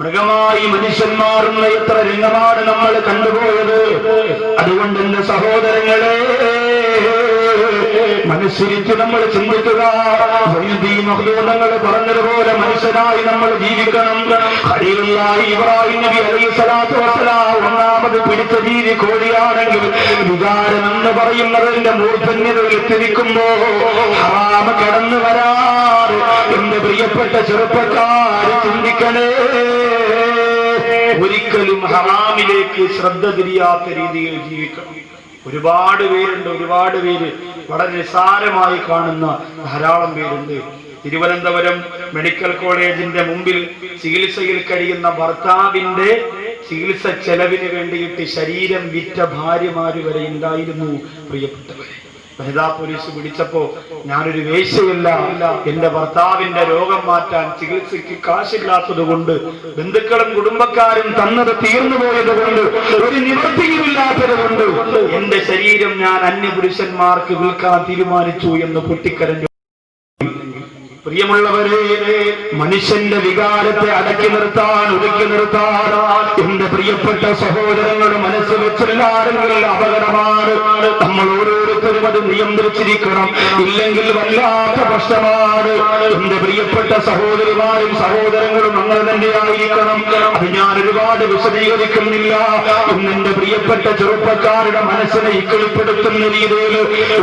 മൃഗമായി മനുഷ്യന്മാരുന്ന എത്ര രംഗമാണ് നമ്മൾ കണ്ടുപോയത്. അതുകൊണ്ട് എന്റെ സഹോദരങ്ങളെ, മനസ്സിരിച്ച് നമ്മൾ ചിന്തിക്കുക. മഹ്ദൂദങ്ങൾ പറഞ്ഞതുപോലെ മനുഷ്യനായി നമ്മൾ ജീവിക്കണം. ഖലീലുള്ളാഹി ഇബ്രാഹിം നബി അലൈഹിസ്സലാത്തു വസ്സലാം ഒന്നാമത് പിടിച്ച ജീവി കോഴിയാണെങ്കിൽ വികാരം എന്ന് പറയുന്നതിന്റെ മൂർധന്യതയിൽ എത്തിരിക്കുമ്പോ ഹറാമ കടന്നു വരാറ് എന്റെ പ്രിയപ്പെട്ട ചെറുപ്പക്കാർ ചിന്തിക്കണേ. ഒരിക്കലും ഹറാമിലേക്ക് ശ്രദ്ധ തിരിയാത്ത രീതിയിൽ ജീവിക്കണം. ഒരുപാട് പേര് വളരെ നിസ്സാരമായി കാണുന്ന ധാരാളം പേരുണ്ട്. തിരുവനന്തപുരം മെഡിക്കൽ കോളേജിന്റെ മുമ്പിൽ ചികിത്സയിൽ കഴിയുന്ന ഭർത്താവിന്റെ ചികിത്സ ചെലവിന് വേണ്ടിയിട്ട് ശരീരം വിറ്റ ഭാര്യമാര് വരെ ഉണ്ടായിരുന്നു. പ്രിയപ്പെട്ടവരെ, വനിതാ പോലീസ് പിടിച്ചപ്പോ ഞാനൊരു വേശ്യയല്ല, എന്റെ ഭർത്താവിന്റെ രോഗം മാറ്റാൻ ചികിത്സയ്ക്ക് കാശില്ലാത്തത് കൊണ്ട്, ബന്ധുക്കളും കുടുംബക്കാരും തന്നത് തീർന്നുപോയത് കൊണ്ട്, ഒരു നിവൃത്തിയുമില്ലാത്തത് കൊണ്ട് എന്റെ ശരീരം ഞാൻ അന്യപുരുഷന്മാർക്ക് വിൽക്കാൻ തീരുമാനിച്ചു എന്ന് പൊട്ടിക്കരഞ്ഞു. പ്രിയമുള്ളവരെ, മനുഷ്യന്റെ വികാരത്തെ അടക്കി നിർത്താൻ, ഒതുക്കി നിർത്താൻ എന്റെ പ്രിയപ്പെട്ട സഹോദരങ്ങളുടെ മനസ്സ് വെച്ചെല്ലാരെങ്കിലും അപകടമാണ്. നമ്മൾ ഓരോരുത്തരും അത് നിയന്ത്രിച്ചിരിക്കണം, ഇല്ലെങ്കിൽ വല്ലാത്ത പ്രശ്നമാണ്. എന്റെ പ്രിയപ്പെട്ട സഹോദരിമാരും സഹോദരങ്ങളും അങ്ങനെ തന്നെയായിരിക്കണം. അത് ഞാൻ ഒരുപാട് വിശദീകരിക്കുന്നില്ല. എന്റെ പ്രിയപ്പെട്ട ചെറുപ്പക്കാരുടെ മനസ്സിനെ ഇക്കിളിപ്പെടുത്തുന്ന രീതിയിൽ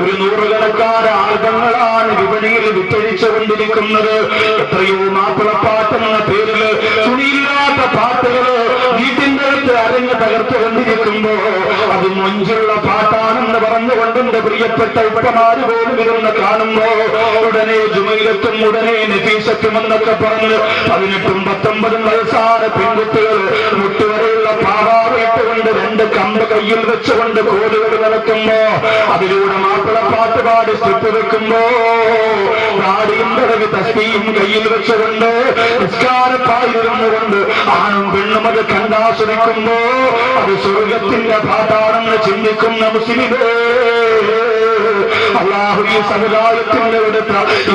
ഒരു നൂറുകണക്കാട് ആൽബങ്ങളാണ് വിപണിയിൽ വിറ്റഴിച്ചുകൊണ്ടിരിക്കുന്നത്. എത്രയോ മാപ്പിളപ്പാട്ടെന്ന പേരിൽ തുണിയില്ലാത്ത പാട്ടുകള് വീട്ടിന്റെ അടുത്ത് അരങ്ങ് തകർത്തുകൊണ്ടിരിക്കുമ്പോ അത് മൊഞ്ചുള്ള പാട്ടാണെന്ന് പറഞ്ഞുകൊണ്ട് എന്റെ പ്രിയപ്പെട്ട ഉപ്പമാര് പോലും ഇരുന്ന് കാണുമ്പോ ഉടനെ ജുമയിലെത്തും, ഉടനെ നഫീസത്തുമെന്നൊക്കെ പറഞ്ഞ് 18ഉം 19ഉം വയസ്സായ പെൺകുട്ടികൾ മുട്ടുവരെയുള്ള പാവാറിട്ടുകൊണ്ട് 2 കമ്പ് കയ്യിൽ വെച്ചുകൊണ്ട് കോലുകൾ നടക്കുമ്പോ അതിലൂടെ മാപ്പിളപ്പാട്ട് പാടി സ്റ്റിപ്പ് വെക്കുമ്പോ പാടിയും തസ്ബീഹും കയ്യിൽ വെച്ചുകൊണ്ട് നിസ്കാരപ്പായിരുന്നുകൊണ്ട് ആണും പെണ്ണും അത് കണ്ടാസ്വദിക്കുമ്പോ അത് സ്വർഗത്തിന്റെ പാട്ടാണെന്ന് ചിന്തിക്കുന്ന മുസ്ലിമേ, അല്ലാഹു ഈ സമുദായത്തിന്റെ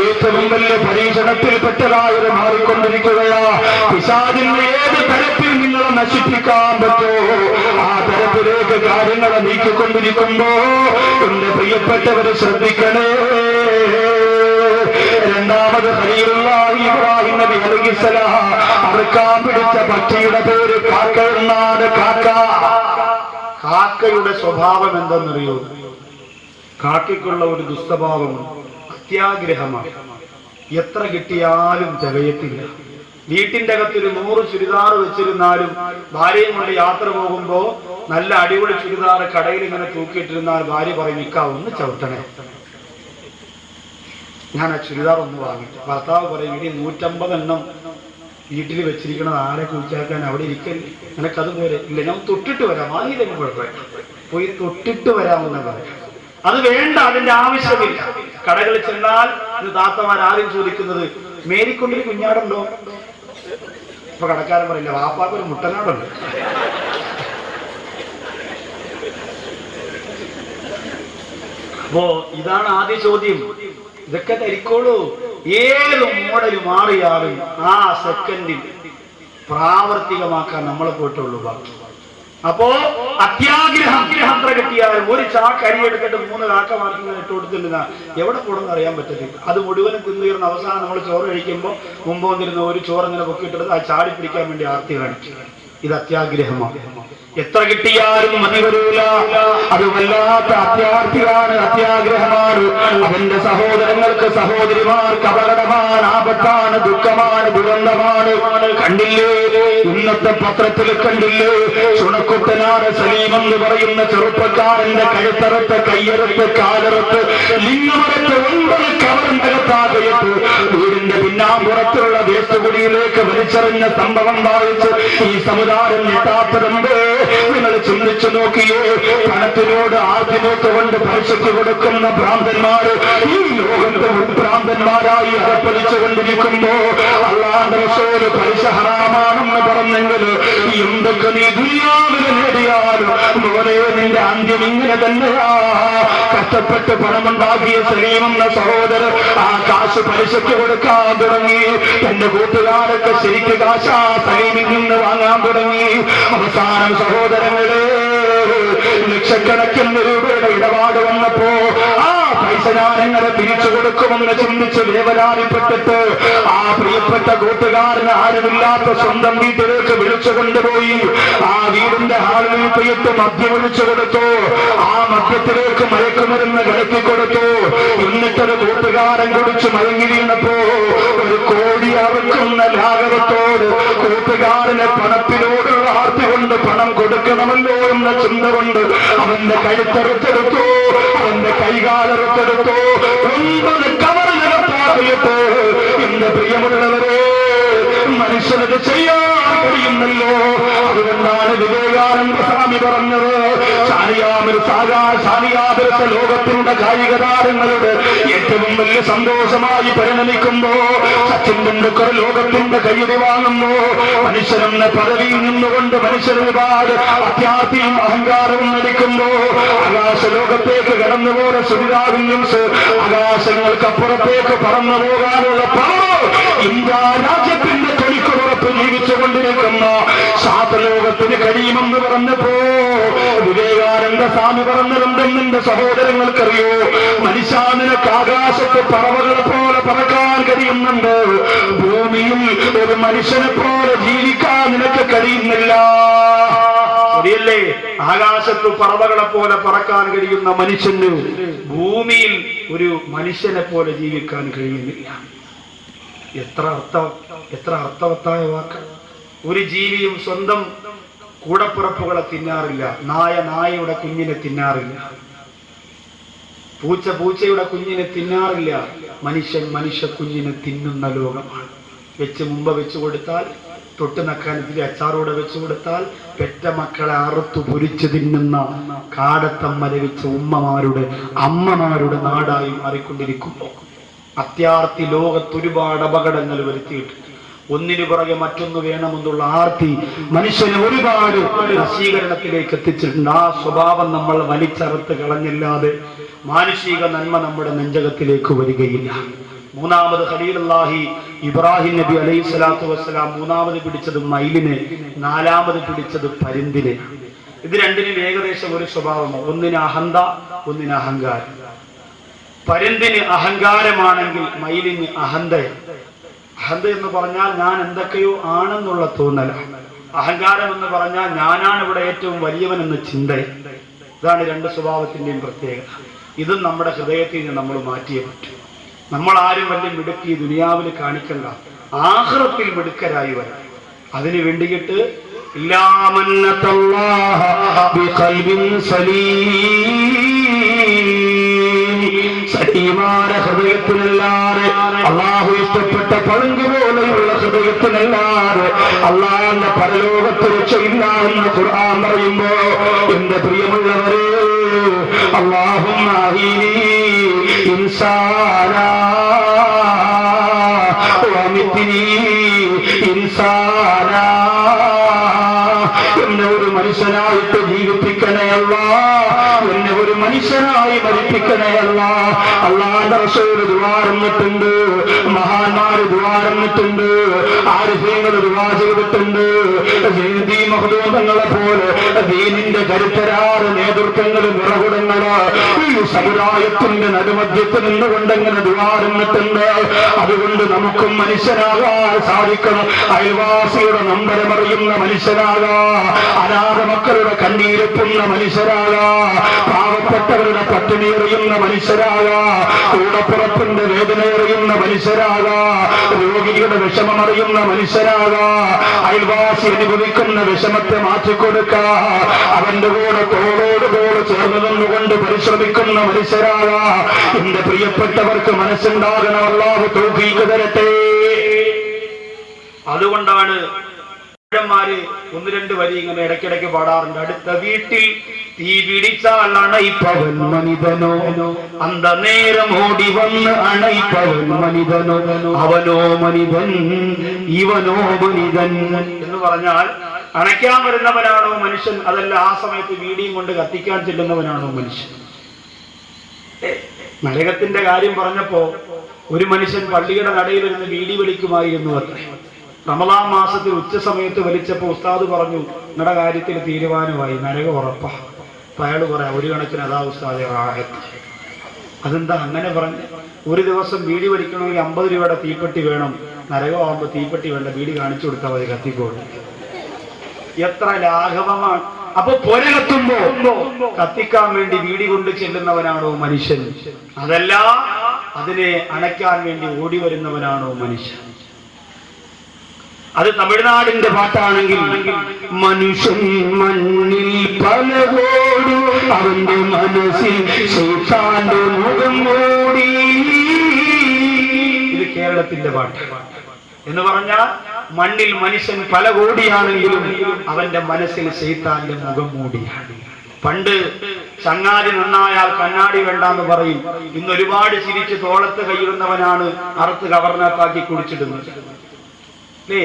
ഏറ്റവും വലിയ പരീക്ഷണത്തിൽപ്പെട്ടതായത് മാറിക്കൊണ്ടിരിക്കുകയാ. പിശാചിന്റെ ഏത് തരത്തിൽ നിങ്ങളെ നശിപ്പിക്കാൻ പറ്റുമോ ആ തരത്തിലേക്ക് കാര്യങ്ങളെ നീക്കിക്കൊണ്ടിരിക്കുമ്പോ എന്റെ പ്രിയപ്പെട്ടവരെ ശ്രദ്ധിക്കണേ. രണ്ടാമത് ഖലീലുള്ളാഹി ഇബ്രാഹിം നബി അലൈഹിസ്സലാം അറുക്കാൻ പിടിച്ച പക്ഷിയുടെ പേര് കാക്ക എന്നാണ്. കാക്കയുടെ സ്വഭാവം എന്തെന്നറിയോ? കാക്കയ്ക്കുള്ള ഒരു ദുസ്വഭാവമാണ്, അത്യാഗ്രഹമാണ്. എത്ര കിട്ടിയാലും തികയത്തില്ല. വീട്ടിന്റെ അകത്തൊരു 100 ചുരിദാർ വെച്ചിരുന്നാലും ഭാര്യയും കൊണ്ട് യാത്ര പോകുമ്പോ നല്ല അടിപൊളി ചുരിദാർ കടയിൽ ഇങ്ങനെ തൂക്കിയിട്ടിരുന്നാൽ ഭാര്യ പറയും, നിൽക്കാ ഒന്ന് ചവിട്ടണേ, ഞാൻ ആ ചുരിദാർ ഒന്ന് വാങ്ങിച്ചു. ഭർത്താവ് പറയും, ഇനി 150 എണ്ണം വീട്ടിൽ വെച്ചിരിക്കണത് ആരെ കുഴിച്ചാക്കാൻ അവിടെ ഇരിക്കല്ലേ, നിനക്കതുപോലെ ഇല്ല, ഞാൻ തൊട്ടിട്ട് വരാം, വാങ്ങിയില്ലെങ്കിൽ കുഴപ്പമില്ല, പോയി തൊട്ടിട്ട് വരാമെന്ന് പറയാം. അത് വേണ്ട, അതിന്റെ ആവശ്യമില്ല. കടകളിൽ ചെന്നാൽ ഇത് താത്തമാർ ആരും ചോദിക്കുന്നത്, മേരിക്കൊണ്ടൊരു കുഞ്ഞാടുണ്ടോ? ഇപ്പൊ കടക്കാരൻ പറയില്ല, വാപ്പാക്കൊരു മുട്ടനാടുണ്ട്. അപ്പോ ഇതാണ് ആദ്യ ചോദ്യം. ഇതൊക്കെ ധരിക്കോളൂ. ഏത് മോഡൽ മാറിയാലും ആ സെക്കൻഡിൽ പ്രാവർത്തികമാക്കാൻ നമ്മളെ പോയിട്ടുള്ളൂ. അപ്പോ അത്യാഗ്രഹം അത്ര കിട്ടിയാലും ഒരു ചാക്ക് അരി എടുത്തിട്ട് 3 കാക്ക മാർക്കിങ്ങനെ ഇട്ട് കൊടുത്തിരുന്ന എവിടെ പോണെന്ന് അറിയാൻ പറ്റത്തില്ല. അത് മുഴുവനും തിന്നുയർന്ന അവസാനം നമ്മൾ ചോറ് കഴിക്കുമ്പോൾ മുമ്പ് വന്നിരുന്ന ഒരു ചോറ് ഇങ്ങനെ പൊക്കിയിട്ടത് ആ ചാടി പിടിക്കാൻ വേണ്ടി ആർത്തി കാണിച്ചു. ഇത് അത്യാഗ്രഹമാണ്. എത്ര കിട്ടിയാലും മതി വരൂല. അത് വല്ലാത്ത അത്യാർത്ഥിയാണ്, അത്യാഗ്രഹമാണ്. അവന്റെ സഹോദരങ്ങൾക്ക് സഹോദരിമാർക്ക് അപകടമാണ്, ആപത്താണ്, ദുഃഖമാണ്, ദുരന്തമാണ്. കണ്ടില്ലേ, ഇന്നത്തെ പത്രത്തിൽ കണ്ടില്ലേ, ചുണക്കുട്ടനാട് സലീം എന്ന് പറയുന്ന ചെറുപ്പക്കാരന്റെ കഴുത്തറുത്ത്, കയ്യറുത്ത്, കാലറുത്ത്, ലിംഗമറുത്ത് 9 കവറിനകത്താകയിട്ട് വീടിന്റെ പിന്നാമ്പുറത്തുള്ള വേസ്റ്റുകുടിയിലേക്ക് വലിച്ചെറിഞ്ഞ സംഭവം വായിച്ച് ഈ സമുദായം ഞെട്ടാത്തതുണ്ട്. നിങ്ങൾ ചിന്തിച്ചു നോക്കിയേ, പണത്തിനോട് ആദ്യമൊക്കെ കൊണ്ട് പലിശയ്ക്ക് കൊടുക്കുന്ന ഭ്രാന്തന്മാര് ഈ ലോകത്ത് ഭ്രാന്തന്മാരായി അകപ്പതിച്ചു കൊണ്ടിരിക്കുമ്പോ അല്ലാഹുവിന്റെ റസൂൽ പലിശ ഹറാമാണെന്ന് പറഞ്ഞെങ്കിൽ എന്ത് ഒക്കെ നീ ദുനിയാവിൽ നേടിയാലും മോനെ നിന്റെ അന്ത്യം ഇങ്ങനെ തന്നെയാ. കഷ്ടപ്പെട്ട് പണമുണ്ടാക്കിയ സലീമെന്ന സഹോദരൻ ആ കാശ് പലിശയ്ക്ക് കൊടുക്കാൻ തുടങ്ങി. തന്റെ കൂട്ടുകാരൊക്കെ ശരിക്ക് കാശാ സലീമിൽ നിന്ന് വാങ്ങാൻ തുടങ്ങി. അവസാനം സഹോദരങ്ങളെ ലക്ഷക്കണക്കിന് രൂപയുടെ ഇടപാട് വന്നപ്പോ ആ പൈസ ഞാൻ എങ്ങനെ തിരിച്ചു കൊടുക്കുമെന്ന് ചിന്തിച്ച് വേവലാതിപ്പെട്ടിട്ട് ആ പ്രിയപ്പെട്ട കൂട്ടുകാരന് ആരുമില്ലാത്ത സ്വന്തം വീട്ടിലേക്ക് വിളിച്ചു കൊണ്ടുപോയി. ആ വീടിന്റെ ഹാളിൽ പോയിട്ട് മദ്യം വിളിച്ചു കൊടുത്തു. ആ മദ്യത്തിലേക്ക് മയക്കുമരുന്ന് കലക്കി കൊടുത്തു. എന്നിട്ടൊരു കൂട്ടുകാരൻ കുടിച്ച് മയങ്ങി വീണപ്പോ ഒരു കോടി അറുക്കുന്ന ലാഘവത്തോട് കൂട്ടുകാരനെ പണത്തിനോടുള്ള ആർത്തി കൊണ്ട് പണം കൊടുക്കണമല്ലോ എന്ന ചിന്ത കൊണ്ട് അവന്റെ കഴുത്തെടുത്തെടുത്തു, അവന്റെ കൈകാലെടുത്തെടുത്തു, 9 കവറിനകത്താക്കിയിട്ട് എന്റെ പ്രിയമുള്ളവരെ മനുഷ്യനത് ചെയ്യാൻ കഴിയുന്നല്ലോ. അതുകൊണ്ടാണ് വിവേകാനന്ദ സ്വാമി പറഞ്ഞത് സാനിയാബിരസ ലോകത്തിന്റെ കായിക താരങ്ങളുടെ ഏറ്റവും വലിയ സന്തോഷമായി പരിണമിക്കുമ്പോ സച്ചിൻ ടെണ്ടുൽക്കർ ലോകത്തിന്റെ കയ്യടി വാങ്ങുമ്പോ മനുഷ്യനെന്ന പദവിയിൽ നിന്നുകൊണ്ട് മനുഷ്യർ ഒരുപാട് അത്യാർത്ഥിയും അഹങ്കാരവും നടിക്കുമ്പോ ആകാശ ലോകത്തേക്ക് കടന്നുപോലെ സുനിതാ വില്യംസ് ആകാശങ്ങൾക്കപ്പുറത്തേക്ക് പറന്നു പോകാനുള്ള ഇന്ത്യ രാജ്യത്തിന്റെ തൊഴിക്കുറപ്പ് ജീവിച്ചുകൊണ്ടിരിക്കുന്ന ശാസ്ത്രലോകത്തിന് കഴിയുമെന്ന് പറഞ്ഞപ്പോ വിവേകാനന്ദ സ്വാമി പറഞ്ഞിട്ടുണ്ടെന്ന് എന്റെ സഹോദരങ്ങൾക്കറിയോ? മനുഷ്യ നിനക്ക് ആകാശത്ത് പറവകളെ പോലെ പറക്കാൻ കഴിയുന്നുണ്ട്, ഭൂമിയിൽ ഒരു മനുഷ്യനെ പോലെ ജീവിക്കാൻ നിനക്ക് കഴിയുന്നില്ല. ശരിയല്ലേ? ആകാശത്ത് പറവകളെ പോലെ പറക്കാൻ കഴിയുന്ന മനുഷ്യന് ഭൂമിയിൽ ഒരു മനുഷ്യനെ പോലെ ജീവിക്കാൻ കഴിയുന്നില്ല. എത്ര അർത്ഥവത്തായ വാക്ക്. ഒരു ജീവിയും സ്വന്തം കൂടപ്പിറപ്പുകളെ തിന്നാറില്ല. നായയുടെ കുഞ്ഞിനെ തിന്നാറില്ല. പൂച്ചയുടെ കുഞ്ഞിനെ തിന്നാറില്ല. മനുഷ്യ കുഞ്ഞിനെ തിന്നുന്ന ലോകമാണ്. മുമ്പ് വെച്ചു കൊടുത്താൽ, തൊട്ട് നക്കാനത്തിൽ അച്ചാറോടെ വെച്ചു കൊടുത്താൽ പെറ്റ മക്കളെ അറുത്തു പൊരിച്ചു തിന്നുന്ന കാടത്തമ്മ ലഭിച്ച അമ്മമാരുടെ നാടായി മാറിക്കൊണ്ടിരിക്കുന്നു. അത്യാർത്തി ലോകത്ത് ഒരുപാട് അപകടങ്ങൾ വരുത്തിയിട്ടുണ്ട്. ഒന്നിനു പുറകെ മറ്റൊന്ന് വേണമെന്നുള്ള ആർത്തി മനുഷ്യനെ ഒരുപാട് നശീകരണത്തിലേക്ക് എത്തിച്ചിട്ടുണ്ട്. ആ സ്വഭാവം നമ്മൾ വലിച്ചറുത്ത് കളഞ്ഞില്ലാതെ മാനുഷിക നന്മ നമ്മുടെ നെഞ്ചകത്തിലേക്ക് വരികയില്ല. മൂന്നാമത് ഖലീലുല്ലാഹി ഇബ്രാഹിം നബി അലൈഹി സ്വലാത്തു വസ്സലാം മൂന്നാമത് പിടിച്ചത് മയിലിനെ, നാലാമത് പിടിച്ചത് പരുന്തിനെ. ഇത് രണ്ടിനും ഏകദേശം ഒരു സ്വഭാവമാണ്. ഒന്നിന് അഹന്ത, ഒന്നിന് അഹങ്കാരം. പരുന്തിന് അഹങ്കാരമാണെങ്കിൽ മയിലിന് അഹന്തയാണ്. അഹന്ത എന്ന് പറഞ്ഞാൽ ഞാൻ എന്തൊക്കെയോ ആണെന്നുള്ള തോന്നലാണ്. അഹങ്കാരം എന്ന് പറഞ്ഞാൽ ഞാനാണ് ഇവിടെ ഏറ്റവും വലിയവൻ എന്ന ചിന്തയാണ്. ഇതാണ് രണ്ട് സ്വഭാവത്തിന്റെയും പ്രത്യേകത. ഇതും നമ്മുടെ ഹൃദയത്തിൽ നിന്ന് നമ്മൾ മാറ്റിയേ പറ്റും. നമ്മൾ ആരും വലിയ മിടുക്കി ദുനിയാവിൽ കാണിക്കണ്ട, ആഖിറത്തിൽ മിടുക്കരായി വരാം. അതിനു വേണ്ടിയിട്ട് ഹൃദയത്തിനല്ലാതെ അള്ളാഹു ഇഷ്ടപ്പെട്ട പളുങ്ക് പോലെയുള്ള ഹൃദയത്തിനല്ലാതെ അള്ളാഹുവിന്റെ പരലോകത്ത് രക്ഷയില്ല എന്ന് ഖുർആൻ പറയുമ്പോ എന്റെ പ്രിയമുള്ളവരെ, അല്ലാഹുമ്മ അഹീനി ഇൻസാനാ വമിത്നി ഇൻസാനാ, എന്നെ ഒരു മനുഷ്യനായിട്ട് ജീവിപ്പിക്കണേ അല്ലാഹ്, എന്നെ ഒരു മനുഷ്യനായി മരിപ്പിക്കണേ അല്ലാഹ്. അല്ലാഹുവിന്റെ റസൂൽ ദുആ ചെയ്തിട്ടുണ്ട്, മഹാന്മാര് ദുആ ചെയ്തിട്ടുണ്ട്, ആരിഫീങ്ങൾ ദുആ ചെയ്തിട്ടുണ്ട്. ജയ്ദി മഖ്ദൂമങ്ങളെ പോലെ ദീനിന്റെ കരുത്തരാറ് നേതൃത്വങ്ങൾ നിറകുടങ്ങള് ഈ സമുദായത്തിന്റെ നടുമധ്യത്തിൽ നിന്നുകൊണ്ടെങ്ങനെ ദുആ ചെയ്തിട്ടുണ്ട്. അതുകൊണ്ട് നമുക്കും മനുഷ്യനാകാൻ സാധിക്കണം. അയൽവാസിയുടെ നമ്പരമറിയുന്ന മനുഷ്യനാകാ, അനാഥ മക്കളുടെ കണ്ണീരൊപ്പുന്ന മനുഷ്യരാകാ, പാവപ്പെട്ടവരുടെ പട്ടിണി എറിയുന്ന മനുഷ്യരാകാ, കൂടപ്പുറത്തിന്റെ വേദന എറിയുന്ന മനുഷ്യരാകാ, രോഗിയുടെ വിഷമം അറിയുന്ന മനുഷ്യരാകാ, അയൽവാസി അനുഭവിക്കുന്ന വിഷമത്തെ മാറ്റിക്കൊടുക്ക, അവന്റെ കൂടെ തോളോട് തോൾ ചേർന്ന് നിന്നുകൊണ്ട് പരിശ്രമിക്കുന്ന മനുഷ്യരാകാ. എന്റെ പ്രിയപ്പെട്ടവർക്ക് മനസ്സുണ്ടാകണം. അല്ലാഹു തൗഫീഖ് തരട്ടെ. അതുകൊണ്ടാണ് ാര് ഒന്ന് രണ്ട് വരി ഇങ്ങനെ ഇടയ്ക്കിടയ്ക്ക് പാടാറുണ്ട്. അടുത്ത വീട്ടിൽ തീ പിടിച്ചാൽ അണയിപ്പവൻ മനിതനോ, അന്ത നേരം ഓടി വന്ന് അണയിപ്പവൻ മനിതനോ, അവനോ മനിതൻ ഇവനോ മനിതൻ എന്ന് പറഞ്ഞാൽ അണയ്ക്കാൻ വരുന്നവനാണോ മനുഷ്യൻ, അതല്ല ആ സമയത്ത് വീടിയും കൊണ്ട് കത്തിക്കാൻ ചെല്ലുന്നവനാണോ മനുഷ്യൻ? നരകത്തിന്റെ കാര്യം പറഞ്ഞപ്പോ ഒരു മനുഷ്യൻ പള്ളിയുടെ നടയിലിരുന്ന് വീടി വലിക്കുമായിരുന്നു അത്രേ. റമദാൻ മാസത്തിൽ ഉച്ച സമയത്ത് വലിച്ചപ്പോ ഉസ്താദ് പറഞ്ഞു, നിങ്ങളുടെ കാര്യത്തിൽ തീരുമാനമായി, നരകം ഉറപ്പാ. അപ്പൊ അയാൾ പറയാം, ഒരു കണക്കിന് അതാ ഉസ്താദെ റാഹത്ത്. അതെന്താ അങ്ങനെ പറഞ്ഞ്? ഒരു ദിവസം വീടി വലിക്കണമെങ്കിൽ 50 രൂപയുടെ തീപ്പെട്ടി വേണം, നരകമാകുമ്പോ തീപ്പെട്ടി വേണ്ട, വീടി കാണിച്ചു കൊടുത്താൽ മതി, കത്തിക്കോളൂ. എത്ര ലാഘവമാണ്. അപ്പൊ പൊര കത്തുമ്പോ കത്തിക്കാൻ വേണ്ടി വീടി കൊണ്ട് ചെല്ലുന്നവനാണോ മനുഷ്യൻ, അതല്ല അതിനെ അണയ്ക്കാൻ വേണ്ടി ഓടി വരുന്നവനാണോ മനുഷ്യൻ? അത് തമിഴ്നാടിന്റെ പാട്ടാണെങ്കിൽ മനുഷ്യൻ മണ്ണിൽ പലകോടി അവന്റെ മനസ്സിൽ ശൈത്താന്റെ മുഖം മൂടി. ഇത് കേരളത്തിന്റെ പാട്ട് എന്ന് പറഞ്ഞാൽ മണ്ണിൽ മനുഷ്യൻ പല കോടിയാണെങ്കിലും അവന്റെ മനസ്സിൽ ശൈത്താന്റെ മുഖം മൂടിയാണ്. പണ്ട് ചങ്ങാതി നന്നായാൽ കണ്ണാടി വേണ്ടാന്ന് പറയും. ഇന്ന് ഒരുപാട് ചിരിച്ച് തോളത്ത് കൈയിടുന്നവനാണ് അറുത്ത് കവർണത്താക്കി കുടിച്ചിടുന്നത്.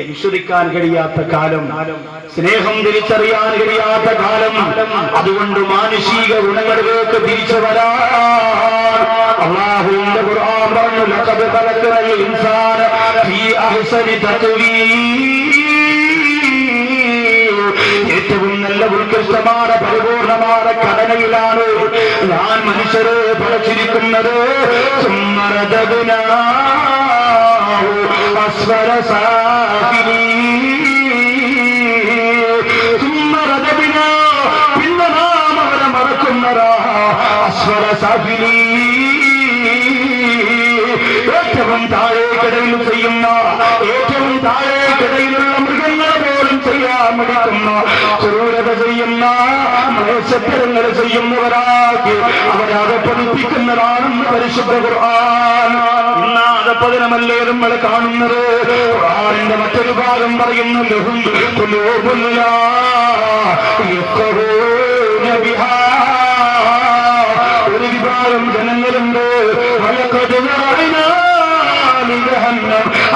വിശ്വസിക്കാൻ കഴിയാത്ത കാലം, സ്നേഹം തിരിച്ചറിയാൻ കഴിയാത്ത കാലം. അതുകൊണ്ട് മാനുഷിക ഗുണങ്ങളിലേക്ക് തിരിച്ചു വരാൻ അല്ലാഹുവിന്റെ ഖുർആൻ പറഞ്ഞു, ലഖദ് ഖലഖനൽ ഇൻസാന ഫീ അഹ്സനി തഖ്വീം. ഏറ്റവും നല്ല ഉത്കൃഷ്ടമായ പരിപൂർണമായ ഘടനയിലാണ് ഞാൻ മനുഷ്യരെ പടച്ചിരിക്കുന്നത്. أسفل سافلين ثم رددنا പിന്നെ നാം അവരെ മറക്കുന്നതാ അസ്ഫല സാഫിലീൻ. ഏറ്റവും താഴേക്കിടയിൽ ചെയ്യുന്ന, ഏറ്റവും താഴേക്കിടയിലുള്ള മൃഗങ്ങളെ പോലും ചെയ്യാൻ മടിക്കുന്ന, ക്രൂരത ചെയ്യുന്ന, മത്സരങ്ങൾ ചെയ്യുന്നവരാക്കി അവരെ അകപ്പെടുപ്പിക്കുന്നതാണെന്ന് പരിശുദ്ധ ഖുർആൻ. ഇന്ന് അകപ്പതിനമല്ലേ നമ്മൾ കാണുന്നത്. ഖുർആനിന്റെ മറ്റൊരു ഭാഗം പറയുന്നു, ലഹും ഖുലൂബുൻ ലാ യഫ്ഖഹൂന ബിഹാ. ഒരു വിഭാഗം ജനങ്ങളുണ്ട്,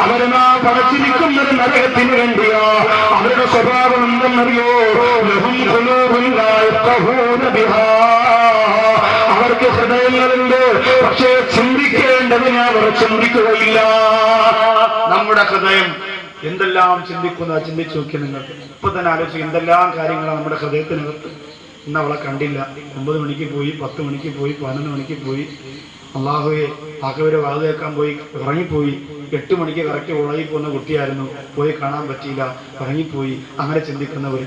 അവരെ നാം പടച്ചിരിക്കുന്നത് നരകത്തിന് വേണ്ടിയാ. അവരുടെ സ്വഭാവം എന്തെന്നറിയോ? ലഹും ഖുലൂബുൻ ലാ യഫ്ഖഹൂന ബിഹാ. അവർക്ക് ഹൃദയങ്ങളുണ്ട്, പക്ഷേ ചിന്തിക്കേണ്ടതിനെ അവർ ചിന്തിക്കുകയില്ല. നമ്മുടെ ഹൃദയം എന്തെല്ലാം ചിന്തിക്കുന്ന ചിന്തിച്ചു നോക്കി നിങ്ങൾ. ഇപ്പൊ തന്നെ ആലോചിക്കും എന്തെല്ലാം കാര്യങ്ങളാണ് നമ്മുടെ ഹൃദയത്തിനകത്ത്. ഇന്ന് അവളെ കണ്ടില്ല, 9 മണിക്ക് പോയി, 10 മണിക്ക് പോയി, 11 മണിക്ക് പോയി, അള്ളാഹുവെ ആക്കവരെ വാത് കേൾക്കാൻ പോയി ഇറങ്ങിപ്പോയി, 8 മണിക്ക് കറക്റ്റ് കോളേജിൽ പോകുന്ന കുട്ടിയായിരുന്നു, പോയി കാണാൻ പറ്റിയില്ല, ഇറങ്ങിപ്പോയി. അങ്ങനെ ചിന്തിക്കുന്നവർ.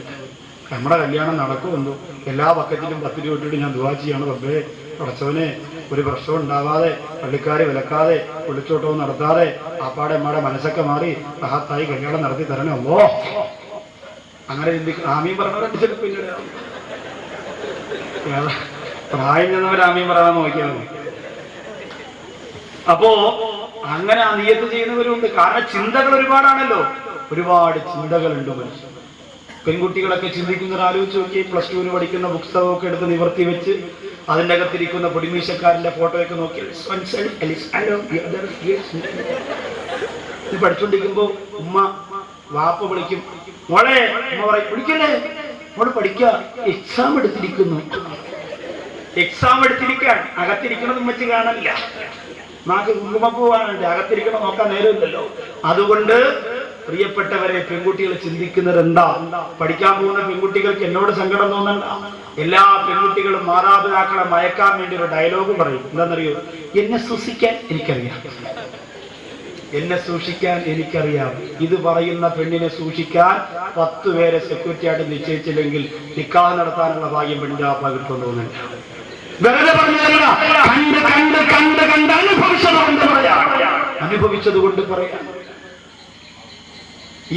നമ്മുടെ കല്യാണം നടക്കുമെന്നു എല്ലാ ബക്കറ്റിലും 10 രൂപ ഇട്ടിട്ട് ഞാൻ ദുആ ചെയ്യാണ്, റബ്ബേ പടച്ചവനെ ഒരു പ്രശ്നം ഉണ്ടാവാതെ, പള്ളിക്കാരെ വിലക്കാതെ, ഒളിച്ചോട്ടവും നടത്താതെ, ആപ്പാടെ അമ്മയുടെ മനസ്സൊക്കെ മാറി മഹത്തായി കല്യാണം നടത്തി തരണേ അല്ലോ. അങ്ങനെ ചിന്തിക്കുന്ന ആമീൻ പറഞ്ഞവരുണ്ട്. ചില പിന്നീട് പ്രായം ചെന്നവർ ആമീൻ പറയാൻ നോക്കിയാൽ മതി. അപ്പോ അങ്ങനെ ആ നിയത്ത് ചെയ്യുന്നവരുണ്ട്. കാരണം ചിന്തകൾ ഒരുപാടാണല്ലോ, ഒരുപാട് ചിന്തകളുണ്ട് മനുഷ്യൻ. പെൺകുട്ടികളൊക്കെ ചിന്തിക്കുന്നവർ ആലോചിച്ച് നോക്കി. +2 പഠിക്കുന്ന പുസ്തകമൊക്കെ എടുത്ത് നിവർത്തി വെച്ച് അതിൻ്റെ അകത്തിരിക്കുന്ന പൊടിമീശക്കാരന്റെ ഫോട്ടോയൊക്കെ നോക്കി പഠിച്ചുകൊണ്ടിരിക്കുമ്പോ ഉമ്മ വാപ്പ വിളിക്കും, മോളെ. ഉമ്മ പറയും, വിളിക്കല്ലേ മോള് പഠിക്ക, എക്സാം എടുത്തിരിക്കുന്നു. എക്സാം എടുത്തിരിക്കാൻ അകത്തിരിക്കണത് ഉമ്മച്ച് കാണില്ല. നാക്ക് കുങ്കുമപ്പൂവാനുണ്ട്, അകത്തിരിക്കണം നോക്കാൻ നേരമില്ലല്ലോ. അതുകൊണ്ട് പ്രിയപ്പെട്ടവരെ, പെൺകുട്ടികൾ ചിന്തിക്കുന്നത് എന്താ? പഠിക്കാൻ പോകുന്ന പെൺകുട്ടികൾക്ക് എന്നോട് സങ്കടം തോന്നണ്ട. എല്ലാ പെൺകുട്ടികളും മാതാപിതാക്കളെ മയക്കാൻ വേണ്ടി ഒരു ഡയലോഗ് പറയും. എന്താണെന്നറിയോ? എന്നെ സൂക്ഷിക്കാൻ എനിക്കറിയാം, എന്നെ സൂക്ഷിക്കാൻ എനിക്കറിയാം. ഇത് പറയുന്ന പെണ്ണിനെ സൂക്ഷിക്കാൻ 10 പേരെ സെക്യൂരിറ്റി ആയിട്ട് നിശ്ചയിച്ചില്ലെങ്കിൽ നിക്കാഹ് നടത്താനുള്ള ഭാഗ്യം പെണ്ണിന്റെ വാപ്പ കിട്ടുമെന്ന് തോന്നുന്നില്ല. വെറുതെ പറഞ്ഞതല്ല, കണ്ട് അനുഭവിച്ചത് കൊണ്ട് പറയാം.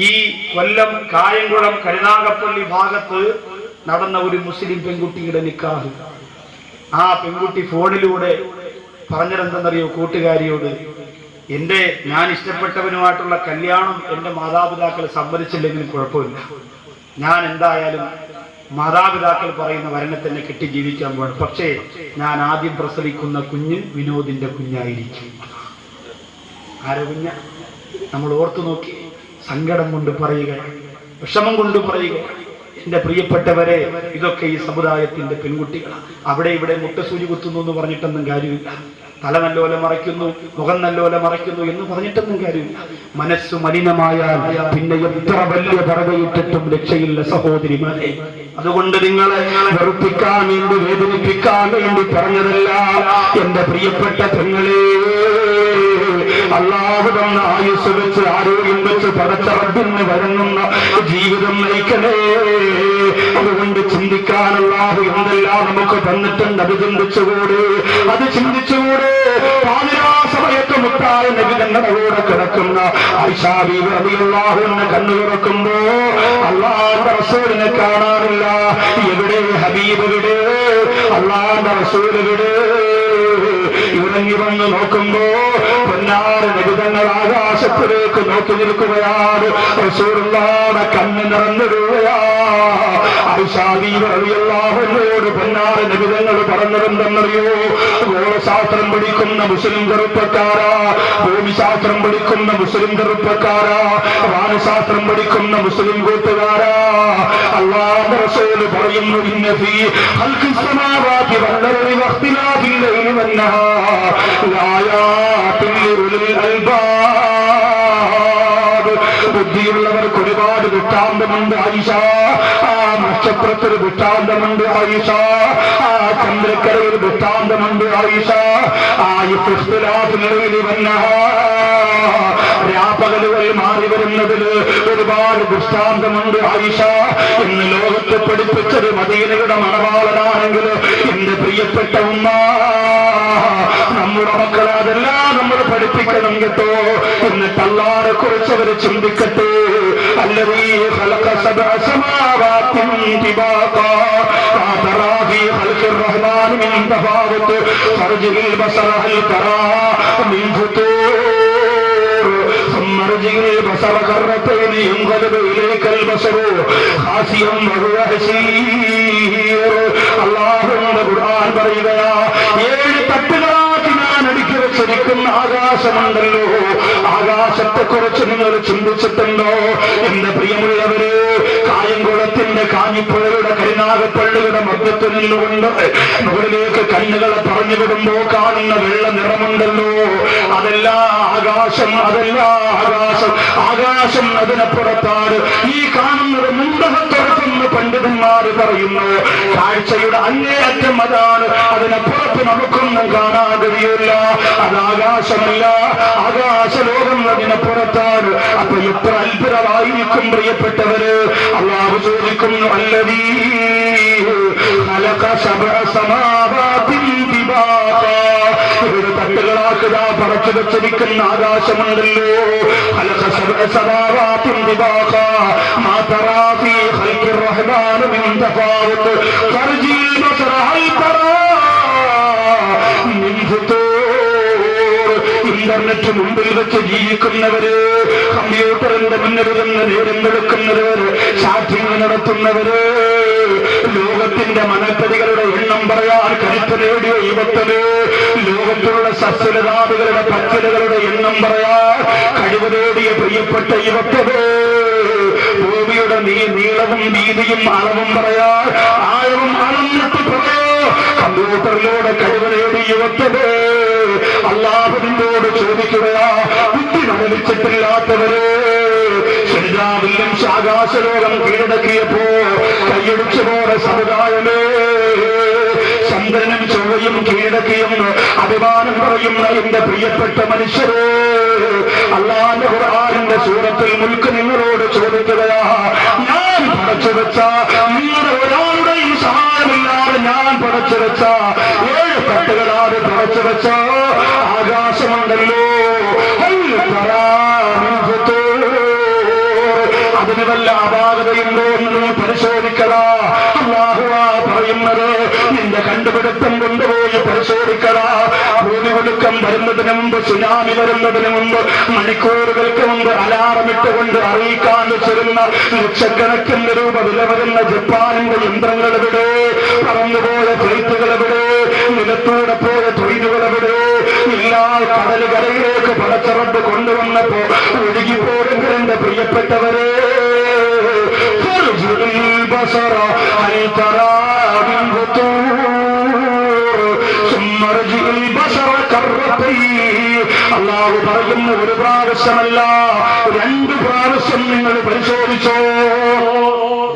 ഈ കൊല്ലം കായംകുളം കരുനാഗപ്പള്ളി ഭാഗത്ത് നടന്ന ഒരു മുസ്ലിം പെൺകുട്ടിയുടെ നിക്കാഹ്. ആ പെൺകുട്ടി ഫോണിലൂടെ പറഞ്ഞതെന്തെന്നറിയോ? കൂട്ടുകാരിയോട്, ഞാൻ ഇഷ്ടപ്പെട്ടവനുമായിട്ടുള്ള കല്യാണം എന്റെ മാതാപിതാക്കൾ സമ്മതിച്ചില്ലെങ്കിലും കുഴപ്പമില്ല, ഞാൻ എന്തായാലും മാതാപിതാക്കൾ പറയുന്ന വരനെ തന്നെ കെട്ടി ജീവിക്കാൻ പോകണം. പക്ഷേ ഞാൻ ആദ്യം പ്രസവിക്കുന്ന കുഞ്ഞ് വിനോദിന്റെ കുഞ്ഞായിരിക്കും. ആരെ കുഞ്ഞ? നമ്മൾ ഓർത്തു നോക്കി സങ്കടം കൊണ്ട് പറയുക. വിഷമം കൊണ്ട് പറയുക, എന്റെ പ്രിയപ്പെട്ടവരെ, ഇതൊക്കെ ഈ സമുദായത്തിന്റെ പെൺകുട്ടികളാണ്. അവിടെ ഇവിടെ മുട്ടസൂചി കുത്തുന്നു എന്ന് പറഞ്ഞിട്ടൊന്നും കാര്യമില്ല. തല നല്ലോലെ മറയ്ക്കുന്നു, മുഖം നല്ലോലെ മറയ്ക്കുന്നു എന്ന് പറഞ്ഞിട്ടൊന്നും കാര്യമില്ല. മനസ്സ് മലിനമായാൽ പിന്നെ എത്ര വലിയ പറവയിട്ടിട്ടും രക്ഷയില്ല സഹോദരിമാരെ. അതുകൊണ്ട് നിങ്ങളെ വെറുപ്പിക്കാൻ വേണ്ടി, വേദനിപ്പിക്കാൻ വേണ്ടി പറഞ്ഞതല്ല എന്റെ പ്രിയപ്പെട്ട പെങ്ങളെ. അല്ലാഹു തന്ന ആയുസ് വെച്ച്, ആരോഗ്യം വെച്ച് പടച്ച റബ്ബിന് വഴങ്ങുന്ന ജീവിതം നയിക്കണേ. അതുകൊണ്ട് ചിന്തിക്കാൻ അല്ലാഹു എന്തെല്ലാം നമുക്ക് തന്നിട്ടുണ്ട്, അത് ചിന്തിച്ചുകൂടെ, അത് ചിന്തിച്ചുകൂടെ. പാതിരാ സമയത്ത് മുട്ടായ നബി തങ്ങളുടെ കൂടെ കിടക്കുന്ന ആയിഷാ ബീവി റളിയല്ലാഹു അൻഹ കണ്ണു തുറക്കുമ്പോ അല്ലാഹുവിന്റെ റസൂലിനെ കാണാനില്ല. എവിടെ ഹബീബ്, എവിടെ അല്ലാഹുവിന്റെ റസൂൽ, എവിടെ? ഇറങ്ങി വന്ന് നോക്കുമ്പോ പൊന്നാറ് നബി തങ്ങൾ ആകാശത്തിലേക്ക് നോക്കി നിൽക്കുകയാണ്. റസൂലുള്ളാഹിയുടെ കണ്ണ് നിറഞ്ഞിടുകയാ. ആയിഷാ ബീവി റളിയല്ലാഹു അൻഹയോട് പൊന്നാറ് നബി തങ്ങൾ പറഞ്ഞതെന്തെന്നറിയോ? ഗോളശാസ്ത്രം പഠിക്കുന്ന മുസ്ലിം ചെറുപ്പക്കാരാ, ഭൂമിശാസ്ത്രം പഠിക്കുന്ന മുസ്ലിം ചെറുപ്പക്കാരാ, വാനശാസ്ത്രം പഠിക്കുന്ന മുസ്ലിം കൂട്ടുകാരാ, അല്ലാഹുവിന്റെ റസൂൽ പറയുന്നു, ഇന്ന ഫീ ഖൽഖിസ് സമാവാതി വൽ അർളി വഖ്തിലാഫിൽ ലൈലി വന്നഹാർ ലആയാതിൻ ലിഉലിൽ അൽബാബ്. ബുദ്ധിയുള്ളവർക്ക് ഒരുപാട് ദൃഷ്ടാന്തമുണ്ട് ആയിഷ. ആ നക്ഷത്രത്തിൽ ദൃഷ്ടാന്തമുണ്ട് ആയിഷ. ആ ചന്ദ്രക്കരയിൽ ദൃഷ്ടാന്തമുണ്ട് ആയിഷ. രാപ്പകലുകൾ മാറി വരുന്നതിൽ ഒരുപാട് ദൃഷ്ടാന്തമുണ്ട് ആയിഷ. ഇന്ന് ലോകത്തെ പഠിപ്പിച്ചത് മദീനയുടെ മണവാളനാണെങ്കിൽ എന്റെ പ്രിയപ്പെട്ട ഉമ്മ, നമ്മുടെ മക്കളെ അതെല്ലാം നമ്മൾ പഠിപ്പിക്കണം കേട്ടോ. എന്നിട്ട് അല്ലാഹുവിനെ കുറിച്ച് അവർ ചിന്തിക്കട്ടെ. അല്ലദീ ഖലഖ സബഅ സമാവാതിൻ തിബാഖാ മാ തറാ ഫീ ഖൽഖിർ റഹ്മാൻ മിൻ തഫാവുത് ഫർജിൽ ബസറ ഹൽ തറാ മിൻ ഫുതൂർ ثم ارجع البصر كرتين ينقلب اليك البصر خاسئا وهو حسير. അല്ലാഹുവിന്റെ ഖുർആൻ പറയുകയാ, 7 തട്ടുകളാക്കി ഞാൻ അടുക്കി വെച്ചിരിക്കുന്ന ആകാശമുണ്ടല്ലോ, ആകാശത്തെ കുറിച്ച് നിങ്ങൾ ചിന്തിച്ചിട്ടുണ്ടോ? എന്റെ പ്രിയമുള്ളവര്, കായംകുളത്തിന്റെ കാഞ്ഞിപ്പുഴയുടെ കരിനാഗപ്പള്ളിയുടെ മധ്യത്തിൽ നിന്നുകൊണ്ട് മുകളിലേക്ക് കണ്ണുകളെ പറഞ്ഞു വിടുമ്പോ കാണുന്ന വെള്ള നിറമുണ്ടല്ലോ, അതെല്ലാം ആകാശം, അതെല്ലാം ആകാശം. ആകാശം അതിനപ്പുറത്താണ്. ഈ കാണുന്നത് മുണ്ടകത്തുറപ്പെന്ന് പണ്ഡിതന്മാര് പറയുന്നു. കാഴ്ചയുടെ അങ്ങേയറ്റം അതാണ്. അതിനപ്പുറത്ത് നമുക്കൊന്നും കാണാൻ കഴിയില്ല. അത് ആകാശമല്ല, ആകാശലോകം അതിനപ്പുറത്താണ്. അപ്പൊ എത്ര അത്ഭുതമായിരിക്കും പ്രിയപ്പെട്ടവര്. അല്ലാഹു ചോദിക്കുന്നു, അല്ലദീ ഖലഖ സബഅ സമാവാതിൻ തിബാഖാ. ഒരു തട്ടുകളാക്കുക പറച്ചു വെച്ചിരിക്കുന്ന ആകാശമുണ്ടല്ലോ, ഖലഖ സബഅ സമാവാതിൻ തിബാഖാ മാ തറാ ഫീ ഖൽഖിർ റഹ്മാൻ മിൻ തഫാവുത് ഫർജിൽ ബസറ ഹൽ തറാ മിൻ ഫുതൂർ. ഇന്റർനെറ്റ് മുമ്പിൽ വെച്ച് ജീവിക്കുന്നവര്, കമ്പ്യൂട്ടറിന്റെ മുന്നിലിരുന്ന് നേരം വെളുക്കുന്നവര്, ചാറ്റിംഗ് നടത്തുന്നവര്, ലോകത്തിന്റെ മനപ്പതികളുടെ എണ്ണം പറയാൻ കരുത്ത് നേടിയ യുവത്വര്, ലോകത്തിലുള്ള സസ്യലതാദികളുടെ പച്ചലുകളുടെ എണ്ണം പറയാൻ കഴിവ് നേടിയ പ്രിയപ്പെട്ട യുവത്വര്, ഭൂമിയുടെ നീളവും വീതിയും അളവും പറയാൻ ആഴവും അളന്നിട്ട് പറയോ കമ്പ്യൂട്ടറിലൂടെ കഴിവ് നേടിയ യുവത്വര്, അല്ലാഹുവിനോട് ചോദിക്കുകയാ, ബുദ്ധി മനലിച്ചിട്ടില്ലാത്തവര്. ശരിയാവില്ലും ആകാശലോകം കീഴടക്കിയപ്പോ കൈയടിച്ചു പോയ സമുദായമേ, ചന്ദ്രനും ചൊവ്വയും കീഴടക്കിയെന്ന് അഭിമാനം പറയുന്ന എന്റെ പ്രിയപ്പെട്ട മനുഷ്യരെ, അല്ലാഹുവിന്റെ ഖുർആനിന്റെ സൂറത്തുൽ മുൽക്ക് നിങ്ങളോട് ചോദിക്കുകയാ, ഞാൻ പടച്ചു വെച്ച, നിങ്ങളുടെ ഒരാളുടെയും സഹായമില്ലാതെ ഞാൻ പടച്ചു വെച്ച 7 തട്ടുകളാണ് പടച്ചു വെച്ച ആകാശമുണ്ടല്ലോ, അതിന് വല്ല അപാകതയുണ്ടോ എന്ന് പരിശോധിക്കടാ. അല്ലാഹുവാ പറയുന്നത്, നിന്റെ കണ്ടുപിടുത്തം കൊണ്ടുപോയി പരിശോധിക്കടാ. ഭൂമി ഒടുക്കം വരുന്നതിന് മുമ്പ്, സുനാമി വരുന്നതിന് മുമ്പ്, മണിക്കൂറുകൾക്ക് മുമ്പ് അലാറമിട്ടുകൊണ്ട് അറിയിക്കാൻ വെച്ചിരുന്ന ലക്ഷക്കണക്കിന് രൂപ വില വരുന്ന ജപ്പാനിന്റെ യന്ത്രങ്ങൾ എവിടെ? പറന്നുപോയ ഫ്ലൈറ്റുകൾ എവിടെ? നിലത്തൂടെ പോയ തൊഴിലുകൾ എവിടെ? എല്ലാ കടലുകരയിലേക്ക് പടച്ചറപ്പ് കൊണ്ടുവന്നപ്പോ ഒഴുകിപ്പോരെങ്കിൽ എന്റെ പ്രിയപ്പെട്ടവരെ, البصر هل ترى من فطور ثم ارجع البصر كرتين. അല്ലാഹു പറയുന്നു, ഒരു പ്രാവശ്യമല്ല, 2 പ്രാവശ്യം നിങ്ങൾ പരിശോധിച്ചോ,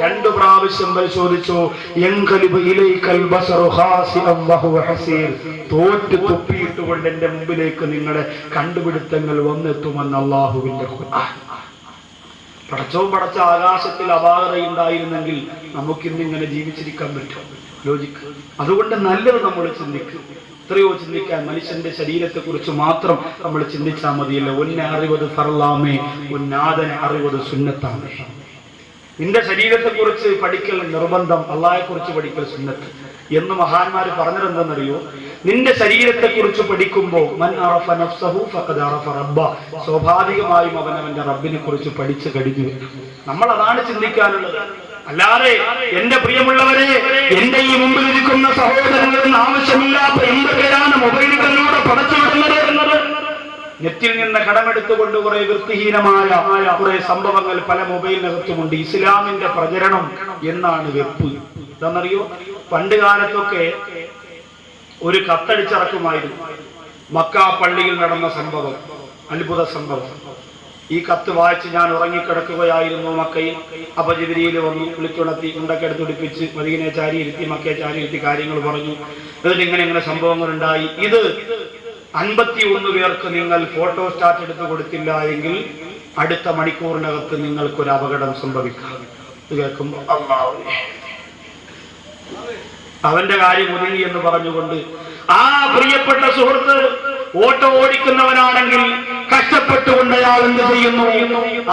2 പ്രാവശ്യം പരിശോധിച്ചോ. യൻഖലിബു ഇലൈക്കൽ ബസറു ഖാസിഅൻ വഹുവ ഹസീർ. തോറ്റ് തുപ്പിയിട്ടുകൊണ്ട് എന്റെ മുമ്പിലേക്ക് നിങ്ങളുടെ കണ്ടുപിടുത്തങ്ങൾ വന്നെത്തുമെന്ന് അല്ലാഹുവിന്റെ ഖുർആൻ. പടച്ച ആകാശത്തിൽ അപാകതയുണ്ടായിരുന്നെങ്കിൽ നമുക്കിന്നിങ്ങനെ ജീവിച്ചിരിക്കാൻ പറ്റും? ലോജിക്ക്. അതുകൊണ്ട് നല്ലത് നമ്മൾ ചിന്തിക്കുക. എത്രയോ ചിന്തിക്കാൻ. മനുഷ്യന്റെ ശരീരത്തെ കുറിച്ച് മാത്രം നമ്മൾ ചിന്തിച്ചാൽ മതിയല്ല. ഒന്നെ അറിവത് ഫർലാമേ, ഒന്നാദനെ അറിവത് സുന്നത്താമേ. നിന്റെ ശരീരത്തെ കുറിച്ച് പഠിക്കൽ നിർബന്ധം, അള്ളാഹയെ കുറിച്ച് പഠിക്കൽ സുന്നത്ത് എന്ന് മഹാന്മാര് പറഞ്ഞതെന്തെന്നറിയോ? നിന്റെ ശരീരത്തെ കുറിച്ച് പഠിക്കുമ്പോൾ മൻ അറഫ നഫ്സഹു ഫഖദ് അറഫ റബ്ബ, സ്വാഭാവികമായും അവനവന്റെ റബ്ബിനെ കുറിച്ച് പഠിച്ചു കഴിഞ്ഞു. നമ്മൾ അതാണ് ചിന്തിക്കാനുള്ളത്. അല്ലാതെ എന്റെ പ്രിയമുള്ളവരെ, എന്റെ ഈ മുമ്പിൽ ഇരിക്കുന്ന സഹോദരങ്ങളിൽ ആവശ്യമില്ലാത്ത എന്തൊക്കെയാണ് മൊബൈലുകളിലൂടെ പടച്ചുവിടുന്നത് എന്നത്. നെറ്റിൽ നിന്ന് കടമെടുത്തുകൊണ്ട് കുറെ വൃത്തിഹീനമായ കുറെ സംഭവങ്ങൾ പല മൊബൈലിനകത്തുമുണ്ട്. ഇസ്ലാമിന്റെ പ്രചരണം എന്നാണ് വെപ്പ്. എന്താണെന്നറിയോ? പണ്ട് കാലത്തൊക്കെ ഒരു കത്തടിച്ചിറക്കുമായിരുന്നു. മക്ക പള്ളിയിൽ നടന്ന സംഭവം, അത്ഭുത സംഭവം. ഈ കത്ത് വായിച്ച് ഞാൻ ഉറങ്ങിക്കിടക്കുകയായിരുന്നു മക്കയിൽ. അപ്പൊ ജിബ്രീൽ വന്നു, വിളിച്ചുണർത്തി, മുണ്ടൊക്കെ എടുത്തുടിപ്പിച്ച് മദീനയെ ചാരിയിരുത്തി, മക്കയെ ചാരിയിരുത്തി കാര്യങ്ങൾ പറഞ്ഞു. എന്നിട്ട് ഇങ്ങനെ സംഭവങ്ങൾ ഉണ്ടായി. ഇത് 51 പേർക്ക് നിങ്ങൾ ഫോട്ടോ സ്റ്റാറ്റ് എടുത്ത് കൊടുത്തില്ല എങ്കിൽ അടുത്ത മണിക്കൂറിനകത്ത് നിങ്ങൾക്കൊരു അപകടം സംഭവിക്കാം. ഇത് കേൾക്കുമ്പോൾ അവന്റെ കാര്യം ഒതുങ്ങി എന്ന് പറഞ്ഞുകൊണ്ട് ആ പ്രിയപ്പെട്ട സുഹൃത്ത് ഓട്ടോ ഓടിക്കുന്നവനാണെങ്കിൽ കഷ്ടപ്പെട്ടുകൊണ്ട് അയാൾ എന്ത് ചെയ്യുന്നു?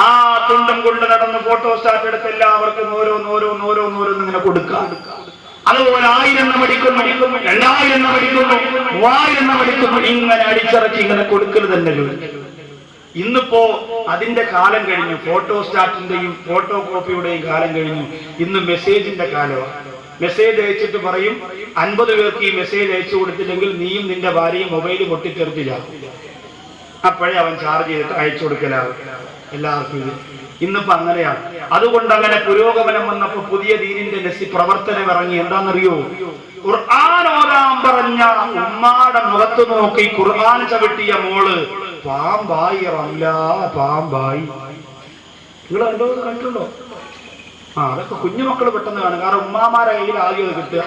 ആ തുണ്ടം കൊണ്ട് നടന്ന് ഫോട്ടോ സ്റ്റാറ്റ് എടുത്ത് എല്ലാവർക്കും ഓരോന്നോരോന്ന് ഇങ്ങനെ കൊടുക്കാം. അതുപോലെ 1000 അടിക്കുന്നു, 2000 അടിക്കുന്നു, 3000 അടിക്കുന്നു. ഇങ്ങനെ അടിച്ചിറക്കി ഇങ്ങനെ കൊടുക്കൽ തന്നെ. ഇന്നിപ്പോ അതിന്റെ കാലം കഴിഞ്ഞു. ഫോട്ടോ സ്റ്റാറ്റിന്റെയും ഫോട്ടോ കോപ്പിയുടെയും കാലം കഴിഞ്ഞു. ഇന്ന് മെസ്സേജിന്റെ കാലമാണ്. മെസ്സേജ് അയച്ചിട്ട് പറയും, 50 പേർക്ക് ഈ മെസ്സേജ് അയച്ചു കൊടുത്തില്ലെങ്കിൽ നീയും നിന്റെ ഭാര്യയും മൊബൈൽ പൊട്ടിത്തെറിച്ചില്ല. അപ്പോഴേ അവൻ ചാർജ് ചെയ്തിട്ട് അയച്ചു കൊടുക്കലാവും എല്ലാവർക്കും. ഇന്നിപ്പോ അങ്ങനെയാണ്. അതുകൊണ്ട് അങ്ങനെ പുരോഗമനം വന്നപ്പോ പുതിയ ദീനിന്റെ പ്രവർത്തനം ഇറങ്ങി. എന്താണെന്നറിയോ? ഖുർആൻ ഓതാൻ പറഞ്ഞ ഉമ്മാടെ മുഖത്ത് നോക്കി ഖുർആൻ ചവിട്ടിയ മോള് പാമ്പായി റംല, പാമ്പായി. നിങ്ങൾ കണ്ടിട്ടുണ്ടോ? അതൊക്കെ കുഞ്ഞുമക്കൾ പെട്ടെന്ന് കാണും. കാരണം ഉമ്മാമാരെ കയ്യിൽ ആദ്യം അത് കിട്ടുക.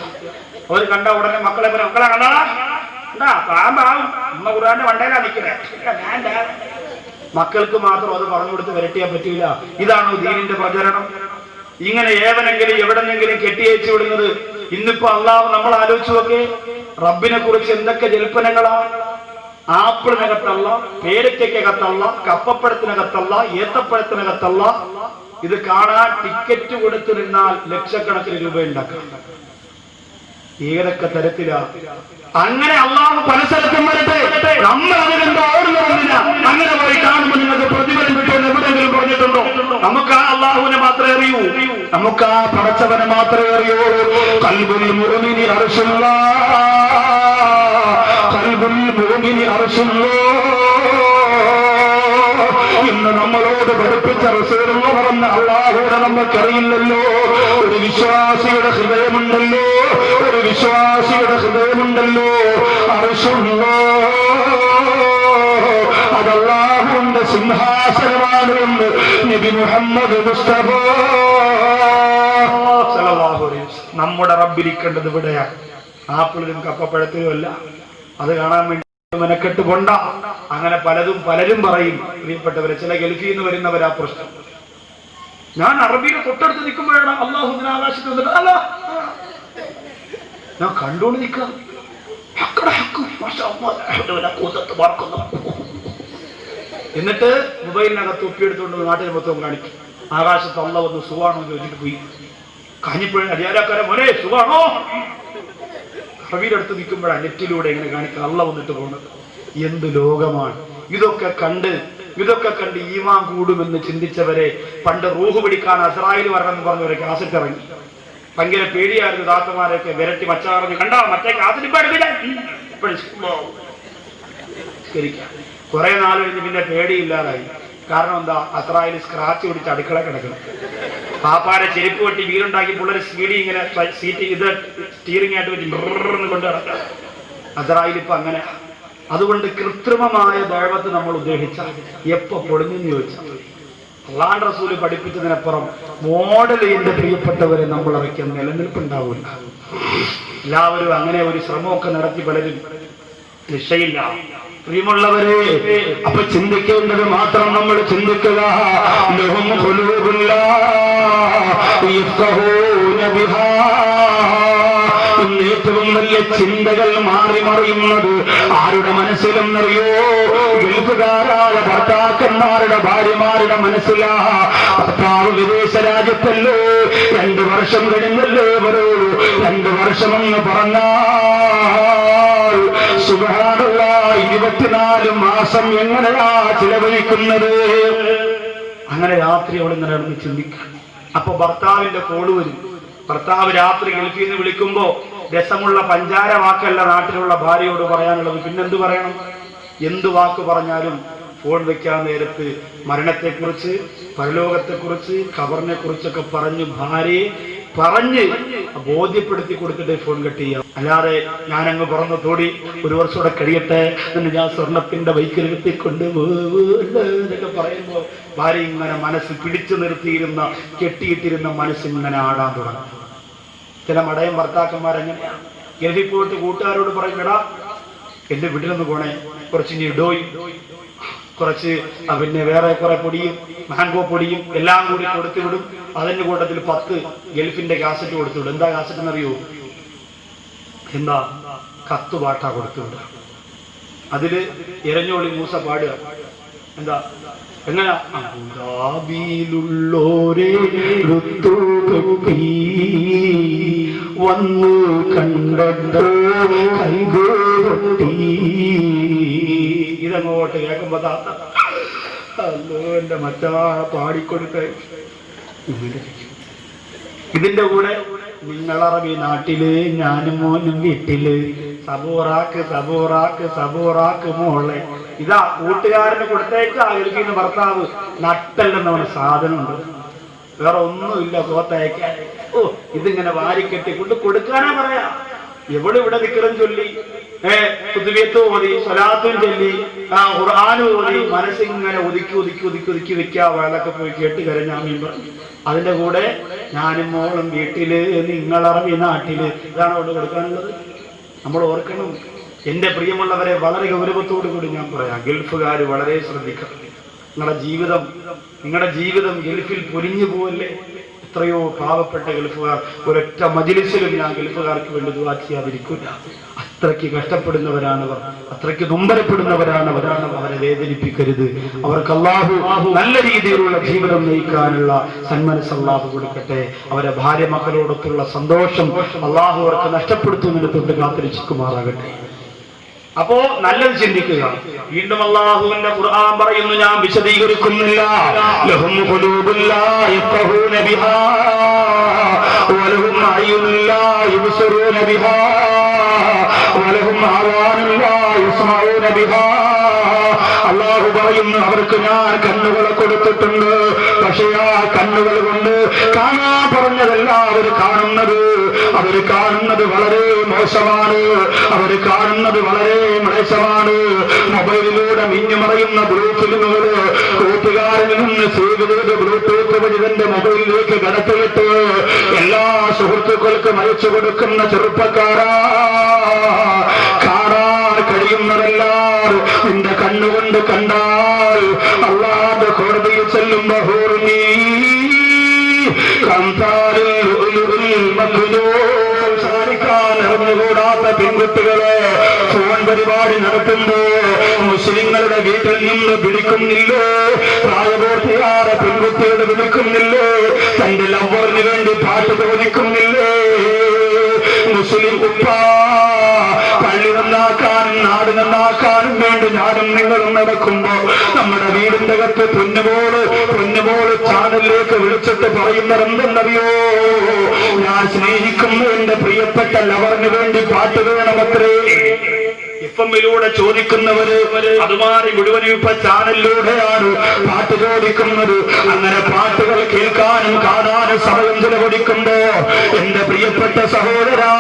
അവർ കണ്ട ഉടനെ മക്കളെ കണ്ടാ പാമ്പാവും. ഉമ്മ ഖുർആന്റെ വണ്ടയിലാ നിൽക്കുന്നത്. മക്കൾക്ക് മാത്രം അത് പറഞ്ഞു കൊടുത്ത് വരട്ടിയാൻ പറ്റില്ല. ഇതാണോ ദീനിന്റെ പ്രചരണം? ഇങ്ങനെ ഏവനെങ്കിലും എവിടെന്നെങ്കിലും കെട്ടിയച്ചു വിടുന്നത്. ഇന്നിപ്പോ അള്ളാഹു നമ്മൾ ആലോചിച്ചു നോക്കെ, റബ്ബിനെ കുറിച്ച് എന്തൊക്കെ ജൽപ്പനങ്ങളാ. ആപ്പിളിനകത്തല്ല, പേരയ്ക്കകത്തല്ല, കപ്പപ്പഴത്തിനകത്തല്ല, ഏത്തപ്പഴത്തിനകത്തല്ല. ഇത് കാണാൻ ടിക്കറ്റ് കൊടുത്തു നിന്നാൽ ലക്ഷക്കണക്കിന് രൂപ ഉണ്ടാക്കാം. ഏതൊക്കെ തരത്തിലാ. അങ്ങനെ അള്ളാഹു പല സ്ഥലത്തും വരട്ടെ. നമ്മൾ അതിനെന്താ ഓടുന്നില്ല. അങ്ങനെ പോയി കാണുമ്പോൾ നിങ്ങൾക്ക് പ്രതിഫലം കിട്ടുമെന്ന് എവിടെയെങ്കിലും പറഞ്ഞിട്ടുണ്ടോ? നമുക്ക് ആ അള്ളാഹുവിനെ മാത്രമേ അറിയൂ. നമുക്ക് ആ പടച്ചവനെ മാത്രമേ അറിയുള്ളൂ. ഖൽബുൽ മുഅ്മിനി അർശുല്ലാഹ്, ഖൽബുൽ മുഅ്മിനി അർശുല്ലാഹ്. ഇന്ന് നമ്മളോട് പഠിപ്പിച്ച റസൂലുള്ള പറഞ്ഞ അള്ളാഹുവിനെ നമുക്കറിയില്ലല്ലോ. ഒരു വിശ്വാസിയുടെ ഹൃദയമുണ്ടല്ലോ, ഒരു വിശ്വാസിയുടെ ഹൃദയമുണ്ടല്ലോ. അത് അള്ളാഹുവിന്റെ സിംഹാസനമാണ് എന്ന് നബി മുഹമ്മദ് മുസ്തഫ സല്ലല്ലാഹു അലൈഹി വസല്ലം. നമ്മുടെ റബ്ബിരിക്കേണ്ടത് ഇവിടെയാണ്, ആപ്പിളിലും കപ്പപ്പഴത്തിലും അല്ല. അത് കാണാൻ വേണ്ടി മെനക്കെട്ട് കൊണ്ട അങ്ങനെ പലരും പറയും. പ്രിയപ്പെട്ടവരെ, ചില ഗൾഫിൽ നിന്ന് വരുന്നവരാ പ്രശ്നം. ഞാൻ അറബിയെ തൊട്ടടുത്ത് നിൽക്കുമ്പോഴാണ് അള്ളാഹു ആകാശത്ത് വന്നിട്ട് അല്ല ഞാൻ കണ്ടുകൊണ്ട് നിൽക്കുക. എന്നിട്ട് മൊബൈലിനകത്ത് ഒപ്പിയെടുത്തുകൊണ്ട് നാട്ടിൽ മൊത്തം കാണിക്കും. ആകാശത്ത് അള്ളാഹ് വന്ന് സുഖാണോ എന്ന് ചോദിച്ചിട്ട് പോയി. കാഞ്ഞിപ്പോഴും അരിയാരാക്കാരെ മോനെ സുഖാണോ? അറബിയുടെ അടുത്ത് നിൽക്കുമ്പോഴാണ് നെറ്റിലൂടെ ഇങ്ങനെ കാണിക്കുക അള്ളാഹ് വന്നിട്ട് പോകുന്നത്. എന്ത് ലോകമാണ് ഇതൊക്കെ കണ്ട് ഈമാൻ കൂടുമെന്ന് ചിന്തിച്ചവരെ പണ്ട് റൂഹ് പിടിക്കാൻ അസ്രായേൽ വരണമെന്ന് പറഞ്ഞവരെ കാസറ്റ് ഇറങ്ങി. ഭയങ്കര പേടിയായിരുന്നു. ദാത്തമാരെയൊക്കെ വിരട്ടി മച്ചാറിഞ്ഞ് കണ്ടാ മറ്റേ കാസറ്റ് കുറെ നാൾ കഴിഞ്ഞ് പിന്നെ പേടിയില്ലാതായി. കാരണം എന്താ? അസ്രായേൽ സ്ക്രാച്ച് പിടിച്ച് അടുക്കള കിടക്കണം. പാപ്പാടെ ചെരുപ്പ് വെട്ടി വീടുണ്ടാക്കി പിള്ളേർ സീഡി ഇങ്ങനെ സീറ്റ് ഇത് സ്റ്റീറിംഗ് ആയിട്ട് വെച്ച് കൊണ്ട് നടക്കുക. അസ്രായേൽ ഇപ്പൊ അങ്ങനെ. അതുകൊണ്ട് കൃത്രിമമായ ദൈവത്തെ നമ്മൾ ഉദ്ദേശിച്ചാൽ എപ്പോ പൊളിഞ്ഞെന്ന് ചോദിച്ചാൽ അല്ലാഹുവിന്റെ റസൂല് പഠിപ്പിച്ചതിനപ്പുറം മോഡൽ എന്റെ പ്രിയപ്പെട്ടവരെ നമ്മൾ ഇറക്കിയ നിലനിൽപ്പുണ്ടാവില്ല. എല്ലാവരും അങ്ങനെ ഒരു ശ്രമമൊക്കെ നടത്തി പലരും രക്ഷയില്ല. പ്രിയമുള്ളവരെ, അപ്പൊ ചിന്തിക്കേണ്ടത് മാത്രം നമ്മൾ ചിന്തിക്കുക. ഏറ്റവും വലിയ ചിന്തകൾ മാറി മറിയുന്നത് ആരുടെ മനസ്സിലെന്നറിയോ? ഗൾഫുകാരായ ഭർത്താക്കന്മാരുടെ ഭാര്യമാരുടെ മനസ്സിലാ. ഭർത്താവ് വിദേശ രാജ്യത്തല്ലോ, 2 വർഷം കഴിഞ്ഞല്ലേ വരൂ. 2 വർഷമെന്ന് പറഞ്ഞാൽ സുബ്ഹാനല്ലാഹ് 24 മാസം എങ്ങനെയാ ചിലവഴിക്കുന്നത്? അങ്ങനെ രാത്രി അവിടെ നടന്ന് ചിന്തിക്കുക. അപ്പൊ ഭർത്താവിന്റെ കോള് വരും. ഭർത്താവ് രാത്രി ഗൾഫിൽ നിന്ന് വിളിക്കുമ്പോ രസമുള്ള പഞ്ചാര വാക്കല്ല നാട്ടിലുള്ള ഭാര്യയോട് പറയാനുള്ളത്. പിന്നെന്ത് പറയണം? എന്ത് വാക്ക് പറഞ്ഞാലും ഫോൺ വെക്കാൻ നേരത്ത് മരണത്തെക്കുറിച്ച്, പരലോകത്തെക്കുറിച്ച്, ഖബറിനെ കുറിച്ചൊക്കെ പറഞ്ഞു ഭാര്യയെ പറഞ്ഞ് ബോധ്യപ്പെടുത്തി കൊടുത്തിട്ട് ഫോൺ കട്ട് ചെയ്യാം. അല്ലാതെ ഞാനങ്ങ് പുറന്നു തോടി 1 വർഷം കൂടെ കഴിയട്ടെ, എന്നിട്ട് ഞാൻ സ്വർണത്തിന്റെ ബൈക്കിലെത്തിക്കൊണ്ട് എന്നൊക്കെ പറയുമ്പോ ഭാര്യ ഇങ്ങനെ മനസ്സ് പിടിച്ചു നിർത്തിയിരുന്ന കെട്ടിയിട്ടിരുന്ന മനസ്സിങ്ങനെ ആടാൻ തുടങ്ങും. ചില മടയൻ ഭർത്താക്കന്മാരെങ്ങനെയാണ്? ഗൾഫിൽ പോയിട്ട് കൂട്ടുകാരോട് പറയും, എടാ എന്റെ വീട്ടിലൊന്ന് പോണേ, കുറച്ച് ഇഡോയും കുറച്ച് പിന്നെ വേറെ കുറെ പൊടിയും മാംഗോ പൊടിയും എല്ലാം കൂടി കൊടുത്തു വിടും. അതിന്റെ കൂട്ടത്തിൽ 10 ഗൾഫിന്റെ കാസറ്റ് കൊടുത്തു വിടും. എന്താ കാസറ്റ് എന്നറിയോ? എന്താ കത്തുപാട്ടാ കൊടുത്തു വിടുക. അതില് എരഞ്ഞോളി മൂസ പാടുക. എന്താ എങ്ങനാ? അബുദാബിയിലുള്ളോരേ വന്നു കണ്ടോ കൈകോട്ടി. ഇതങ്ങോട്ട് കേൾക്കുമ്പോ അല്ലോ എന്റെ മറ്റാ പാടിക്കൊടുക്ക. ഇതിന്റെ കൂടെ നിങ്ങളറബി നാട്ടില് ഞാനും മോനും വീട്ടില് സബൂറാക്ക് സബൂറാക്ക് സബൂറാക്ക് മോളെ. ഇതാ കൂട്ടുകാരന് കൊടുത്തേക്കാ ഗൾഫിന്ന് ഭർത്താവ് നട്ടല്ലെന്നവന് സാധനമുണ്ട്, വേറെ ഒന്നുമില്ല പോത്തയക്കാൻ. ഓ ഇതിങ്ങനെ വാരിക്കെട്ടി കൊണ്ട് കൊടുക്കാനാ പറയാ. എവിടെ ഇവിടെ ദിക്റും ചൊല്ലി കുതുബിയത്തും ഓതി സ്വലാത്തും ചൊല്ലി ഖുർആനും ഓതി മനസ്സിങ്ങനെ ഒതുക്കി ഒതുക്കി ഒതുക്കി ഒതുക്കി വെക്കാ. വേളൊക്കെ പോയി കേട്ട് കരഞ്ഞാമീൻ പറഞ്ഞു. അതിന്റെ കൂടെ ഞാനും മോളും വീട്ടില് നിങ്ങളറബി നാട്ടില്. ഇതാണ് അവിടെ കൊടുക്കാനുള്ളത്. നമ്മൾ ഓർക്കണം. എന്റെ പ്രിയമുള്ളവരെ, വളരെ ഗൗരവത്തോടു കൂടി ഞാൻ പറയാം, ഗൾഫുകാർ വളരെ ശ്രദ്ധിക്കണം. നിങ്ങളുടെ ജീവിതം ഗൾഫിൽ പൊലിഞ്ഞു പോവല്ലേ? എത്രയോ പാവപ്പെട്ട ഗൾഫുകാർ, ഒരൊറ്റ മജ്‌ലിസിലും ഞാൻ ഗൾഫുകാർക്ക് വേണ്ടി ദുആ ചെയ്യാതിരിക്കില്ല. അത്രയ്ക്ക് കഷ്ടപ്പെടുന്നവരാണവർ, അത്രയ്ക്ക് നൊമ്പരപ്പെടുന്നവരാണവർ. അവരെ വേദനിപ്പിക്കരുത്. അവർക്ക് അല്ലാഹു നല്ല രീതിയിലുള്ള ജീവിതം നയിക്കാനുള്ള സന്മനസ് അല്ലാഹു കൊടുക്കട്ടെ. അവരെ ഭാര്യ മക്കളോടൊത്തുള്ള സന്തോഷം അല്ലാഹു അവർക്ക് നഷ്ടപ്പെടുത്തുന്നതിന് തൊട്ട് കാത്തിരക്ഷിക്കുമാറാകട്ടെ. അപ്പോ നല്ലത് ചിന്തിക്കുക. വീണ്ടും അല്ലാഹുവിന്റെ ഖുർആൻ പറയുന്നു, ഞാൻ വിശദീകരിക്കുന്നില്ല. ലഹും ഖുലൂബുൻ ലാ യഫഖഹൂന ബിഹാ വലഹും അയ്യുൻ ലാ യുബ്സിറൂന ബിഹാ വലഹും ആവാനുൻ ലാ യസ്മഊന ബിഹാ. അല്ലാഹു പറയുന്നു, അവർക്ക് ഞാൻ കണ്ണുകളെ കൊടുത്തിട്ടുണ്ട്. പക്ഷേ ആ കണ്ണുകൾ കൊണ്ട് കാണാൻ പറഞ്ഞതല്ല അവർ കാണുന്നത് വളരെ മോശമാണ്. അവർ കാണുന്നത് വളരെ മോശമാണ്. മൊബൈലിലൂടെ മിഞ്ഞുമറയുന്ന ബ്ലൂ ഫിലിമുകൾ കൂട്ടുകാരിൽ നിന്ന് സേവ് ചെയ്ത് ബ്ലൂടൂത്ത് വഴി തന്റെ മൊബൈലിലേക്ക് കടത്തിവിട്ട് എല്ലാ സുഹൃത്തുക്കൾക്കും അയച്ചു കൊടുക്കുന്ന ചെറുപ്പക്കാരാ, കാണാൻ കഴിയുന്നതെല്ലാം നിന്റെ കണ്ണുകൊണ്ട് കണ്ടാൽ അല്ലാഹുവിന്റെ കോടതിയിൽ ചെല്ലുമ്പോ അറിഞ്ഞുകൂടാത്ത പെൺകുട്ടികളെ ഫോൺ പരിപാടി നടത്തുമ്പോ മുസ്ലിങ്ങളുടെ വീട്ടിൽ നിന്ന് വിളിക്കുന്നില്ലേ? പ്രായപൂർത്തിയായ പെൺകുട്ടികളെ വിളിക്കുന്നില്ലേ? തന്റെ ലവറിന് വേണ്ടി പാട്ട് ചോദിക്കുന്നില്ലേ? മുസ്ലിം ഉപ്പ പള്ളി നന്നാക്കാനും നാട് നന്നാക്കാനും വേണ്ടി ഞാനും നിങ്ങളും നടക്കുമ്പോ നമ്മുടെ വീടിന്റെ അകത്ത് പൊന്നുപോള് ചാനലിലേക്ക് വിളിച്ചിട്ട് പറയുന്നത് എന്തെന്നറിയോ? ഞാൻ സ്നേഹിക്കുന്നു എന്റെ പ്രിയപ്പെട്ട പ്രിയപ്പെട്ട ലവറിന് വേണ്ടി പാട്ട് വേണമത്രേ. എഫ്എമ്മിലൂടെ ചോദിക്കുന്നവര് അതുമാറി മുഴുവനും ഇപ്പൊ ചാനലിലൂടെയാണ് പാട്ട് ചോദിക്കുന്നത്. അങ്ങനെ പാട്ടുകൾ കേൾക്കാനും കാണാനും സമയം ചെലവഴിക്കുമ്പോ എന്റെ പ്രിയപ്പെട്ട സഹോദരാ,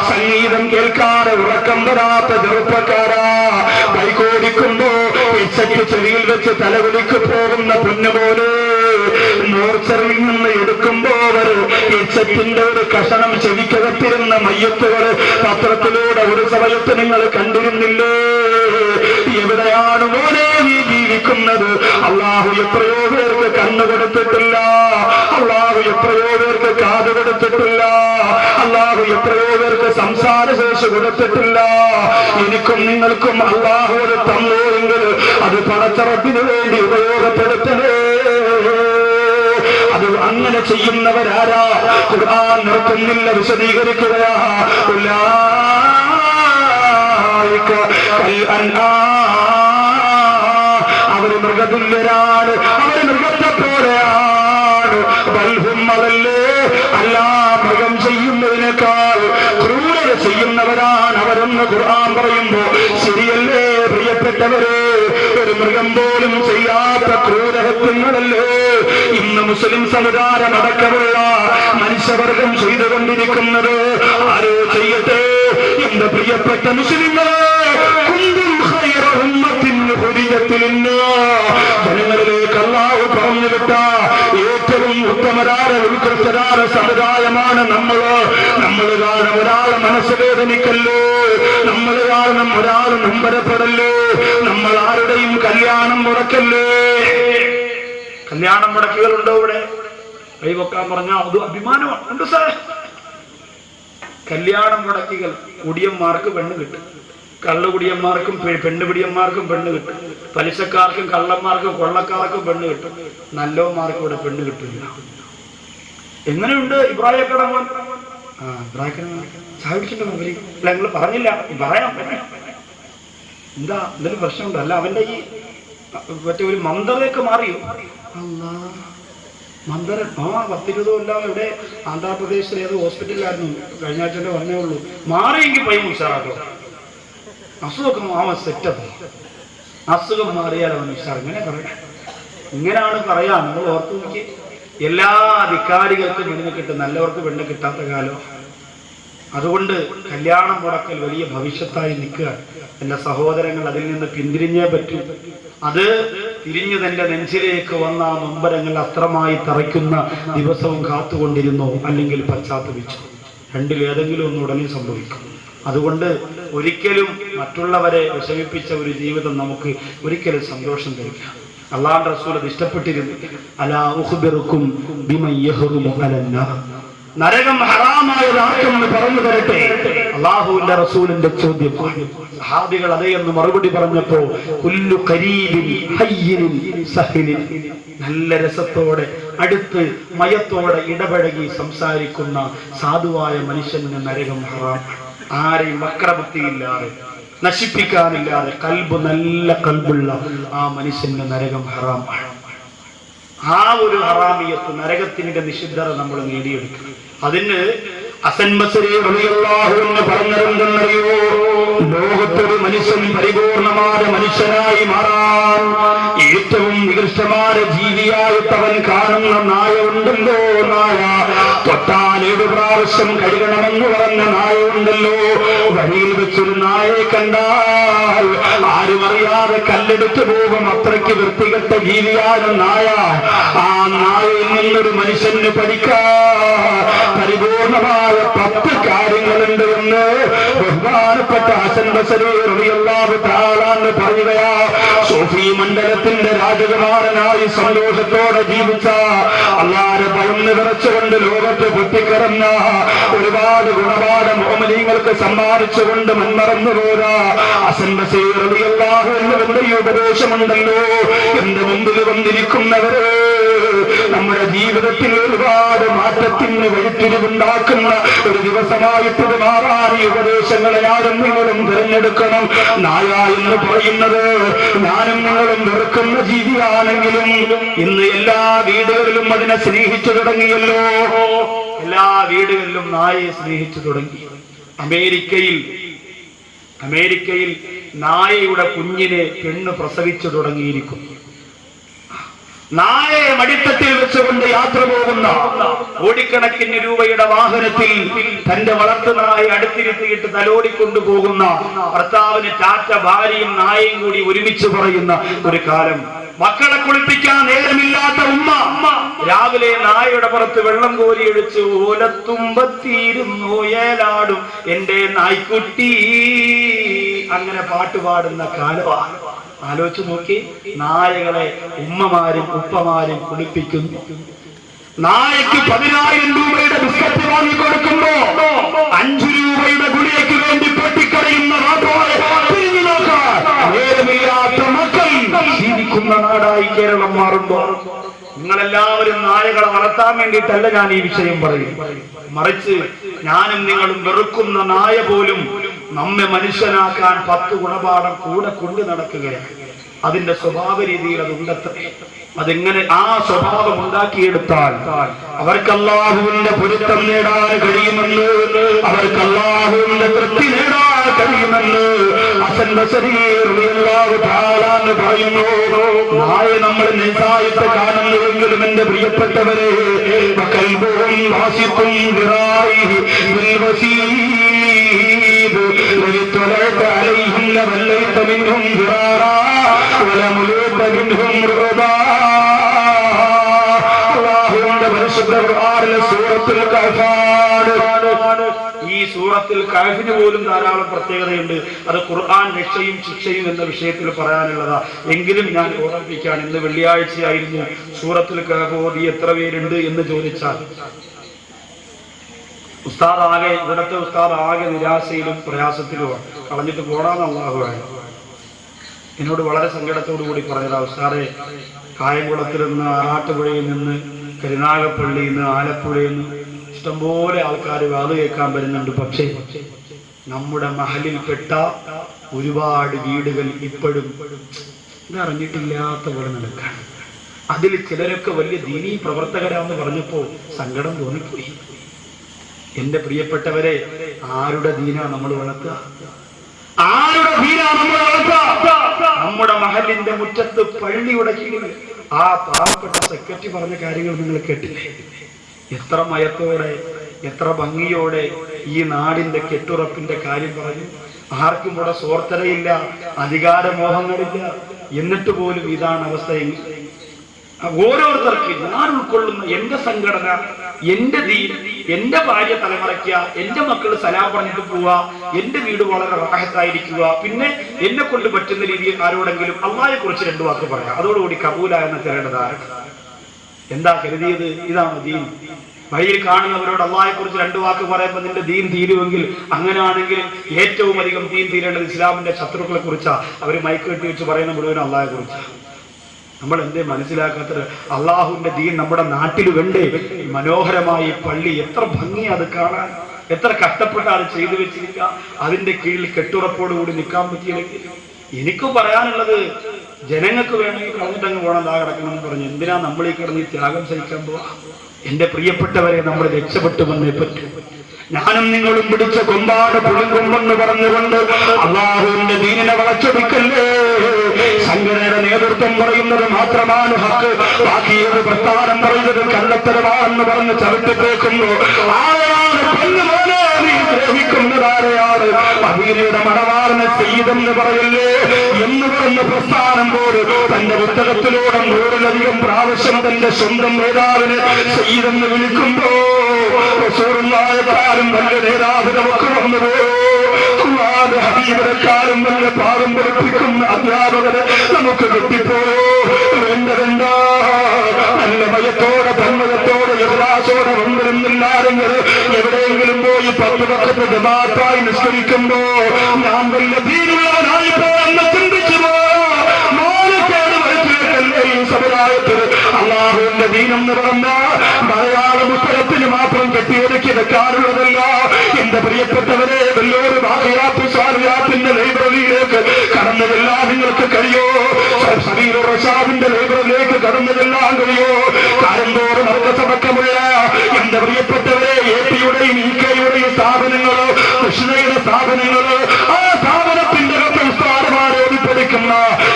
സംഗീതം കേൾക്കാതെ ഉറക്കം വരാത്ത ചെറുപ്പക്കാരാ, ബൈക്കോടിക്കുമ്പോ ഹെഡ്സെറ്റ് ചെവിയിൽ വെച്ച് തലകുലിക്ക് പോകുന്ന പൊന്നുപോലെ മോർച്ചറിൽ നിന്ന് എടുക്കുമ്പോ ഹെഡ്സെറ്റിന്റെ ഒരു കഷണം ചെവിക്കകത്തിരുന്ന മയ്യത്തുകൾ പത്രത്തിലൂടെ ഒരു സമയത്ത് നിങ്ങൾ കണ്ടിരുന്നില്ലേ? എവിടെയാണ് മോനെ നീ ജീവിക്കുന്നത്? അള്ളാഹു എത്രയോ പേർക്ക് കണ്ണു കൊടുത്തിട്ടില്ല, അള്ളാഹു എത്രയോ പേർക്ക് കാത് കൊടുത്തിട്ടില്ല, അള്ളാഹു എത്രയോ പേർക്ക് സംസാരശേഷി കൊടുത്തിട്ടില്ല. എനിക്കും നിങ്ങൾക്കും അള്ളാഹു ഒരു തന്നു എങ്കിൽ അത് പടച്ചറപ്പിന് വേണ്ടി ഉപയോഗപ്പെടുത്തണേ. അത് അങ്ങനെ ചെയ്യുന്നവരാരാ? ഖുർആൻ നിർത്തുന്നില്ല, വിശദീകരിക്കുകയാ. അവര് മൃഗതുല്യരാണ്, അവര് മൃഗത്തെ പോലെയാണ്. ബൽഹും അതല്ലേ, അല്ല മൃഗം ചെയ്യുന്നതിനേക്കാൾ ക്രൂരത ചെയ്യുന്നവരാണ് അവരെന്ന് ഖുർആൻ പറയുമ്പോ ശരിയല്ലേ പ്രിയപ്പെട്ടവരെ? ഒരു മൃഗം പോലും ചെയ്യാത്ത ക്രൂരഹത്യങ്ങളല്ലേ ഇന്ന് മുസ്ലിം സമുദായം അടക്കമുള്ള മനുഷ്യവർഗം ചെയ്തുകൊണ്ടിരിക്കുന്നത്? ആരോ ചെയ്യട്ടെ. എന്റെ പ്രിയപ്പെട്ട മുസ്ലിങ്ങളെ, ജനങ്ങളിലേക്ക് അല്ലാഹു പറഞ്ഞു വിട്ട ഏറ്റവും ഉത്തമരായ ഉത്കൃഷ്ടരായ സമുദായമാണ് നമ്മള്. നമ്മൾ കാരണം ഒരാളെ മനസ്സ് വേദനിക്കല്ലോ, നമ്മൾ കാരണം ഒരാൾ നമ്പരപ്പെടല്ലോ, നമ്മൾ ആരുടെയും കല്യാണം മുടക്കല്ലേ. കല്യാണം മുടക്കുകളുണ്ടോ ഇവിടെ? കൈവക്കാൻ പറഞ്ഞാൽ അത് അഭിമാനമാണ്. ഉണ്ട് സാർ, കല്യാണം മുടക്കികൾ കുടിയന്മാർക്ക് പെണ്ണ് കിട്ടും, കള്ളുകുടിയന്മാർക്കും പെണ്ണുപിടിയന്മാർക്കും പെണ്ണ് കിട്ടും, പലിശക്കാർക്കും കള്ളന്മാർക്കും കൊള്ളക്കാർക്കും പെണ്ണ് കിട്ടും, നല്ലവന്മാർക്കും ഇവിടെ പെണ്ണ് കിട്ടില്ല. എങ്ങനെയുണ്ട് ഇബ്രാഹിം കടമൻ? സാഹിബിച്ചിട്ട് മകരി അല്ല, നിങ്ങൾ പറഞ്ഞില്ല, പറയാം. എന്താ എന്തൊരു പ്രശ്നമുണ്ട്? അല്ല അവന്റെ ഈ മറ്റേ ഒരു മന്ദതയൊക്കെ മാറിയോ? മന്ദരൻ 10-20 കൊല്ലം ഇവിടെ ആന്ധ്രാപ്രദേശിലെ ഏത് ഹോസ്പിറ്റലിലായിരുന്നു, കഴിഞ്ഞ ആഴ്ച പറഞ്ഞേ ഉള്ളൂ. മാറിയെങ്കിൽ പയ്യും ഉഷാറാക്കും. അസുഖം സെറ്റപ്പ്, അസുഖം മാറിയാൽ അവൻ ഉഷാർ. ഇങ്ങനെ പറയാം, ഇങ്ങനെയാണ് പറയാ. നിങ്ങൾ ഓർത്തു നോക്കി, എല്ലാ അധികാരികൾക്കും പെണ്ണ് കിട്ടും, നല്ലവർക്ക് പെണ്ണ് കിട്ടാത്ത കാലം. അതുകൊണ്ട് കല്യാണം മുടക്കൽ വലിയ ഭവിഷ്യത്തായി നിൽക്കുക. എന്റെ സഹോദരങ്ങൾ, അതിൽ നിന്ന് പിന്തിരിഞ്ഞേ പറ്റൂ. അത് തിരിഞ്ഞു തന്റെ നെഞ്ചിലേക്ക് വന്ന ആ നൊമ്പരങ്ങൾ അത്രമായി തറയ്ക്കുന്ന ദിവസവും കാത്തുകൊണ്ടിരുന്നോ, അല്ലെങ്കിൽ പശ്ചാത്തപിച്ചു. രണ്ടിലേതെങ്കിലും ഒന്ന് ഉടനെ സംഭവിക്കും. അതുകൊണ്ട് ഒരിക്കലും മറ്റുള്ളവരെ വിഷമിപ്പിച്ച ഒരു ജീവിതം നമുക്ക് ഒരിക്കലും സന്തോഷം തരില്ല. അല്ലാഹുവിന്റെ റസൂൽ അത് ഇഷ്ടപ്പെട്ടിരുന്നു. അലാ ഉഖ്ബിറുക്കും ബിമൻ യഹ്റുമു അലന്നാർ, നരകം ഹറാമായതാക്കെന്ന് പറഞ്ഞു തരട്ടെ. അല്ലാഹുവിന്റെ റസൂലിന്റെ ചോദ്യം. സഹാബികൾ അതേ എന്ന് മറുപടി പറഞ്ഞപ്പോ കുല്ലു ഖരീബിൻ ഹയ്യിൻ സഹിലിൻ, നല്ല രസത്തോടെ അടുത്ത് മയത്തോടെ ഇടപഴകി സംസാരിക്കുന്ന സാധുവായ മനുഷ്യന് നരകം ഹറാം. ആരെയും വക്രബുദ്ധിയില്ലാതെ നശിപ്പിക്കാനില്ലാതെ കൽബ് നല്ല കൽബുള്ള ആ മനുഷ്യന് നരകം ഹറാമാണ്. ആ ഒരു ഹറാമിയത്ത്, നരകത്തിന്റെ നിഷിദ്ധത നമ്മൾ നേടിയെടുക്കും. അതിന് ഹസൻ ബസ്രി റളിയല്ലാഹു അൻഹു പറഞ്ഞതെന്തെന്നറിയോ? ലോകത്തൊരു മനുഷ്യൻ പരിപൂർണമായ മനുഷ്യനായി മാറാൻ ഏറ്റവും നികൃഷ്ടമായ ജീവിയായിട്ട് അവൻ കാണുന്ന നായ ഉണ്ടല്ലോ, നായ തൊട്ടാൽ 7 പ്രാവശ്യം കഴുകണമെന്ന് പറഞ്ഞ നായ ഉണ്ടല്ലോ. വഴിയിൽ വെച്ചൊരു നായയെ കണ്ടാൽ ആരും അറിയാതെ കല്ലെടുത്തു പോകും, അത്രയ്ക്ക് വൃത്തികെട്ട ജീവിയാണ് നായ. ആ നായയിൽ നിന്നൊരു മനുഷ്യന് പഠിക്കാൻ പരിപൂർണമായ 10 കാര്യങ്ങളുണ്ട് എന്ന് ബഹുമാനപ്പെട്ട ഹസൻ ബസ്രി റളിയല്ലാഹു തആല അൻഹു പറയുകയാ. സൂഫി മണ്ഡലത്തിന്റെ രാജകുമാരനായി സന്തോഷത്തോടെ ജീവിച്ച, അല്ലാഹുവിനെ ഭയന്ന് വിറച്ചുകൊണ്ട് ലോകത്ത് പൊട്ടിക്കിടന്ന, ഒരുപാട് ഗുണപാഠ മുഅ്മിനീങ്ങൾക്ക് സമ്മാനിച്ചുകൊണ്ട് മൺമറന്നു പോരാ ഹസൻ ബസ്രി റളിയല്ലാഹു അൻഹുവിന്റെ ഈ ഉപദേശമുണ്ടല്ലോ. എന്റെ മുമ്പിൽ വന്നിരിക്കുന്നവരെ, നമ്മുടെ ജീവിതത്തിൽ ഒരുപാട് മാറ്റത്തിന് വഴിത്തിരിവുണ്ടാക്കുന്ന ഒരു ദിവസമായിട്ട് മാറാൻ ഈ ഉപദേശങ്ങളെ ഞാനും നിങ്ങളും തിരഞ്ഞെടുക്കണം. നായ എന്ന് പറയുന്നത് ഞാനും നിങ്ങളും വെറുക്കുന്ന ജീവിയാണെങ്കിലും ഇന്ന് എല്ലാ വീടുകളിലും അതിനെ സ്നേഹിച്ചു തുടങ്ങിയല്ലോ. എല്ലാ വീടുകളിലും നായയെ സ്നേഹിച്ചു തുടങ്ങി. അമേരിക്കയിൽ നായയുടെ കുഞ്ഞിനെ പെണ്ണ് പ്രസവിച്ചു തുടങ്ങിയിരിക്കുന്നു. നായയെ മടിത്തട്ടിൽ വെച്ചുകൊണ്ട് യാത്ര പോകുന്ന കോടിക്കണക്കിന് രൂപയുടെ വാഹനത്തിൽ തന്റെ വളർത്തുനായെ അടുത്തിരുത്തിയിട്ട് തലോടിക്കൊണ്ടു പോകുന്ന ഭർത്താവിന് ടാറ്റ ഭാര്യയും നായയും കൂടി ഒരുമിച്ച് പറയുന്ന ഒരു കാലം. മക്കളെ കുളിപ്പിക്കാൻ നേരമില്ലാത്ത ഉമ്മ രാവിലെ നായയുടെ പുറത്ത് വെള്ളം കോരിയൊഴിച്ച് ഓലത്തുമ്പത്തിരുന്നു ഏലാടും എന്റെ നായ്ക്കുട്ടി, അങ്ങനെ പാട്ടുപാടുന്ന കാലമാണ്. ആലോചിച്ച് നോക്കി, നായകളെ ഉമ്മമാരും ഉപ്പമാരും കുളിപ്പിക്കുന്നു. നായക്ക് 10,000 രൂപയുടെ ബിസ്ക്കറ്റ് വാങ്ങിക്കൊടുക്കുമ്പോ 5 രൂപയുടെ ഗുളികയ്ക്ക് വേണ്ടി പൊട്ടിക്കറിയുന്ന നേരമില്ലാത്ത മക്കൾ ജീവിക്കുന്ന നാടായി കേരളം മാറുമ്പോ നിങ്ങളെല്ലാവരും നായകളെ വളർത്താൻ വേണ്ടിയിട്ടല്ല ഞാൻ ഈ വിഷയം പറയും. മറിച്ച് ഞാനും നിങ്ങളും വെറുക്കുന്ന നായ പോലും നമ്മെ മനുഷ്യനാക്കാൻ 10 ഗുണപാഠം കൂടെ കൊണ്ടു നടക്കുകയാണ്. അതിന്റെ സ്വഭാവ രീതിയിൽ അതുണ്ടത്രേ. അതെങ്ങനെ ആ സ്വഭാവം ഉണ്ടാക്കിയെടുത്താൽ അവർക്ക് അല്ലാഹുവിന്റെ പൊരുത്തം നേടാൻ കഴിയുമെന്ന്, അവർക്ക് അല്ലാഹുവിന്റെ തൃപ്തി നേടാൻ കഴിയുമെന്ന് ഹസൻ ബസരി റളിയല്ലാഹു തആല പറയുന്നു. നായ നമ്മൾ നിസായത്തെ കാണുന്നുവെങ്കിലും എന്റെ പ്രിയപ്പെട്ടവരെ, വകൽബുഹും വാസിഖുൻ ബിറായിഹി ബിൽ വസീദ് വലിത്വലഅത അലൈഹിം ലവല്ലൈത മിൻഹും ബിറാറാ വലമുലൂത മിൻഹും റുബാ. അല്ലാഹുവിന്റെ പരിശുദ്ധ ഖുർആനിലെ സൂറത്തുൽ കഹ്ഫാണ്. ഈ സൂറത്തുൽ കഹ്ഫിന് പോലും ധാരാളം പ്രത്യേകതയുണ്ട്. അത് ഖുർആൻ രക്ഷയും ശിക്ഷയും എന്ന വിഷയത്തിൽ പറയാനുള്ളതാ. എങ്കിലും ഞാൻ ഓർമ്മിപ്പിക്കാൻ, ഇന്ന് വെള്ളിയാഴ്ചയായിരുന്നു. സൂറത്തുൽ കഹ്ഫ് ഓതി എത്ര പേരുണ്ട് എന്ന് ചോദിച്ചാൽ ഇവിടുത്തെ ഉസ്താദ് ആകെ നിരാശയിലും പ്രയാസത്തിലുമാണ്. കളഞ്ഞിട്ട് പോടാന്ന് അല്ലാഹുവാണ് എന്നോട് വളരെ സങ്കടത്തോടു കൂടി പറഞ്ഞതാ. ഉസ്താദെ, കായംകുളത്തിൽ നിന്ന്, ആറാട്ടുപുഴയിൽ നിന്ന്, കരുനാഗപ്പള്ളിയിൽ നിന്ന്, ആലപ്പുഴയിൽ നിന്ന് ഇഷ്ടംപോലെ ആൾക്കാർ വാത് കേൾക്കാൻ വരുന്നുണ്ട്. പക്ഷേ നമ്മുടെ മഹലിൽപ്പെട്ട ഒരുപാട് വീടുകൾ ഇപ്പോഴും ഇതറിഞ്ഞിട്ടില്ലാത്ത പോലെ നടക്കാണ്. അതിൽ ചിലരൊക്കെ വലിയ ദീനീ പ്രവർത്തകരാന്ന് പറഞ്ഞപ്പോ സങ്കടം തോന്നിപ്പോയി. എന്റെ പ്രിയപ്പെട്ടവരെ, ആരുടെ ദീനാ നമ്മൾ വളർത്തുക? ആരുടെ ദീനാ നമ്മൾ വളർത്തുക? നമ്മുടെ മഹലിന്റെ മുറ്റത്ത് പള്ളിയുടെ കീഴിൽ ആ പാവപ്പെട്ട സെക്രട്ടറി പറഞ്ഞ കാര്യങ്ങൾ നിങ്ങൾ കേട്ടില്ലേ? എത്ര മയത്തോടെ, എത്ര ഭംഗിയോടെ ഈ നാടിന്റെ കെട്ടുറപ്പിന്റെ കാര്യം പറഞ്ഞു. ആർക്കും ഇവിടെ സ്വാർത്ഥതയില്ല, അധികാരമോഹങ്ങളില്ല. എന്നിട്ട് പോലും ഇതാണ് അവസ്ഥയെങ്കിൽ ഓരോരുത്തർക്ക് ഞാൻ ഉൾക്കൊള്ളുന്ന എന്റെ സംഘടന, എന്റെ ദീൻ, എന്റെ ഭാര്യ തലമറയ്ക്കുക, എന്റെ മക്കൾ സലാം പറഞ്ഞിട്ട് പോവുക, എന്റെ വീട് വളരെ റാഹത്തായിരിക്കുക, പിന്നെ എന്നെ കൊണ്ട് പറ്റുന്ന രീതിയിൽ ആരോടെങ്കിലും അള്ളാഹയെ കുറിച്ച് 2 വാക്ക് പറയാം, അതോടുകൂടി കബൂല എന്ന തരേണ്ടതാണ്. എന്താ കരുതിയത്? ഇതാണ് ദീൻ. വഴിയിൽ കാണുന്നവരോട് അള്ളാഹയെ കുറിച്ച് 2 വാക്ക് പറയുമ്പോൾ നിന്റെ ദീൻ തീരുമെങ്കിൽ, അങ്ങനെയാണെങ്കിൽ ഏറ്റവും അധികം ദീൻ തീരേണ്ടത് ഇസ്ലാമിന്റെ ശത്രുക്കളെ കുറിച്ചാ. അവർ മൈക്ക് കെട്ടി വെച്ച് പറയുന്ന മുഴുവൻ അള്ളാഹയെ കുറിച്ചാ. നമ്മൾ എന്തേ മനസ്സിലാക്കാത്തത്? അള്ളാഹുവിന്റെ ദീൻ നമ്മുടെ നാട്ടിൽ വേണ്ടേ? മനോഹരമായി പള്ളി, എത്ര ഭംഗിയാ അത് കാണാൻ, എത്ര കഷ്ടപ്പെട്ട് അത് ചെയ്തു വെച്ചിരിക്കുക. അതിന്റെ കീഴിൽ കെട്ടുറപ്പോടുകൂടി നിൽക്കാൻ പറ്റിയില്ലെങ്കിൽ. എനിക്ക് പറയാനുള്ളത്, ജനങ്ങൾക്ക് വേണമെങ്കിൽ കളഞ്ഞിട്ടങ്ങ് പോകണം, ദാ കിടക്കണമെന്ന് പറഞ്ഞു. എന്തിനാ നമ്മൾ ഈ കിടന്ന് ത്യാഗം സഹിക്കാൻ പോവാ? എന്റെ പ്രിയപ്പെട്ടവരെ, നമ്മൾ രക്ഷപ്പെട്ടു വന്നേ പറ്റൂ. ഞാനും നിങ്ങളും പിടിച്ച കൊമ്പാട് പുളിങ്കൊമ്പെന്ന് പറഞ്ഞുകൊണ്ട് അല്ലാഹുവിന്റെ ദീനിനെ വളച്ചൊടുക്കല്ലേ. സംഘടനയുടെ നേതൃത്വം പറയുന്നത് മാത്രമാണ് ഹക്ക്, ബാക്കിയൊരു പ്രസ്ഥാനം പറയുന്നത് കള്ളത്തരമാണെന്ന് പറഞ്ഞ് ചവിട്ടിത്തേക്കുന്നു. ആരാണ് പെണ്ണുമോനെ നീ ദ്രോഹിക്കുന്നതാരെയാണ്? അബീരയുടെ മണവാറിനെ ചെയ്തെന്ന് പറയല്ലേ എന്ന് പറഞ്ഞ പ്രസ്ഥാനം പോലും തന്റെ പുസ്തകത്തിലൂടെ 100-ലധികം പ്രാവശ്യം തന്റെ സ്വന്തം നേതാവിനെ ചെയ്തെന്ന് വിളിക്കുമ്പോ റസൂലുള്ളാഹിയെക്കാളും വലിയ നേതാവ് നമുക്ക് വന്നുപോയോ? ഹബീബിനെക്കാളും വലിയ പാഠം പഠിപ്പിക്കുന്ന അധ്യാപകരെ നമുക്ക് കിട്ടിപ്പോയോ? വേണ്ടതെന്താ? നല്ല ഭയത്തോടെ, തന്മയത്തോടെ, യഥാസോടെ വന്നിരുന്നില്ലാരെങ്കിൽ എവിടെയെങ്കിലും പോയി 10 വർഷത്തെ ജമാഅത്തായി നിസ്കരിക്കുമ്പോ ഞാൻ വലിയ ദീനുള്ളവനായിപ്പോ എന്ന് ചിന്തിച്ചു സമുദായത്തിൽ അല്ലാഹുവിന്റെ ദീനെന്ന് പറഞ്ഞ മലയാളം ഉത്തരത്തിന് മാത്രം കെട്ടിയൊരുക്കി വെക്കാനുള്ളതല്ല. എന്റെ പ്രിയപ്പെട്ടവരെ, വലിയൊരു ബാഖിയാത്തിന്റെ ലൈബ്രറിയിലേക്ക് കടന്നതെല്ലാം നിങ്ങൾക്ക് കഴിയോ? സബീർ റഷാദിന്റെ ലൈബ്രറിയിലേക്ക് കടന്നതെല്ലാം കഴിയോ? കാരന്തോറ് മർക്കസടക്കമുള്ള എന്റെ പ്രിയപ്പെട്ടവരെ, കൃഷ്ണയുടെ സ്ഥാപനങ്ങൾ, ആ സ്ഥാപനത്തിന്റെ ഉസ്താദുമാരോട് പഠിക്കുന്ന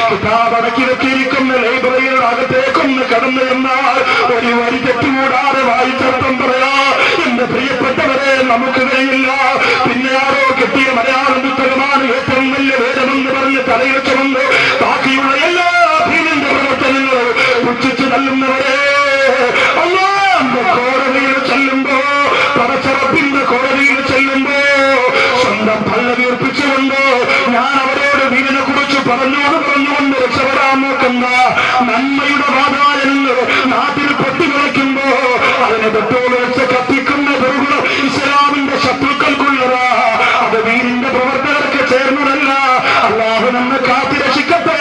കിതാബടക്കി വെച്ചിരിക്കുന്ന ലൈബ്രറിയുടെ അകത്തേക്കൊന്ന് കടന്നു എന്നാൽ ഒരു വരി തെറ്റുകൂടാതെ വായിച്ചർത്ഥം പറയാ. എന്റെ പ്രിയപ്പെട്ടവരെ, നമുക്ക് കഴിയില്ല. പിന്നെ ആരോ കിട്ടിയ മലയാളം പുസ്തകമാണ് ഏറ്റവും വലിയ വേദമെന്ന് പറഞ്ഞ് തലയിൽ ചുമന്ന് ബാക്കിയുള്ള എല്ലാ ഭീമന്റെ പ്രവർത്തനങ്ങളും പുച്ഛിച്ചു തള്ളുന്നവരെ അല്ലാഹുവിന്റെ കോടതിയിൽ ചെല്ലുമ്പോ, പടച്ചറപ്പിന്റെ കോടതിയിൽ ചെല്ലുമ്പോ സ്വന്തം പള്ള വീർപ്പിച്ചുകൊണ്ട് ഞാൻ അവരോട് വീടിനെ കുറിച്ച് പറഞ്ഞുകൊണ്ട് രക്ഷപ്പെടാൻ നോക്കുന്ന നന്മയുടെ വാതായനങ്ങൾ നാട്ടിൽ പൊട്ടിമുളയ്ക്കുമ്പോ അതിനെ തൊട്ടോട് വെച്ച് കത്തിക്കുന്ന ദുർഗുണം ഇസ്ലാമിന്റെ ശത്രുക്കൾക്കുള്ളതാ. അത് വീടിന്റെ പ്രവർത്തകർക്ക് ചേർന്നതല്ല. അല്ലാഹു നമ്മെ കാത്തിരക്ഷിക്കട്ടെ.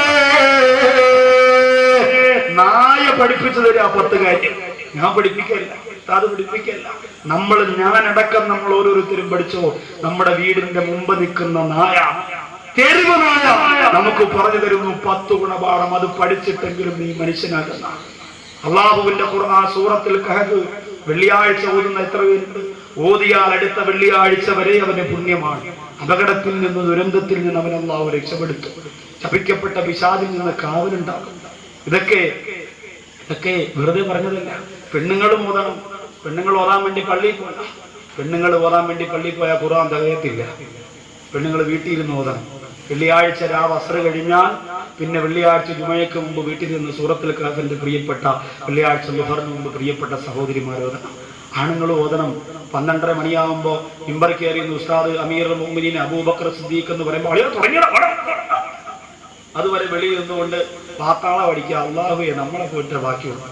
നായ പഠിപ്പിച്ചു തരും ആ 10 കാര്യം. ഞാൻ പഠിപ്പിക്കല്ല, അത് പഠിപ്പിക്കല്ല. ഞാനടക്കം നമ്മൾ ഓരോരുത്തരും പഠിച്ചോ. നമ്മുടെ വീടിന്റെ മുമ്പ് നിൽക്കുന്ന നായ, തെരുവ് നായ നമുക്ക് പറഞ്ഞു തരുന്നു 10 ഗുണപാഠം. അത് പഠിച്ചിട്ടെങ്കിലും നീ മനുഷ്യനാകുന്ന. അള്ളാഹുവിന്റെ ഖുർആൻ സൂറത്തുൽ കഹഫ് വെള്ളിയാഴ്ച ഓതുന്ന എത്ര പേരുണ്ട്? ഓതിയാൽ അടുത്ത വെള്ളിയാഴ്ച വരെ അവന് പുണ്യമാണ്. അപകടത്തിൽ നിന്ന്, ദുരന്തത്തിൽ നിന്ന് അവൻ അള്ളാഹു രക്ഷപ്പെടുത്തും. ശപിക്കപ്പെട്ട പിശാചിൽ നിന്ന് കാവലുണ്ടാകും. ഇതൊക്കെ വെറുതെ പറഞ്ഞതല്ല. പെണ്ണുങ്ങളും ഓതണം. പെണ്ണുങ്ങൾ ഓതാൻ വേണ്ടി പള്ളിയിൽ പോകണം. പെണ്ണുങ്ങൾ ഓതാൻ വേണ്ടി പള്ളിയിൽ പോയാൽ ഖുർആൻ തികയത്തില്ല. പെണ്ണുങ്ങൾ വീട്ടിൽ ഇരുന്ന് ഓതണം. വെള്ളിയാഴ്ച രാവ് അസ്ർ കഴിഞ്ഞാൽ പിന്നെ വെള്ളിയാഴ്ച ജുമയ്ക്ക് മുമ്പ് വീട്ടിൽ നിന്ന് സൂറത്തുൽ കഹഫിന്റെ പ്രിയപ്പെട്ട വെള്ളിയാഴ്ച ളുഹറിന് മുമ്പ് പ്രിയപ്പെട്ട സഹോദരിമാർ ഓതണം. ആണുങ്ങൾ ഓതണം. 12:30 മണിയാകുമ്പോ മിമ്പർ കയറി ഉസ്താദ് അമീറുൽ മുഅ്മിനീൻ അബൂബക്കർ സിദ്ദീഖ് എന്ന് പറയുമ്പോൾ അതുവരെ വെളിയിൽ നിന്നുകൊണ്ട് പാത്താള പഠിക്കുക. അള്ളാഹുവെ നമ്മളെ പോയിട്ട് ബാക്കിയുള്ള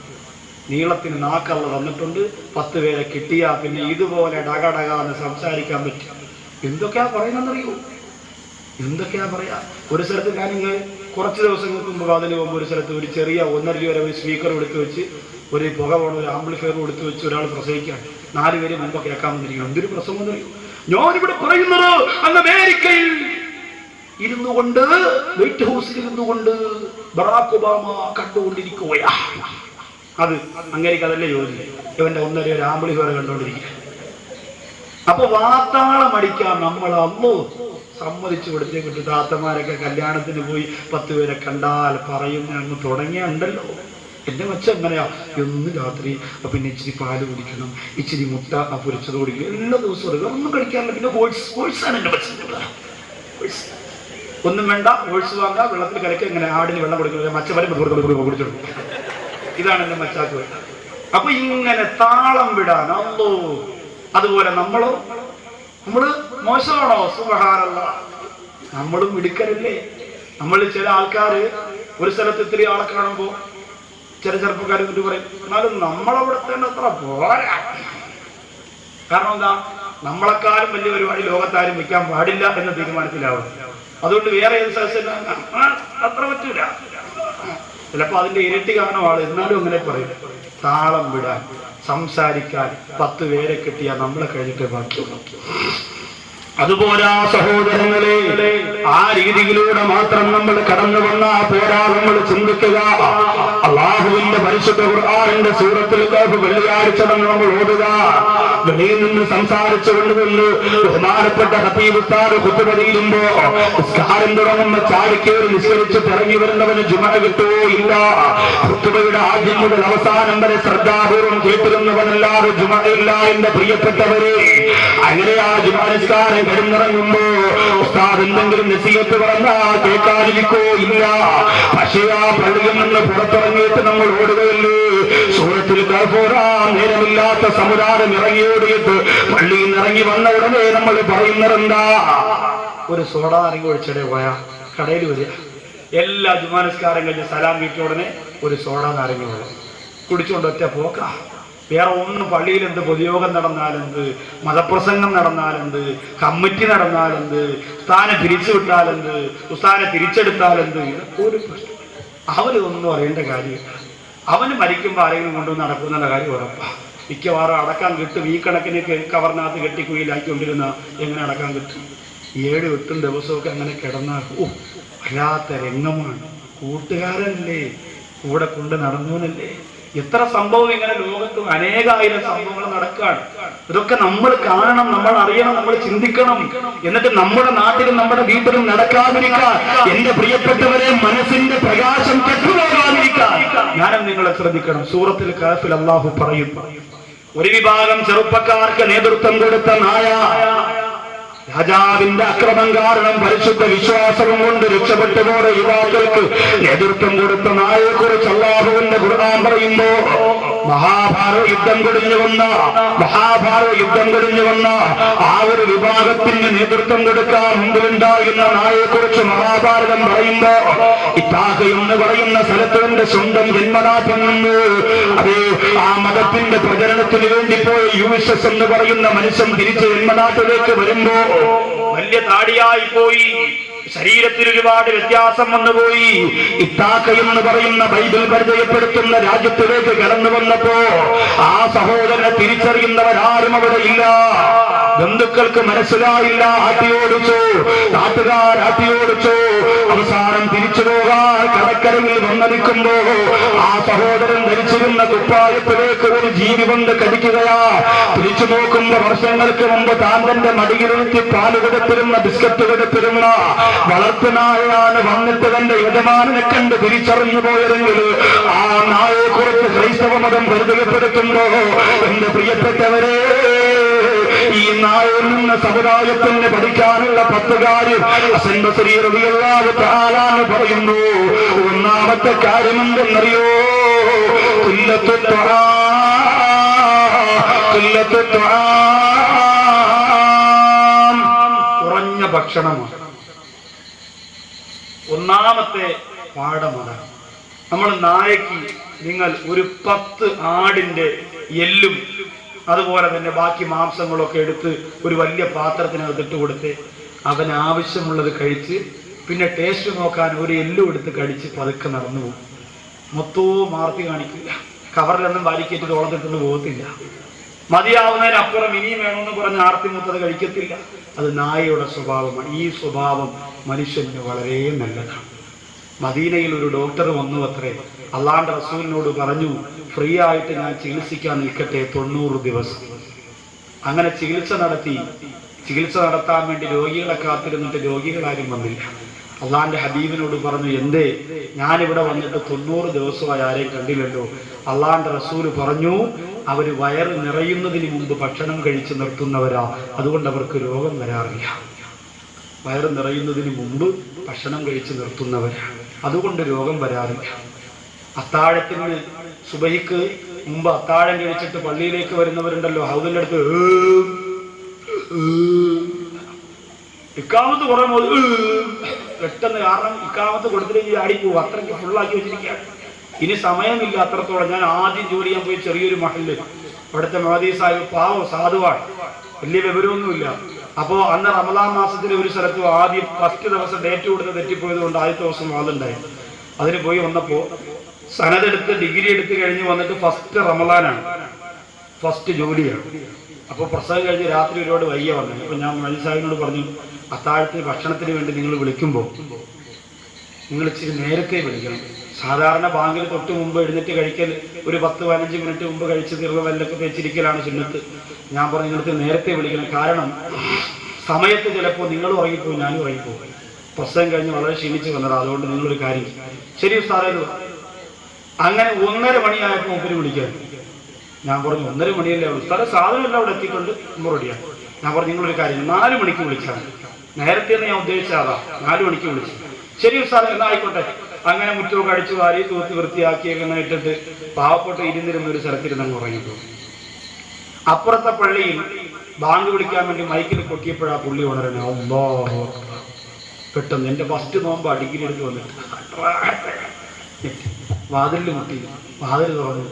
നീളത്തിന് നാക്കള്ള തന്നിട്ടുണ്ട്. 10 പേരെ കിട്ടിയാ പിന്നെ ഇതുപോലെ ഡകാന്ന് സംസാരിക്കാൻ പറ്റും. എന്തൊക്കെയാ പറയുന്നറിയോ? എന്തൊക്കെയാ പറയാ? ഒരു സ്ഥലത്ത് ഞാനിങ്ങ് കുറച്ച് ദിവസങ്ങൾക്ക് മുമ്പ് അതിന് പോകുമ്പോൾ ഒരു സ്ഥലത്ത് ഒരു ചെറിയ 1.5 രൂപ ഒരു സ്പീക്കർ എടുത്തു വെച്ച് ഒരു പുക പോണ ഒരു ആംപ്ലിഫയർ എടുത്തു വെച്ച് ഒരാൾ പ്രസംഗിക്കാൻ 4 പേര് മുമ്പ് കേൾക്കാൻ വന്നിരിക്കണം. എന്തൊരു പ്രസംഗം എന്നറിയോ? ഞാനിവിടെ പറയുന്നത് അങ്ങ് അമേരിക്കയിൽ ഇരുന്നു കൊണ്ട്, വൈറ്റ് ഹൗസിൽ ഇരുന്നു കൊണ്ട് ബറാക് ഒബാമ കണ്ടുകൊണ്ടിരിക്കുകയാ. അത് അങ്ങേക്ക് അതല്ലേ ജോലി. ഇവന്റെ 1.5 ഒരു ആംപ്ലിഫയർ കണ്ടുകൊണ്ടിരിക്കുക. അപ്പൊ വാർത്താളം അടിക്കാൻ നമ്മൾ അമ്മോ സമ്മതിച്ചു കൊടുത്തേ കിട്ടും. താത്തമാരൊക്കെ കല്യാണത്തിന് പോയി 10 പേരെ കണ്ടാൽ പറയുന്ന അങ്ങ് തുടങ്ങിയുണ്ടല്ലോ. എന്റെ മച്ച എങ്ങനെയാ? എന്നും രാത്രി പിന്നെ ഇച്ചിരി പാല് കുടിക്കണം, ഇച്ചിരി മുട്ട പൊരിച്ചത് കുടിക്കണം, എല്ലാ ദിവസവും ഒന്നും കഴിക്കാറില്ല. പിന്നെ ഓട്സാണ് എന്റെ മച്ച. ഒന്നും വേണ്ട, ഓട്സ് വാങ്ങാ, വെള്ളത്തിൽ കലക്കി എങ്ങനെ ആടിന് വെള്ളം കൊടുക്കുന്നത് മച്ച വരെ കുടിച്ചെടുക്കും. ഇതാണ് എന്റെ മച്ചാക്ക് വേണ്ടത്. അപ്പൊ ഇങ്ങനെ താളം വിടാൻ അല്ലോ. അതുപോലെ നമ്മള് മോശമാണോ? സുബ്ഹാനല്ലാഹ്, നമ്മളും മിടുക്കരല്ലേ? നമ്മൾ ചില ആൾക്കാര് ഒരു സ്ഥലത്ത് ഇത്തിരി ആളെ കാണുമ്പോ ചില ചെറുപ്പക്കാർ എന്നിട്ട് പറയും, എന്നാലും നമ്മളവിടുത്തെ അത്ര പോരാ. കാരണം എന്താ? നമ്മളെക്കാളും വലിയ പരിപാടി ലോകത്താരും വെക്കാൻ പാടില്ല എന്ന തീരുമാനത്തിലാവും. അതുകൊണ്ട് വേറെ ഏത് സദസ്സിൽ അത്ര പറ്റൂല. ചിലപ്പോ അതിന്റെ ഇരട്ടി കാണും ആള്. എന്നാലും അങ്ങനെ പറയും. താളം വിടാൻ, സംസാരിക്കാൻ 10 പേരെ കിട്ടിയാൽ നമ്മളെ കഴിഞ്ഞിട്ട് ബാക്കിയുള്ളൂ. അതുപോരാ സഹോദരങ്ങളെ, ആ രീതിയിലൂടെ മാത്രം നമ്മൾ കടന്നു വന്നാ പോരാ. നമ്മൾ ചിന്തിക്കുക, അള്ളാഹുവിന്റെ പരിശുദ്ധ ഖുർആനിന്റെ സൂറത്തുൽ കഹഫ് വെള്ളിയാഴ്ച നമ്മൾ ഓതുക. വെളിയിൽ നിന്ന് സംസാരിച്ചു കൊണ്ടുവന്ന് ബഹുമാനപ്പെട്ട ഹബീബ് ഉസ്താദ് ഖുതുബ ചെയ്യുമ്പോ നിസ്കാരം തുടങ്ങുന്ന ചാടിക്കേറി നിസ്കരിച്ചിട്ട് ഇറങ്ങി വരുന്നവന് ജുമഅ കിട്ടുമോ? ഇല്ല. ഖുതുബയുടെ ആദ്യം മുതൽ അവസാനം വരെ ശ്രദ്ധാപൂർവം കേട്ടിരുന്നവനല്ലാതെ ജുമഅ ഇല്ല. എന്റെ പ്രിയപ്പെട്ടവരെ, അങ്ങനെ ആ ജുമഅ നിസ്കാരം കിടന്നിറങ്ങുമ്പോ ഉസ്താദ് എന്തെങ്കിലും നസീഹത്ത് പറഞ്ഞാൽ കേൾക്കാതിരിക്കോ? ഇല്ല. പക്ഷേ ആ പള്ളിയിൽ നിന്ന് പുറത്തിറങ്ങിയിട്ട് നമ്മൾ ഓടുകയല്ലേ. സൂറത്തുൽ കഹഫ് ഓടാൻ നേരമില്ലാത്ത സമുദായം ഇറങ്ങിയോടിയിട്ട് പള്ളിയിൽ നിന്ന് ഇറങ്ങി വന്ന ഉടനെ നമ്മൾ പറയുന്നതെന്താ? ഒരു സോഡ ഇറങ്ങി ഒഴിച്ചടെ പോയാ കടയിൽ വരിക. എല്ലാ ജുമാ നിസ്കാരം കഴിഞ്ഞ് സലാം വീട്ടിയ ഉടനെ ഒരു സോഡ നാരങ്ങ വെള്ളം കുടിച്ചുകൊണ്ട് ഒറ്റ പോക്ക. വേറെ ഒന്നും പള്ളിയിൽ എന്ത് പൊതുയോഗം നടന്നാലെന്ത്, മതപ്രസംഗം നടന്നാലെന്ത്, കമ്മിറ്റി നടന്നാലെന്ത്, ഉസ്താനെ പിരിച്ചുവിട്ടാലെന്ത്, ഉസ്താനെ തിരിച്ചെടുത്താലെന്ത്, ഒരു പ്രശ്നം. അവനൊന്നും അറിയേണ്ട കാര്യം. അവന് മരിക്കുമ്പോൾ ആരെങ്കിലും കൊണ്ടുവന്ന് നടക്കുന്ന കാര്യം ഉറപ്പാ. മിക്കവാറും അടക്കാൻ കിട്ടും. ഈ കണക്കിന് കവറിനകത്ത് കെട്ടിക്കുയിലാക്കിക്കൊണ്ടിരുന്ന എങ്ങനെ അടക്കാൻ കിട്ടും? 7-8 ദിവസമൊക്കെ അങ്ങനെ കിടന്നാൽ വല്ലാത്ത രംഗമാണ്. കൂട്ടുകാരനല്ലേ, കൂടെ കൊണ്ട് നടന്നവനല്ലേ, എത്ര സംഭവം ഇങ്ങനെ ലോകത്ത് അനേകായിരം സംഭവങ്ങൾ നടക്കുകയാണ്. ഇതൊക്കെ നമ്മൾ കാണണം, നമ്മൾ അറിയണം, നമ്മൾ ചിന്തിക്കണം. എന്നിട്ട് നമ്മുടെ നാട്ടിലും നമ്മുടെ വീട്ടിലും നടക്കാതിരിക്കാൻ, എന്റെ പ്രിയപ്പെട്ടവരെ, മനസ്സിന്റെ പ്രകാശം കെട്ടുപോകാതിരിക്കാൻ ഞാനും നിങ്ങളെ ശ്രദ്ധിക്കണം. സൂറത്തുൽ കഹ്ഫിൽ അല്ലാഹു പറയും, ഒരു വിഭാഗം ചെറുപ്പക്കാർക്ക് നേതൃത്വം കൊടുത്ത നായ രാജാവിന്റെ അക്രമം കാരണം പരിശുദ്ധ വിശ്വാസവും കൊണ്ട് രക്ഷപ്പെട്ടുപോയ യുവാക്കൾക്ക് നേതൃത്വം കൊടുത്ത നായയെ കുറിച്ച് അല്ലാഹുവിന്റെ ഖുർആൻ പറയുമ്പോ മഹാഭാരത യുദ്ധം കഴിഞ്ഞു വന്ന ആ ഒരു വിഭാഗത്തിന് നേതൃത്വം കൊടുക്കാൻ മുമ്പിലുണ്ടാകുന്ന നായയെ കുറിച്ച് മഹാഭാരതം പറയുമ്പോ ഇത്താഖ എന്ന് പറയുന്ന സ്ഥലത്തിന്റെ സ്വന്തം ജന്മനാട്ടിൽ നിന്ന് അതേ ആ മതത്തിന്റെ പ്രചരണത്തിന് വേണ്ടി പോയ യൂസസ് എന്ന് പറയുന്ന മനുഷ്യൻ തിരിച്ച് ജന്മനാട്ടിലേക്ക് വരുമ്പോ വലിയ താടിയായി പോയി, ശരീരത്തിൽ ഒരുപാട് വ്യത്യാസം വന്നുപോയി. ഇത്താഖ എന്ന് പറയുന്ന ബൈബിൾ പരിചയപ്പെടുത്തുന്ന രാജ്യത്തിലേക്ക് കടന്നു വന്നപ്പോ ആ സഹോദരനെ തിരിച്ചറിയുന്നവരാരും അവിടെ ഇല്ല. ബന്ധുക്കൾക്ക് മനസ്സിലായില്ല. ആട്ടിയോടിച്ചു, നാട്ടുകാർ ആട്ടിയോടിച്ചു. അവസാനം തിരിച്ചു പോകാൻ കടക്കരയിൽ വന്നിരിക്കുമ്പോ ആ സഹോദരൻ ധരിച്ചിരുന്ന കുപ്പായത്തിലേക്ക് ഒരു ജീവി കൊണ്ട് കടിക്കുകയാ. തിരിച്ചു നോക്കുമ്പോ വർഷങ്ങൾക്ക് മുമ്പ് താൻ തന്റെ മടിയിലിരുത്തി പാല് കൊടുത്തിരുന്ന ബിസ്ക്കറ്റ് കൊടുത്തിരുന്ന വളർത്തുനായാണ് വന്നിട്ട് തന്റെ യജമാനെ കണ്ട് തിരിച്ചറിഞ്ഞു പോയതെങ്കിൽ ആ നായയെ കുറിച്ച് ക്രൈസ്തവ മതം പരിചയപ്പെടുത്തുമ്പോ എന്റെ പ്രിയപ്പെട്ടവരെ, ഈ നായയിൽ നിന്ന് സമുദായത്തിന് പഠിക്കാനുള്ള 10 കാര്യം ഹസൻ ബസരി റളിയല്ലാഹു തആല പറയുന്നു. ഒന്നാമത്തെ കാര്യം എന്തെന്നറിയോ? കുറഞ്ഞ ഭക്ഷണമാണ് ഒന്നാമത്തെ പാഠമാണ്. നമ്മൾ നായക്ക് നിങ്ങൾ ഒരു 10 ആടിന്റെ എല്ലും അതുപോലെ തന്നെ ബാക്കി മാംസങ്ങളൊക്കെ എടുത്ത് ഒരു വലിയ പാത്രത്തിനകത്ത് ഇട്ട് കൊടുത്ത് അവന് ആവശ്യമുള്ളത് കഴിച്ച് പിന്നെ ടേസ്റ്റ് നോക്കാൻ ഒരു എല്ലും എടുത്ത് കടിച്ച് പതുക്കെ നടന്നു പോകും. മൊത്തവും മാർത്തി കാണിക്കില്ല, കവറിലൊന്നും വാരിക്കേറ്റ് തോളത്തിട്ടൊന്നും പോകത്തില്ല. മതിയാവുന്നതിനപ്പുറം ഇനിയും വേണമെന്ന് പറഞ്ഞ് ആർത്തി മൂത്തത് കഴിക്കത്തില്ല. അത് നായയുടെ സ്വഭാവമാണ്. ഈ സ്വഭാവം മനുഷ്യന് വളരെ നല്ലതാണ്. മദീനയിൽ ഒരു ഡോക്ടർ വന്നു അത്രേ. അള്ളാന്റെ റസൂലിനോട് പറഞ്ഞു, ഫ്രീ ആയിട്ട് ഞാൻ ചികിത്സിക്കാൻ നിൽക്കട്ടെ 90 ദിവസം. അങ്ങനെ ചികിത്സ നടത്താൻ വേണ്ടി രോഗികളെ കാത്തിരുന്നിട്ട് രോഗികളാരും വന്നില്ല. അള്ളാന്റെ ഹബീബിനോട് പറഞ്ഞു, എന്തേ ഞാനിവിടെ വന്നിട്ട് 90 ദിവസമായി ആരെയും കണ്ടില്ലല്ലോ. അള്ളാന്റെ റസൂല് പറഞ്ഞു, അവര് വയറ് നിറയുന്നതിന് മുമ്പ് ഭക്ഷണം കഴിച്ച് നിർത്തുന്നവരാ, അതുകൊണ്ട് അവർക്ക് രോഗം വരാറില്ല. വയറ് നിറയുന്നതിന് മുമ്പ് ഭക്ഷണം കഴിച്ച് നിർത്തുന്നവരാണ്, അതുകൊണ്ട് രോഗം വരാറില്ല. അത്താഴത്തിന് സുബഹിക്ക് മുമ്പ് അത്താഴം കഴിച്ചിട്ട് പള്ളിയിലേക്ക് വരുന്നവരുണ്ടല്ലോ, ഹൗദിന്റെ അടുത്ത് ഇക്കാമത്ത് കുറെ പെട്ടെന്ന്, കാരണം ഇക്കാമത്ത് കൊടുത്തില്ലെങ്കിൽ ആടിപ്പോവും, അത്രയ്ക്ക് ഫുള്ളാക്കി വെച്ചിരിക്കുകയാണ്. ഇനി സമയമില്ല അത്രത്തോളം. ഞാൻ ആദ്യം ജോലി ചെയ്യാൻ പോയി ചെറിയൊരു മഹല്ല്, അവിടുത്തെ മഹദി സാഹിബ് പാവം സാധുവാണ്, വലിയ വിവരമൊന്നുമില്ല. അപ്പോ അന്ന് റമദാൻ മാസത്തിലെ ഒരു സ്ഥലത്ത് ആദ്യം ഫസ്റ്റ് ദിവസം ഡേറ്റ് കൊടുത്ത് തെറ്റിപ്പോയത് കൊണ്ട് ആദ്യത്തെ ദിവസം വാദുണ്ടായി. അതിന് പോയി വന്നപ്പോ സനതെടുത്ത് ഡിഗ്രി എടുത്ത് കഴിഞ്ഞ് വന്നിട്ട് ഫസ്റ്റ് റമദാനാണ്, ഫസ്റ്റ് ജോലിയാണ്. അപ്പൊ പ്രസവം കഴിഞ്ഞ് രാത്രി ഒരുപാട് വയ്യ വന്നു. അപ്പൊ ഞാൻ മഹദി സാഹിബിനോട് പറഞ്ഞു, അത്താഴത്തിന് ഭക്ഷണത്തിന് വേണ്ടി നിങ്ങൾ വിളിക്കുമ്പോൾ നിങ്ങൾ ഇച്ചിരി നേരത്തെ വിളിക്കണം. സാധാരണ ബാങ്കിന് തൊട്ട് മുമ്പ് എഴുന്നേറ്റ് കഴിക്കൽ ഒരു 10-15 മിനിറ്റ് മുമ്പ് കഴിച്ച് തീർന്ന വല്ലൊക്കെ വെച്ചിരിക്കലാണ് സുന്നത്ത്. ഞാൻ പറഞ്ഞു, നിങ്ങൾക്ക് നേരത്തെ വിളിക്കണം. കാരണം സമയത്ത് ചിലപ്പോൾ നിങ്ങൾ ഉറങ്ങിപ്പോയി, ഞാനും ഉറങ്ങിപ്പോയി. പ്രസവം കഴിഞ്ഞ് വളരെ ക്ഷീണിച്ച് വന്നതാണ്, അതുകൊണ്ട് നിങ്ങളൊരു കാര്യം. ശരി സാറേ. അങ്ങനെ 1:30 മണിയായപ്പോൾ മുമ്പിൽ വിളിക്കാൻ. ഞാൻ പറഞ്ഞു, 1:30 മണിയല്ലേ ഉള്ളൂ സാറേ, സാധനമെല്ലാം അവിടെ എത്തിക്കൊണ്ട് മുമ്പ് റെഡിയാണ്. ഞാൻ പറഞ്ഞു, നിങ്ങളൊരു കാര്യം 4 മണിക്ക് വിളിച്ചാൽ. നേരത്തെ ഞാൻ ഉദ്ദേശിച്ചതാ, 4 മണിക്ക് വിളിച്ചു. ശരി സാറേ, എന്നാ ആയിക്കോട്ടെ. അങ്ങനെ മുറ്റമൊക്കെ അടിച്ചു വാരി തൂത്ത് വൃത്തിയാക്കിയൊക്കെ ഇട്ടിട്ട് പാവപ്പെട്ട് ഇരുന്നിരുന്ന ഒരു സ്ഥലത്തിരുന്ന് ഉറങ്ങിപ്പോയി. അപ്പുറത്തെ പള്ളിയിൽ ബാങ്ക് വിളിക്കാൻ വേണ്ടി മൈക്കിൽ കൊട്ടിയപ്പോഴാ പുള്ളി ഉണരണേ. അല്ലാഹു അക്ബർ. പെട്ടെന്ന് എന്റെ ഫസ്റ്റ് നോമ്പ് ഡിഗ്രി എടുത്ത് വന്നിട്ട് വാതിലിൽ മുട്ടി. വാതിൽ തുറന്നു.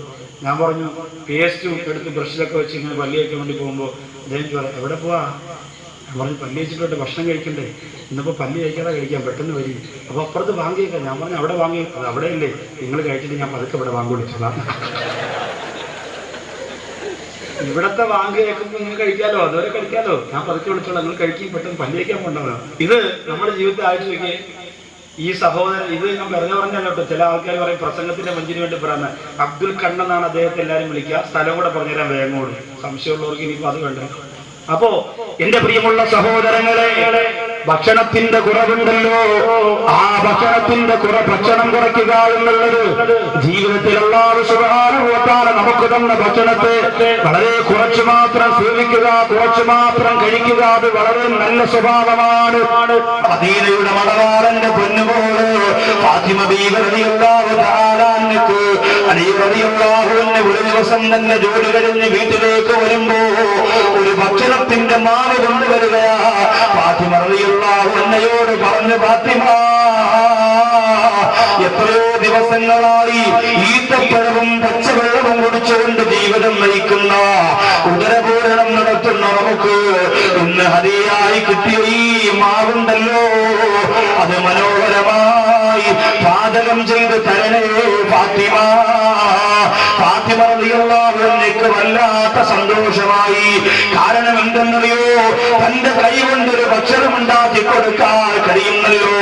ഞാൻ പറഞ്ഞു, പേസ്റ്റും എടുത്ത് ബ്രഷിലൊക്കെ വെച്ച് ഇങ്ങനെ പല്ലിയൊക്കെ വേണ്ടി പോകുമ്പോൾ അദ്ദേഹം പറയാം, എവിടെ പോവാ? ഞാൻ പറഞ്ഞു, പല്ലി വെച്ചിട്ട് ഭക്ഷണം കഴിക്കണ്ടേ, ഇന്നിപ്പോ പല്ലി കഴിക്കാതെ കഴിക്കാം, പെട്ടെന്ന് വരും. അപ്പൊ അപ്പുറത്ത് ബാങ്ക് കഴിക്കാം. ഞാൻ പറഞ്ഞു, അവിടെ വാങ്ങി, അത് അവിടെ ഇല്ലേ, നിങ്ങൾ കഴിച്ചിട്ട് ഞാൻ പതുക്കെ ഇവിടെ വാങ്ങി വിളിച്ചതാണ്. ഇവിടത്തെ വാങ്ക് കേൾക്കുമ്പോൾ നിങ്ങൾ കഴിക്കാലോ, അതുവരെ കഴിക്കാലോ, ഞാൻ പതുക്കെ വിളിച്ചോളാം, നിങ്ങൾ കഴിക്കും, പെട്ടെന്ന് പല്ലി കഴിക്കാൻ പോകേണ്ടതാണ്. ഇത് നമ്മുടെ ജീവിതത്തെ ആയിട്ട് നോക്കിയേ. ഈ സഹോദരൻ, ഇത് ഞാൻ വെറുതെ പറഞ്ഞല്ലോ കേട്ടോ. ചില ആൾക്കാർ പറയും പ്രസംഗത്തിന്റെ മഞ്ചിന് വേണ്ടി പറയുന്നത്. അബ്ദുൽ കണ്ണെന്നാണ് അദ്ദേഹത്തെ എല്ലാവരും വിളിക്കുക. സ്ഥലം കൂടെ പറഞ്ഞുതരാൻ വേഗം സംശയമുള്ളവർക്ക് ഇനിയിപ്പോ അത് വേണ്ട. അപ്പോ എന്റെ പ്രിയമുള്ള സഹോദരങ്ങളെ, ഭക്ഷണത്തിന്റെ കുറവുണ്ടല്ലോ, ആ ഭക്ഷണത്തിന്റെ ഭക്ഷണം കുറയ്ക്കുക എന്നുള്ളത് ജീവിതത്തിൽ അല്ലാഹു സുബ്ഹാനഹു വ തആല നമുക്ക് തന്ന ഭക്ഷണത്തെ വളരെ കുറച്ചു മാത്രം സേവിക്കുക, കുറച്ചു മാത്രം കഴിക്കുക, അത് വളരെ നല്ല സ്വഭാവമാണ്. മദീനയുടെ മണവാളന്റെ പൊന്നുപോലെ ഫാത്തിമ ബീവി റളിയല്ലാഹു തആല അൻഹു അലി റളിയല്ലാഹു അൻഹു ഒരു ദിവസം തന്നെ ജോലി കഴിഞ്ഞ് വീട്ടിലേക്ക് വരുമ്പോ ഒരു ഭക്ഷണത്തിന്റെ മാവ് കൊണ്ടുവരികയാ. ഫാത്തിമ റളിയല്ലാഹു അൻഹയോട് പറഞ്ഞു, ഫാത്തിമ, എത്രയോ ദിവസങ്ങളായി ഈത്തപ്പഴവും പച്ചവെള്ളവും കുടിച്ചുകൊണ്ട് ജീവിതം നയിക്കുന്ന, ഉദരപൂരണം നടത്തുന്ന നമുക്ക് ഇന്ന് ഹദിയായി കിട്ടിയ ഈ മാവുണ്ടല്ലോ, അത് മനോഹരമായി പാചകം ചെയ്ത് തരണേ ഫാത്തിമ. ഫാത്തിമ റളിയല്ലാഹു അൻഹയ്ക്ക് വല്ലാത്ത സന്തോഷമായി. കാരണം എന്തെന്നറിയോ, തന്റെ കൈ കൊണ്ടൊരു ഭക്ഷണം ഉണ്ടാക്കി കൊടുക്കാൻ കഴിയുന്നല്ലോ.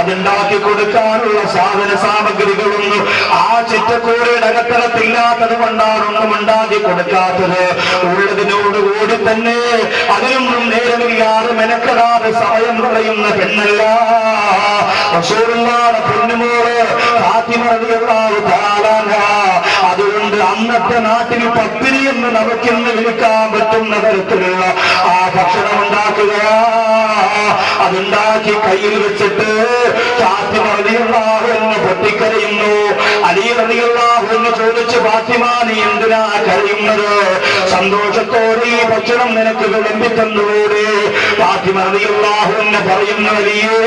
അതുണ്ടാക്കി കൊടുക്കാനുള്ള സാധന സാമഗ്രികളൊന്നും ആ ചിറ്റക്കൂടയുടെ അകത്തളത്തില്ലാത്തത് കൊണ്ടാണ് ഒന്നും ഉണ്ടാക്കി കൊടുക്കാത്തത്. ഉള്ളതിനോടുകൂടി തന്നെ അതിനൊന്നും നേരമില്ലാതെ മെനക്കെടാതെ സമയം കളയുന്ന പെണ്ണല്ല റസൂലുള്ളാഹിയുടെ പൊന്നുമോള് ഫാത്തിമ റളിയല്ലാഹു തആല അൻഹാ. അതുകൊണ്ട് അന്നത്തെ നാട്ടിൽ പത്തിരി എന്ന് നമുക്കിന്ന് വിളിക്കാൻ പറ്റുന്ന തരത്തിലുള്ള ആ ഭക്ഷണം ഉണ്ടാക്കുക. അതുണ്ടാക്കി കയ്യിൽ വെച്ചിട്ട് ഫാത്തിമ റളിയല്ലാഹു അൻഹ പൊട്ടിക്കരയുന്നു. അലി റളിയല്ലാഹു അൻഹു ചോദിച്ചു, ഫാത്തിമ, നീ എന്തിനാ കരയുന്നത്? സന്തോഷത്തോടെ ഈ ഭക്ഷണം നിനക്ക് വിളമ്പി തന്നുകൂടെ? ഫാത്തിമ റളിയല്ലാഹു അൻഹ പറയുന്നു, അലിയേ,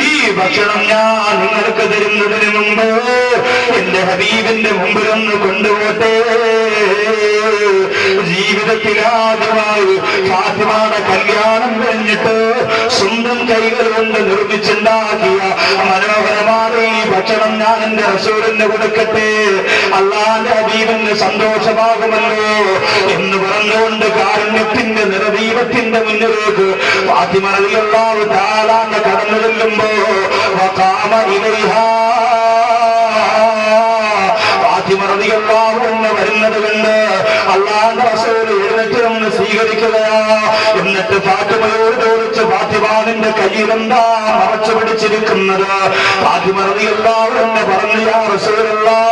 ഈ ഭക്ഷണം ഞാൻ നിങ്ങൾക്ക് തരുന്നതിന് മുമ്പ് എന്റെ ഹബീബിന്റെ മുമ്പിലൊന്ന് കൊണ്ടുപോട്ടെ. ജീവിതത്തിലാദ്യമായി ഫാത്തിമയുടെ കല്യാണം കഴിഞ്ഞിട്ട് സ്വന്തം കൈകൾ കൊണ്ട് നിർമ്മിച്ചുണ്ടാക്കിയ മനോഹരമായ ഈ ഭക്ഷണം ഞാൻ എന്റെ റസൂലിന് കൊടുക്കട്ടെ, അല്ലാഹുവിന്റെ ഹബീബിന് സന്തോഷമാകുമല്ലോ എന്ന് പറഞ്ഞുകൊണ്ട് കാരുണ്യത്തിന്റെ നിറദീപത്തിന്റെ മുന്നിലേക്ക് ഫാത്തിമ റളിയല്ലാഹു തആല കടന്നു ചെല്ലുമ്പോ വഖാമ ഇലൈഹാ, ഫാത്തിമ റളിയല്ലാഹു അൻഹ വരുന്നത് കണ്ട് അല്ലാഹുവിന്റെ റസൂൽ എഴുന്നേറ്റ് ഒന്ന് സ്വീകരിക്കുകയാ. എന്നിട്ട് ഫാത്തിമയോട് ചോദിച്ചു, ഫാത്തിമ, നിന്റെ കയ്യിലെന്താ മറച്ചു പിടിച്ചിരിക്കുന്നത്? ഫാത്തിമ റളിയല്ലാഹു അൻഹ പറഞ്ഞു, യാ റസൂലല്ലാഹ്,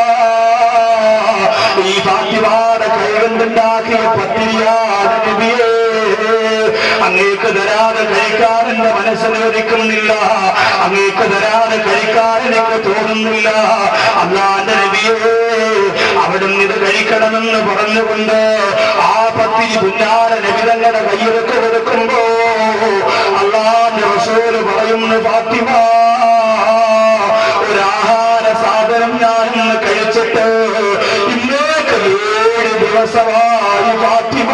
ഈ ഫാത്തിമയുടെ കൈകൊണ്ടുണ്ടാക്കിയ പത്തിരിയാണ് നബിയേ, അങ്ങേക്ക് തരാതെ കഴിക്കാൻ എന്റെ മനസ്സനുവദിക്കുന്നില്ല, അങ്ങേക്ക് തരാതെ കഴിക്കാൻ എനിക്ക് തോന്നുന്നില്ല. അല്ലാഹുവിന്റെ നബിയേ, അവിടുന്ന് ഇത് കഴിക്കണമെന്ന് പറഞ്ഞുകൊണ്ട് ആ പത്തിരി പുന്നാര നബി തങ്ങളുടെ കയ്യിലൊക്കെ കൊടുക്കുമ്പോ അല്ലാഹുവിന്റെ റസൂല് പറയുന്നു, ഫാത്തിമ, ഒരാഹാര സാധനം ഞാൻ ഇന്ന് കഴിച്ചിട്ട് ഇന്നേക്ക് 7 ദിവസമായി. ഫാത്തിമ,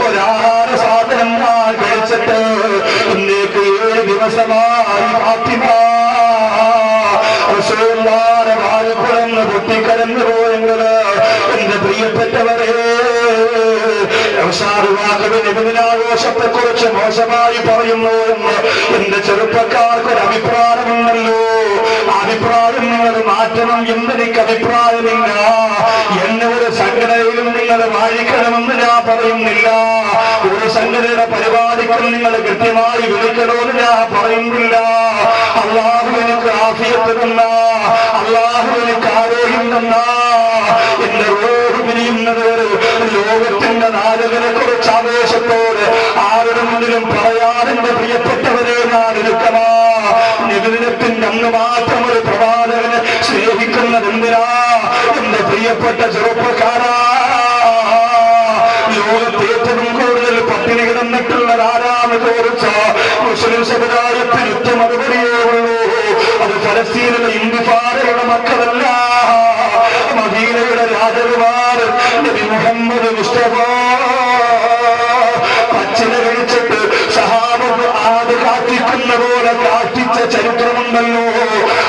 ഒരാഹാര സാധനം ഞാൻ കഴിച്ചിട്ട് ഇന്നേക്ക് 7 ദിവസമായി. ഫാത്തിമ, റസൂലുള്ളാഹിയുടെ വാഴക്കുളന്ന് പൊട്ടിക്കരഞ്ഞു പോയെങ്കില് എന്റെ പ്രിയപ്പെട്ടവരെ, ആഘോഷത്തെ കുറിച്ച് മോശമായി പറയുന്നു എന്ന് എന്റെ ചെറുപ്പക്കാർക്കൊരു അഭിപ്രായമുണ്ടല്ലോ. അഭിപ്രായം നിങ്ങൾ മാറ്റണം എന്നെനിക്ക് അഭിപ്രായമില്ല. എന്നെ ഒരു സംഘടനയിലും നിങ്ങൾ വാഴിക്കണമെന്ന് ഞാൻ പറയുന്നില്ല. ഒരു സംഘടനയുടെ പരിപാടിക്കും നിങ്ങൾ കൃത്യമായി വിളിക്കണമെന്ന് ഞാൻ പറയുന്നില്ല. അല്ലാഹു എനിക്ക് ആഫിയത്ത് തന്ന, അല്ലാഹു എനിക്ക് ആരോഗ്യം തന്ന, എന്റെ റൂഹ് പിരിയുന്നത് ലോകത്തിന്റെ നാലുകളെ കുറിച്ച് ആവേശത്തോട് ആരുടെ മുന്നിലും പറയാൻ എന്റെ പ്രിയപ്പെട്ടവരെ ഞാൻ എടുക്കണോ? നിബിദിനത്തിന്റെ അന്ന് മാത്രം ഒരു പ്രവാചകനെ സ്നേഹിക്കുന്നത് എന്തിനാ? എന്റെ പ്രിയപ്പെട്ട ചെറുപ്പക്കാരാ, ലോകത്ത് ഏറ്റവും കൂടുതൽ പട്ടിണി കിടന്നിട്ടുള്ളത് ആരാന്ന് ചോദിച്ച മുസ്ലിം സമുദായത്തിന് ഒറ്റ മറുപടിയേ ഉള്ളൂ. അത് ഫലസ്തീനിലെ ഇന്തിഫാദയുടെ മക്കളല്ല, മദീനയുടെ രാജകുമാർ നബി മുഹമ്മദ് മുസ്തഫ പച്ചില കഴിച്ചിട്ട് സഹാബത്ത് ആട് കാട്ടിക്കുന്ന പോലെ കാട്ടിച്ച ചരിത്രമുണ്ടല്ലോ.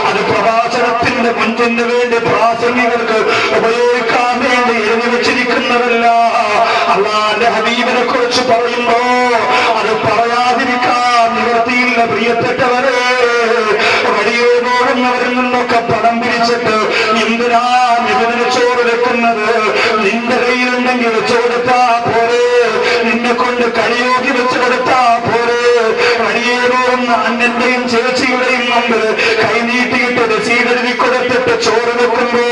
അത് പ്രഭാഷണത്തിന്റെ മുൻപിന് വേണ്ടി പ്രാസംഗികൾക്ക് ഉപയോഗിക്കാൻ വേണ്ടി എഴുതി വെച്ചിരിക്കുന്നതല്ല. അല്ലാഹുവിന്റെ ഹബീബിനെ കുറിച്ച് പറയുമ്പോ അത് പറയാതിരിക്കാൻ പറയുന്നത്, നിന്റെ കയ്യിലുണ്ടെങ്കിൽ വെച്ചു കൊടുത്താ പോരെ, നിന്നെ കൊണ്ട് കളിയോക്കി വെച്ചു കൊടുത്താ പോരെ. വഴിയേറുന്ന അണ്ണന്റെയും ചേച്ചിയുടെയും മുമ്പിൽ കൈനീട്ടിയിട്ട് രസീതെഴുതി കൊടുത്തിട്ട് ചോറ് വെക്കുമ്പോ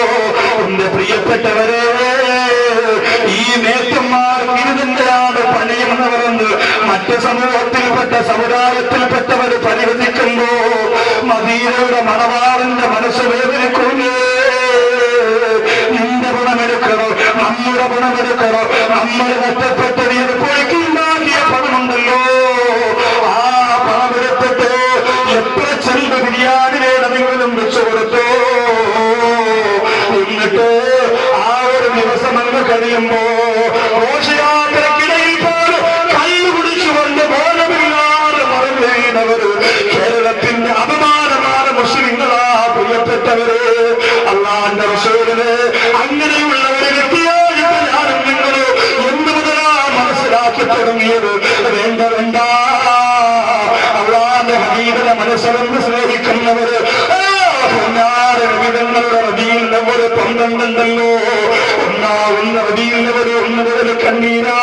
എന്റെ പ്രിയപ്പെട്ടവരെ, ഈ മേത്തന്മാർ ഇരുതിന്റെയാണ് പണിയുന്നവരെന്ന് മറ്റ് സമൂഹത്തിൽപ്പെട്ട സമുദായത്തിൽപ്പെട്ടവർ പരിഹസിക്കുമ്പോ മദീനയുടെ മണവാളന്റെ മനസ്സ് വേദനിക്കൂലേ? നിന്റെ ഗുണമെടുക്കണോ, നമ്മുടെ ഗുണമെടുക്കണോ? നമ്മൾ കഷ്ടപ്പെട്ടത് പൊയ്ക്കുണ്ടാക്കിയ പണമുണ്ടല്ലോ, ആ പണമെടുത്തിട്ട് എത്ര ചെറുത് ബിരിയാണി വേണമെങ്കിലും വെച്ചു കൊടുത്തോ. എന്നിട്ട് ആ ഒരു ദിവസം അങ്ങ് കഴിയുമ്പോ ഘോഷയാത്രക്കിടയിൽ പോലും കല്ല് കുടിച്ചുകൊണ്ട് ബോധമില്ലാതെ മറന്നവർ കേരളത്തിന്റെ അപമാനமான മുസ്ലിങ്ങളാ പ്രിയപ്പെട്ടവര്. അല്ലാഹുവിന്റെ റസൂലിനെ അങ്ങനെയുള്ളവരെ വ്യക്തിയായിട്ട് ഞാനും നിങ്ങൾ എന്ന് മുതലാ മനസ്സിലാക്കി തുടങ്ങിയത്? വേണ്ട വേണ്ട, അല്ലാഹുവിന്റെ ഹബീബിനെ മനസ്സറിഞ്ഞ് സ്നേഹിക്കുന്നവര് വിധങ്ങളുടെ റബീലിനവർ 12 ഉണ്ടല്ലോ. ഒന്നാവുന്ന റബീലിനവർ 1 മുതൽ കണ്ണീരാ.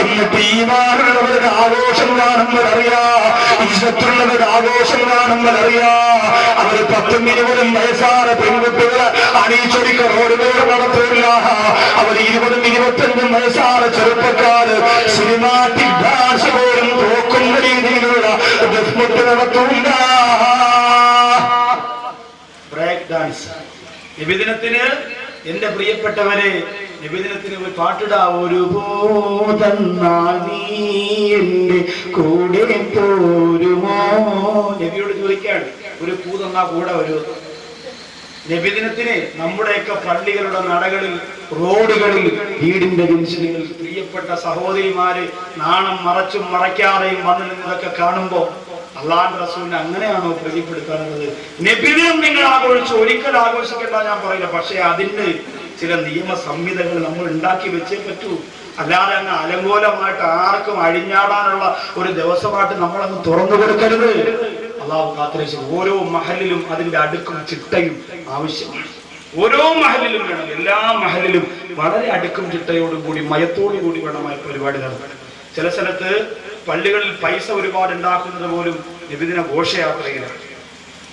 എന്നിട്ട് ഈമാനുള്ളവരുടെ ആഘോഷം കാണുമ്പോഴറിയാ, ഇജ്ജത്തുള്ളവരുടെ ആഘോഷം കാണുമ്പോഴറിയാ. അവർ 10ഉം 20ഉം വയസ്സായ പെൺകുട്ടികളെ അണിയിച്ചൊരുക്ക റോഡുകൾ നടത്തില്ല. അവർ 20ഉം 25ഉം വയസ്സായ ചെറുപ്പക്കാര് സിനിമാറ്റിക് ഡാൻസ് പോലും തോക്കുന്ന രീതിയിലുള്ള ഡെസ്മുട്ട് നടത്തില്ല. ബ്രേക്ക് ഡാൻസ് നിബിദിനത്തിന്, എന്റെ പ്രിയപ്പെട്ടവരെ, നിബിദിനത്തിന് ഒരു പാട്ടിടാ. ഒരു പോതന്നാൽ നീ എന്റെ കൂടെ പോരുമോ? നബിയോട് ചോദിക്കാണ്, ഒരു പൂതന്നാ കൂടെ ഒരു നബിദിനത്തിന് നമ്മുടെയൊക്കെ പള്ളികളുടെ നടകളിൽ, റോഡുകളിൽ, വീടിന്റെ ജംഗ്ഷനുകളിൽ പ്രിയപ്പെട്ട സഹോദരിമാര് നാണം മറച്ചും മറയ്ക്കാതെയും വന്നു നിന്നതൊക്കെ കാണുമ്പോ അള്ളാഹുവിന്റെ റസൂലിനെ അങ്ങനെയാണോ പ്രീതിപ്പെടുത്താനുള്ളത്? നബിദിനം നിങ്ങൾ ആഘോഷിച്ചു, ഒരിക്കൽ ആഘോഷിക്കേണ്ട ഞാൻ പറയില്ല. പക്ഷെ അതിന് ചില നിയമ സംഹിതകൾ നമ്മൾ ഉണ്ടാക്കി വെച്ചേ പറ്റൂ. അല്ലാതെ അങ്ങ് അലങ്കോലമായിട്ട് ആർക്കും അഴിഞ്ഞാടാനുള്ള ഒരു ദിവസമായിട്ട് നമ്മളങ്ങ് തുറന്നു കൊടുക്കരുത്. അള്ളാഹു കാത്തിരക്ഷിക്കും. ഓരോ മഹലിലും അതിന്റെ അടുക്കും ചിട്ടയും ആവശ്യമാണ്. ഓരോ മഹലിലും വേണം, എല്ലാ മഹലിലും വളരെ അടുക്കും ചിട്ടയോടും കൂടി മയത്തോടു കൂടി വേണമായി പരിപാടി നടത്താൻ. ചില സ്ഥലത്ത് പള്ളികളിൽ പൈസ ഒരുപാട് ഉണ്ടാക്കുന്നത് പോലും നബിദിന ഘോഷയാത്രയിലാണ്.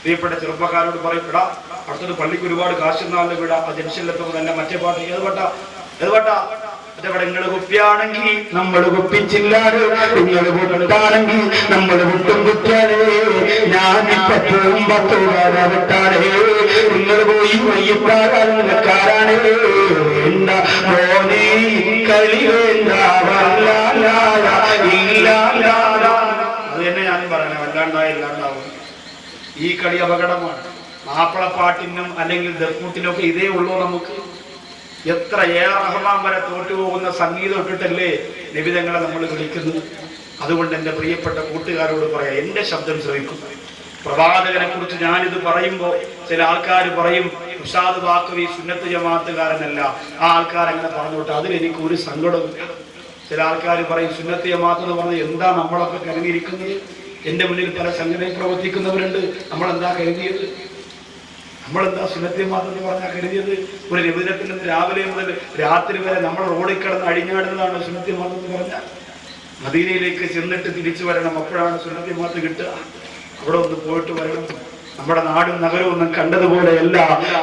പ്രിയപ്പെട്ട ചെറുപ്പക്കാരോട് പറയും, വിടാ അടുത്തൊരു പള്ളിക്ക് ഒരുപാട് കാശുന്നാളിൽ വിടാ, ആ ജംഗ്ഷനിലെത്തുമ്പോൾ തന്നെ മറ്റേ പാട്ട് ഏതുപാട്ടാ മറ്റേ നിങ്ങൾ കുപ്പിയാണെങ്കിൽ നമ്മൾ കുപ്പിച്ചില്ലാതെ, നിങ്ങൾ കുട്ടാണെങ്കിൽ നമ്മൾ കുട്ടും കുറ്റാനേ, ഞാനിപ്പത്തും 10 വിട്ടാനേ, നിങ്ങൾ പോയി വയ്യത്താകാരേ, വേണ്ട മോനെ കളി വേണ്ട, അത് തന്നെ ഞാനും പറയണേ, ഇല്ലാണ്ടാവും. ഈ കളി അപകടമാണ്. മാപ്പിളപ്പാട്ടിനും അല്ലെങ്കിൽ ദർക്കൂട്ടിനും ഒക്കെ ഇതേ ഉള്ളൂ. നമുക്ക് എത്ര റഹ്മാൻ വരെ തോറ്റുപോകുന്ന സംഗീതം ഇട്ടിട്ടല്ലേ നിബിധങ്ങളെ നമ്മൾ വിളിക്കുന്നത്. അതുകൊണ്ട് എൻ്റെ പ്രിയപ്പെട്ട കൂട്ടുകാരോട് പറയാം, എൻ്റെ ശബ്ദം ശ്രവിക്കും. പ്രവാചകനെ കുറിച്ച് ഞാനിത് പറയുമ്പോൾ ചില ആൾക്കാർ പറയും, ഉസ്താദ് ബാക്കവി സുന്നത്ത് ജമാഅത്തുകാരനല്ല. ആ ആൾക്കാർ അങ്ങനെ പറഞ്ഞോട്ടെ, അതിലെനിക്ക് ഒരു സങ്കടമില്ല. ചില ആൾക്കാർ പറയും സുന്നത്ത് ജമാഅത്ത് എന്ന് പറഞ്ഞാൽ എന്താ നമ്മളൊക്കെ കരുതിയിരിക്കുന്നത്? എൻ്റെ മുന്നിൽ പല സംഘടനയിൽ പ്രവർത്തിക്കുന്നവരുണ്ട്. നമ്മളെന്താ കരുതിയത്? നമ്മളെന്താ സുന്നത്ത് ജമാഅത്ത് എന്ന് പറഞ്ഞാൽ കരുതിയത്? ഒരു നബിദിനത്തിൽ നിന്ന് രാവിലെ മുതൽ രാത്രി വരെ നമ്മൾ റോഡിൽ കിടന്ന് അഴിഞ്ഞാടുന്നതാണ് സുന്നത്ത് ജമാഅത്ത് എന്ന് പറഞ്ഞാൽ. മദീനയിലേക്ക് ചെന്നിട്ട് തിരിച്ചു വരണം, അപ്പോഴാണ് സുന്നത്ത് ജമാഅത്ത് കിട്ടുക. അവിടെ ഒന്ന് പോയിട്ട് വരണം. നമ്മുടെ നാടും നഗരവും ഒന്നും കണ്ടതുപോലെയല്ല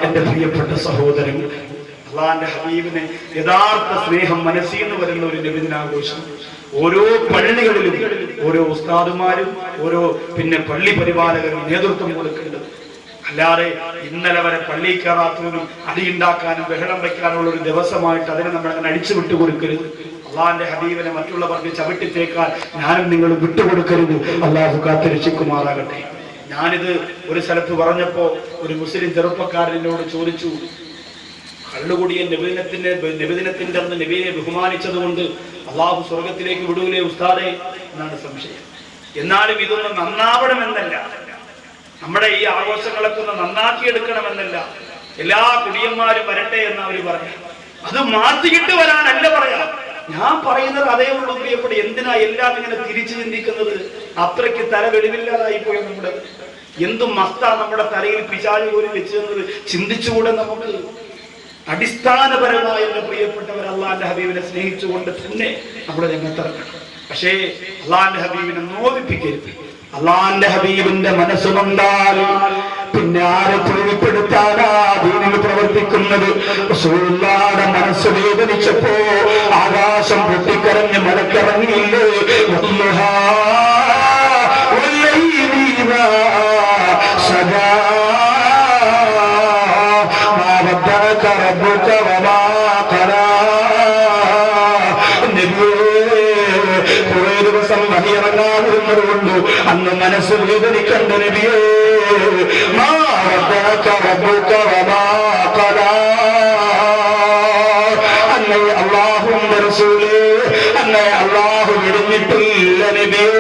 എൻ്റെ പ്രിയപ്പെട്ട സഹോദരങ്ങൾ. അള്ളാന്റെ ഹബീബിനെ യഥാർത്ഥ സ്നേഹം മനസ്സിൽ നിന്ന് വരുന്ന ഒരു നബിദിനാഘോഷം ഓരോ പള്ളികളിലും ഓരോ ഉസ്താദുമാരും ഓരോ പള്ളി പരിപാലകരും നേതൃത്വം കൊടുക്കേണ്ടത്. അല്ലാതെ ഇന്നലെ വരെ പള്ളി കയറാത്തവരും അടിയുണ്ടാക്കാനും ബഹളം വയ്ക്കാനുള്ള ഒരു ദിവസമായിട്ട് അതിനെ നമ്മൾ അങ്ങനെ അടിച്ചു വിട്ടുകൊടുക്കരുത്. അള്ളാന്റെ ഹബീബിനെ മറ്റുള്ളവർക്ക് ചവിട്ടിത്തേക്കാൻ ഞാനും നിങ്ങൾ വിട്ടുകൊടുക്കരുത്. അള്ളാഹു കാത്തിരക്ഷിക്കുമാറാകട്ടെ. ഞാനിത് ഒരു സ്ഥലത്ത് പറഞ്ഞപ്പോ ഒരു മുസ്ലിം ചെറുപ്പക്കാരൻ എന്നോട് ചോദിച്ചു, കള്ളുകൂടിയ നബിദിനത്തിന്റെ അന്ന് നബിയെ ബഹുമാനിച്ചത് കൊണ്ട് അള്ളാഹു സ്വർഗത്തിലേക്ക് വിടൂലേ ഉസ്താദേ എന്നാണ് സംശയം. എന്നാലും ഇതൊന്നും നന്നാവണമെന്നല്ല, നമ്മുടെ ഈ ആഘോഷങ്ങളൊക്കെ ഒന്ന് നന്നാക്കിയെടുക്കണമെന്നല്ല. എല്ലാ കുടിയന്മാരും വരട്ടെ എന്ന് അവർ പറഞ്ഞു. അത് മാറ്റിയിട്ട് വരാനല്ല പറയാ. ഞാൻ പറയുന്നത് അതേ ഉള്ളൂ പ്രിയപ്പെട്ട. എന്തിനാ എല്ലാം ഇങ്ങനെ തിരിച്ചു ചിന്തിക്കുന്നത്? അത്രയ്ക്ക് തല വെളിവില്ലാതായി പോയ നമ്മുടെ എന്തും മസ്താ നമ്മുടെ തലയിൽ പിശാച് പോലും വെച്ചു തന്നത് ചിന്തിച്ചുകൂടെ നമുക്ക്? അടിസ്ഥാനപരമായ എന്റെ പ്രിയപ്പെട്ടവർ അള്ളാന്റെ ഹബീബിനെ സ്നേഹിച്ചുകൊണ്ട് തന്നെ നമ്മുടെ രംഗത്തിറങ്ങണം. പക്ഷേ അള്ളാന്റെ ഹബീബിനെ നോവിപ്പിക്കരുത്. അള്ളാന്റെ ഹബീബിന്റെ മനസ്സുകൊണ്ടാൽ പിന്നെ ആരെ പ്രീതിപ്പെടുത്താനാ ദീനിൽ പ്രവർത്തിക്കുന്നത്? റസൂലുള്ളാഹിയുടെ മനസ്സ് വേദനിച്ചപ്പോ ആകാശം പൊട്ടിക്കരഞ്ഞ് മലക്കിറങ്ങിയില്ലേ? കുറെ ദിവസം വഹിയിറങ്ങാതിരുന്നതുകൊണ്ട് അന്ന് മനസ്സ് വേദനിക്കണ്ട നബിയേ. അന്നേ അല്ലാഹുവിന്റെ റസൂലേ, അന്നേ അല്ലാഹു വിടുന്നിട്ടില്ല നബിയേ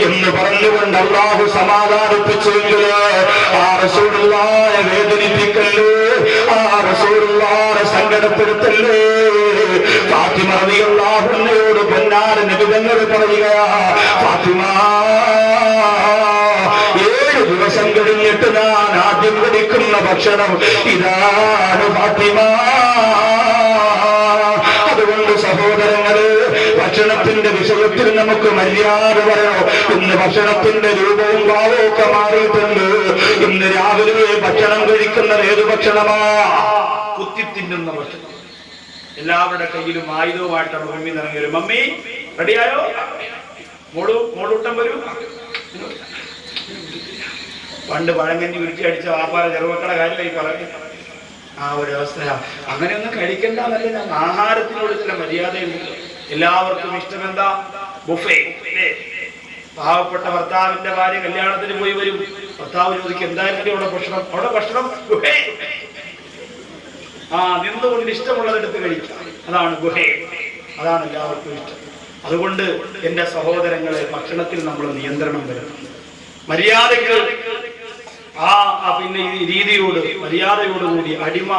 എന്ന് പറഞ്ഞുകൊണ്ട് അല്ലാഹു സമാധാനിപ്പിച്ചെങ്കിൽ ആ റസൂലുള്ളാഹിയെ വേദനിപ്പിക്കല്ലേ, ആ റസൂലുള്ളാഹിയെ സങ്കടപ്പെടുത്തല്ലേ. ഫാത്തിമ റളിയല്ലാഹു അൻഹയോട് പൊന്നാര നബി തങ്ങൾ പറയുകയാ, ഫാത്തിമ 7 ദിവസം കഴിഞ്ഞിട്ട് ഞാൻ ആദ്യം കഴിക്കുന്ന ഭക്ഷണം ഇതാണ് ഫാത്തിമ. അതുകൊണ്ട് സഹോദരങ്ങള്, ഭക്ഷണത്തിന്റെ വിഷയത്തിൽ നമുക്ക് മര്യാദ വരണോ? ഇന്ന് ഭക്ഷണത്തിന്റെ രൂപവും ഭാവവും ഒക്കെ മാറിയിട്ടുണ്ട്. ഇന്ന് രാവിലെ ഭക്ഷണം കഴിക്കുന്നത് ഏത് ഭക്ഷണമാ? കുത്തിത്തിന്നുന്ന ഭക്ഷണം. എല്ലാവരുടെ കയ്യിലും ആയുധവുമായിട്ടാണ് മമ്മി ഇറങ്ങിയത്. മമ്മി റെഡിയായോ? മോളൂട്ടം വരൂ. പണ്ട് പഴങ്കഞ്ഞി ഉരുട്ടി അടിച്ച വാപ്പാര ചെറുമക്കളുടെ കാര്യമായി പറഞ്ഞു. ആ ഒരു അവസ്ഥയാ. അങ്ങനെയൊന്നും കഴിക്കണ്ടെന്നല്ല ഞാൻ. ആഹാരത്തിനോട് ചില മര്യാദയുണ്ട്. എല്ലാവർക്കും ഇഷ്ടമെന്താ? ബുഫേ. പാവപ്പെട്ട ഭർത്താവിന്റെ ഭാര്യ കല്യാണത്തിന് പോയി വരും. ഭർത്താവ് ചോദിക്കും എന്തായാലും അവിടെ ഭക്ഷണം, അവിടെ ഭക്ഷണം ബുഫേ. നിന്നുകൊണ്ട് ഇഷ്ടമുള്ളതെടുത്ത് കഴിക്കാം. അതാണ് ബുഫേ. അതാണ് എല്ലാവർക്കും ഇഷ്ടം. അതുകൊണ്ട് എന്റെ സഹോദരങ്ങളെ, ഭക്ഷണത്തിൽ നമ്മൾ നിയന്ത്രണം വരണം. മര്യാദയ്ക്ക് പിന്നെ ഈ രീതിയോട് മര്യാദയോടുകൂടി അടിമ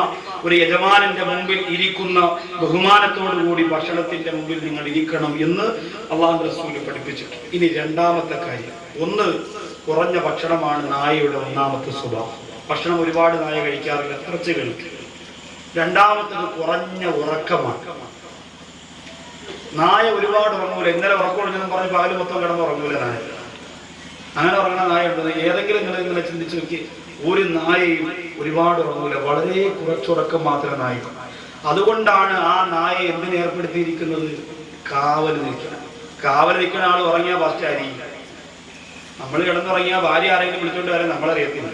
ഒരു യജമാനന്റെ മുമ്പിൽ ഇരിക്കുന്ന ബഹുമാനത്തോടുകൂടി ഭക്ഷണത്തിന്റെ മുമ്പിൽ നിങ്ങൾ ഇരിക്കണം എന്ന് അല്ലാഹു റസൂൽ പഠിപ്പിച്ചിട്ടുണ്ട്. ഇനി രണ്ടാമത്തെ കാര്യം, ഒന്ന് കുറഞ്ഞ ഭക്ഷണമാണ് നായയുടെ ഒന്നാമത്തെ സ്വഭാവം. ഭക്ഷണം ഒരുപാട് നായ കഴിക്കാറില്ല, കുറച്ച് കഴിക്കും. രണ്ടാമത്തത് കുറഞ്ഞ ഉറക്കമാണ്. നായ ഒരുപാട് ഉറങ്ങൂല. ഇന്നലെ ഉറക്കമൊഴിഞ്ഞെന്നും പറഞ്ഞ് പകല് മൊത്തം കിടന്നുറങ്ങൂല നായ. അങ്ങനെ ഉറങ്ങുന്ന നായ ഉണ്ടത് ഏതെങ്കിലും നിങ്ങൾ ഇങ്ങനെ ചിന്തിച്ചു നോക്കി. ഒരു നായയും ഒരുപാട് ഉറങ്ങൂല, വളരെ കുറച്ചുറക്കം മാത്രമേ നായ. അതുകൊണ്ടാണ് ആ നായ എന്തിന് ഏർപ്പെടുത്തിയിരിക്കുന്നത്? കാവൽ നിൽക്കണം. കാവൽ നിൽക്കുന്ന ആൾ ഉറങ്ങിയാൽ ഫസ്റ്റ് ആയിരിക്കില്ല. നമ്മൾ കിടന്നുറങ്ങിയാൽ ഭാര്യ ആരെങ്കിലും വിളിച്ചോണ്ട് വരാൻ നമ്മളറിയത്തില്ല.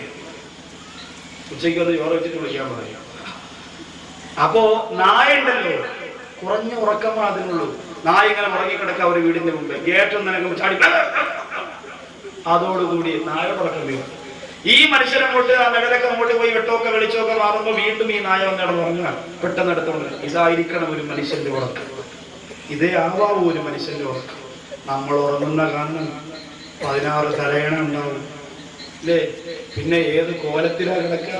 ഉച്ചയ്ക്ക് വന്ന് ചോറ് വെച്ചിട്ട് വിളിക്കാൻ പറയും. അപ്പോ നായ ഉണ്ടല്ലോ, കുറഞ്ഞ ഉറക്കമാണ് അതിനുള്ളൂ. നായ ഇങ്ങനെ ഉറങ്ങിക്കിടക്കുക ഒരു വീടിന്റെ മുമ്പ്, ഗേറ്റൊന്നും നിനക്ക് ചാടി അതോടുകൂടി നായ ഉറക്കം വീഴും. ഈ മനുഷ്യരങ്ങോട്ട് ആ മെഡലൊക്കെ അങ്ങോട്ട് പോയി വെട്ടമൊക്കെ വെളിച്ചമൊക്കെ മാറുമ്പോൾ വീണ്ടും ഈ നായ വന്നിടന്ന് ഉറങ്ങുക. പെട്ടെന്ന് എടുത്തോണ്ട് ഇതായിരിക്കണം ഒരു മനുഷ്യന്റെ ഉറക്കം. ഇതേ ആവാവൂ ഒരു മനുഷ്യന്റെ ഉറക്കം. നമ്മൾ ഉറങ്ങുന്ന കാരണം 16 തലയണ ഉണ്ടാവും അല്ലേ? പിന്നെ ഏത് കോലത്തിലാ കിടക്കുക?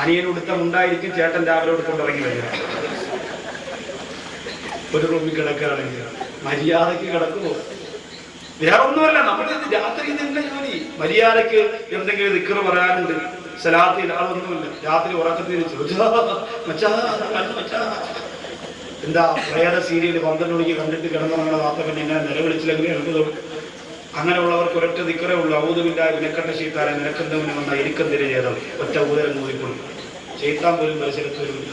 അനിയനുടുത്തം ഉണ്ടായിരിക്കും, ചേട്ടൻ രാവിലെ എടുത്തോണ്ട് ഇറങ്ങി വരിക. ഒരു റൂമിൽ കിടക്കുകയാണെങ്കിൽ മര്യാദക്ക് കിടക്കുമോ? വേറെ ഒന്നുമല്ല, നമ്മുടെ രാത്രി ഇതിന്റെ ജോലി. മര്യാദക്ക് എന്തെങ്കിലും ദിക്ർ പറയാനുണ്ട്, സലാത്തിൽ ആളൊന്നുമില്ല. രാത്രി ഉറക്കത്തിന് എന്താ പ്രേത സീരിയൽ 12 മണിക്ക് കണ്ടിട്ട് കിടന്നുറങ്ങുന്ന വാർത്ത പിന്നെ എങ്ങനെ നിലവിളിച്ചില്ലെങ്കിൽ എനിക്ക് തോന്നും. അങ്ങനെയുള്ളവർക്ക് ഒരൊറ്റ ദിക്റേ ഉള്ളൂ, ഔദുബില്ലാഹി മിനക്കട്ട ശൈത്താനെ നിനക്കെന്തെങ്കിലും വന്നാൽ എനിക്കെന്തിനു ചെയ്തത് ഒറ്റ ഊതരം കൂടിക്കൊള്ളു. ചെയ്ത്താൻ പോലും പരിസരത്ത് വരില്ല.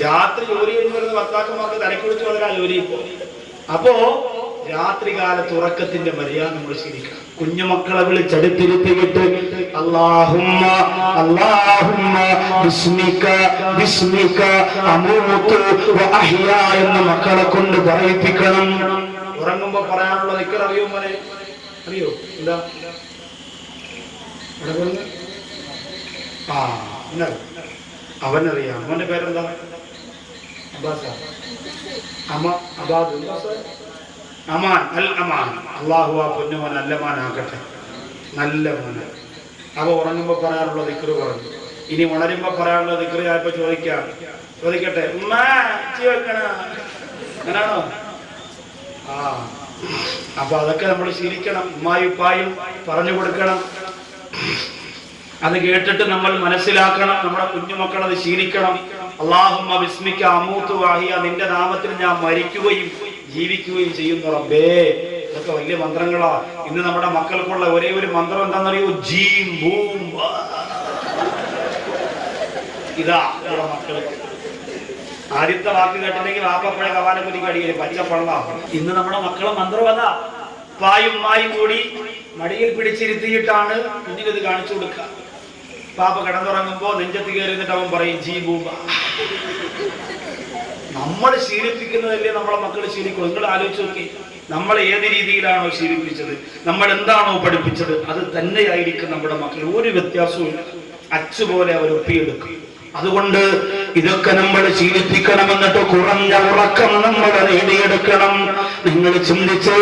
രാത്രി ജോലി കഴിഞ്ഞ് വരുന്ന ഭർത്താക്കന്മാർക്ക് തലക്കുളിച്ച് വന്നതാ ജോലി ഇപ്പോ. അപ്പോ രാത്രികാലത്ത് ഉറക്കത്തിന്റെ മര്യാദ നമ്മൾ ശീലിക്കണം. കുഞ്ഞുമക്കളെ വിളിച്ചെടുത്തിരുത്തിയിട്ട് അല്ലാഹുമ്മ അല്ലാഹുമ്മ ബിസ്മിക ബിസ്മിക അമൂതു വഅഹ്യാ എന്ന് മക്കളെ കൊണ്ട് പറയിപ്പിക്കണം. ഉറങ്ങുമ്പോ പറയാനുള്ള ദിക്ർ അറിയോ മോനെ? അറിയോ? എന്താ അവനറിയാം. അവന്റെ പേരെന്താ? അബ്ബാസ. അമാൻ. അൽ അമാൻ. അള്ളാഹു ആ പൊന്നുമോൻ നല്ലമാനാകട്ടെ, നല്ല മോന്. അവ ഉറങ്ങുമ്പോ പറയാനുള്ള ദിക്ർ പറഞ്ഞു. ഇനി ഉണരുമ്പോ പറയാനുള്ള ദിക്ർ ഞാനിപ്പോ ചോദിക്കട്ടെ. ഉമ്മ വെക്കണ അങ്ങനാണോ? അപ്പൊ അതൊക്കെ നമ്മൾ ശീലിക്കണം. ഉമ്മായും ഉപ്പായും പറഞ്ഞു കൊടുക്കണം. അത് കേട്ടിട്ട് നമ്മൾ മനസ്സിലാക്കണം, നമ്മുടെ കുഞ്ഞുമക്കൾ അത് ശീലിക്കണം. അല്ലാഹുമ്മ ബിസ്മിക അമൂതു വഅഹിയ, നിന്റെ നാമത്തിൽ ഞാൻ മരിക്കുകയും ജീവിക്കുകയും ചെയ്യുന്നു റബ്ബേ. ഇതൊക്കെ വലിയ മന്ത്രങ്ങളാ. ഇന്ന് നമ്മുടെ മക്കൾക്കുള്ള ഒരേ ഒരു മന്ത്രം എന്താണെന്നറിയോ? ജീം ബൂം. ഇതാ നമ്മുടെ മക്കൾക്ക്. ആദ്യത്തെ വാക്ക് കേട്ടില്ലെങ്കിൽ ആപ്പപ്പഴ കവാനെ കുതിക്ക് അടിയില് പച്ചപ്പള്ള. ഇന്ന് നമ്മുടെ മക്കളെ മന്ത്രം അതാ. പായും മായും കൂടി മടിയിൽ പിടിച്ചിരുത്തിയിട്ടാണ് കുഞ്ഞിനത് കാണിച്ചു കൊടുക്കുക. പാപ്പ കിടന്നുറങ്ങുമ്പോ നെഞ്ചത്ത് കയറിന്നിട്ട് അവൻ പറയും ജീ ബൂബ. നമ്മൾ ശീലിപ്പിക്കുന്നതല്ലേ നമ്മളെ മക്കൾ ശീലിക്കും. നിങ്ങൾ ആലോചിച്ച് നോക്കി, നമ്മൾ ഏത് രീതിയിലാണോ ശീലിപ്പിച്ചത്, നമ്മൾ എന്താണോ പഠിപ്പിച്ചത്, അത് തന്നെയായിരിക്കും നമ്മുടെ മക്കൾ. ഒരു വ്യത്യാസവും ഇല്ല. അച്ചുപോലെ അവർ ഒപ്പിയെടുക്കും. അതുകൊണ്ട് ഇതൊക്കെ നമ്മൾ ശീലിപ്പിക്കണം. എന്നിട്ട് കുറഞ്ഞ ഉറക്കം നമ്മൾ നേടിയെടുക്കണം. നിങ്ങൾ ചിന്തിച്ച്,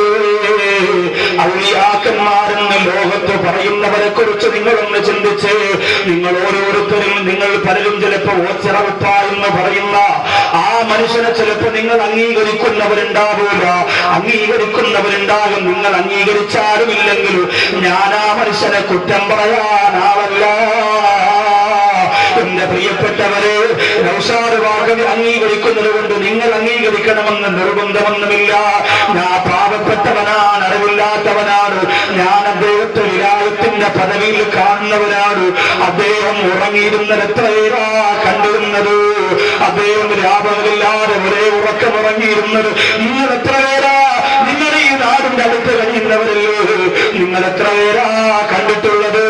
ഔലിയാക്കന്മാരെന്ന് ലോകത്ത് പറയുന്നവരെ കുറിച്ച് നിങ്ങളൊന്ന് ചിന്തിച്ച്. നിങ്ങൾ ഓരോരുത്തരും, നിങ്ങൾ പലരും ചിലപ്പോ ഓച്ചറവപ്പ എന്ന് പറയുന്ന ആ മനുഷ്യനെ ചിലപ്പോ നിങ്ങൾ അംഗീകരിക്കുന്നവരുണ്ടാവില്ല, അംഗീകരിക്കുന്നവരുണ്ടാകും. നിങ്ങൾ അംഗീകരിച്ചാലും ഇല്ലെങ്കിലും ഞാൻ ആ മനുഷ്യനെ കുറ്റം പറയാനാവല്ല. എന്റെ പ്രിയപ്പെട്ടവരെ, നൗഷാദ് വാഗവി അംഗീകരിക്കുന്നത് കൊണ്ട് നിങ്ങൾ അംഗീകരിക്കണമെന്ന് നിർബന്ധമൊന്നുമില്ല. ഞാൻ പാവപ്പെട്ടവനാണ്, അറിവില്ലാത്തവനാണ്. ഞാൻ അദ്ദേഹത്തെ വിലായത്തിന്റെ പദവിയിൽ കാണുന്നവനാണ്. അദ്ദേഹം ഉറങ്ങിയിരുന്നത് എത്രയേറാ കണ്ടിരുന്നത്. അദ്ദേഹം രാപകലില്ലാതെ ഒരേ ഉറക്കമുറങ്ങിയിരുന്നത് നിങ്ങൾ എത്ര പേരാ? നിങ്ങൾ ഈ നാടിന്റെ അടുത്ത് കഴിയുന്നവരല്ലോ. നിങ്ങൾ എത്ര പേരാ കണ്ടിട്ടുള്ളത്?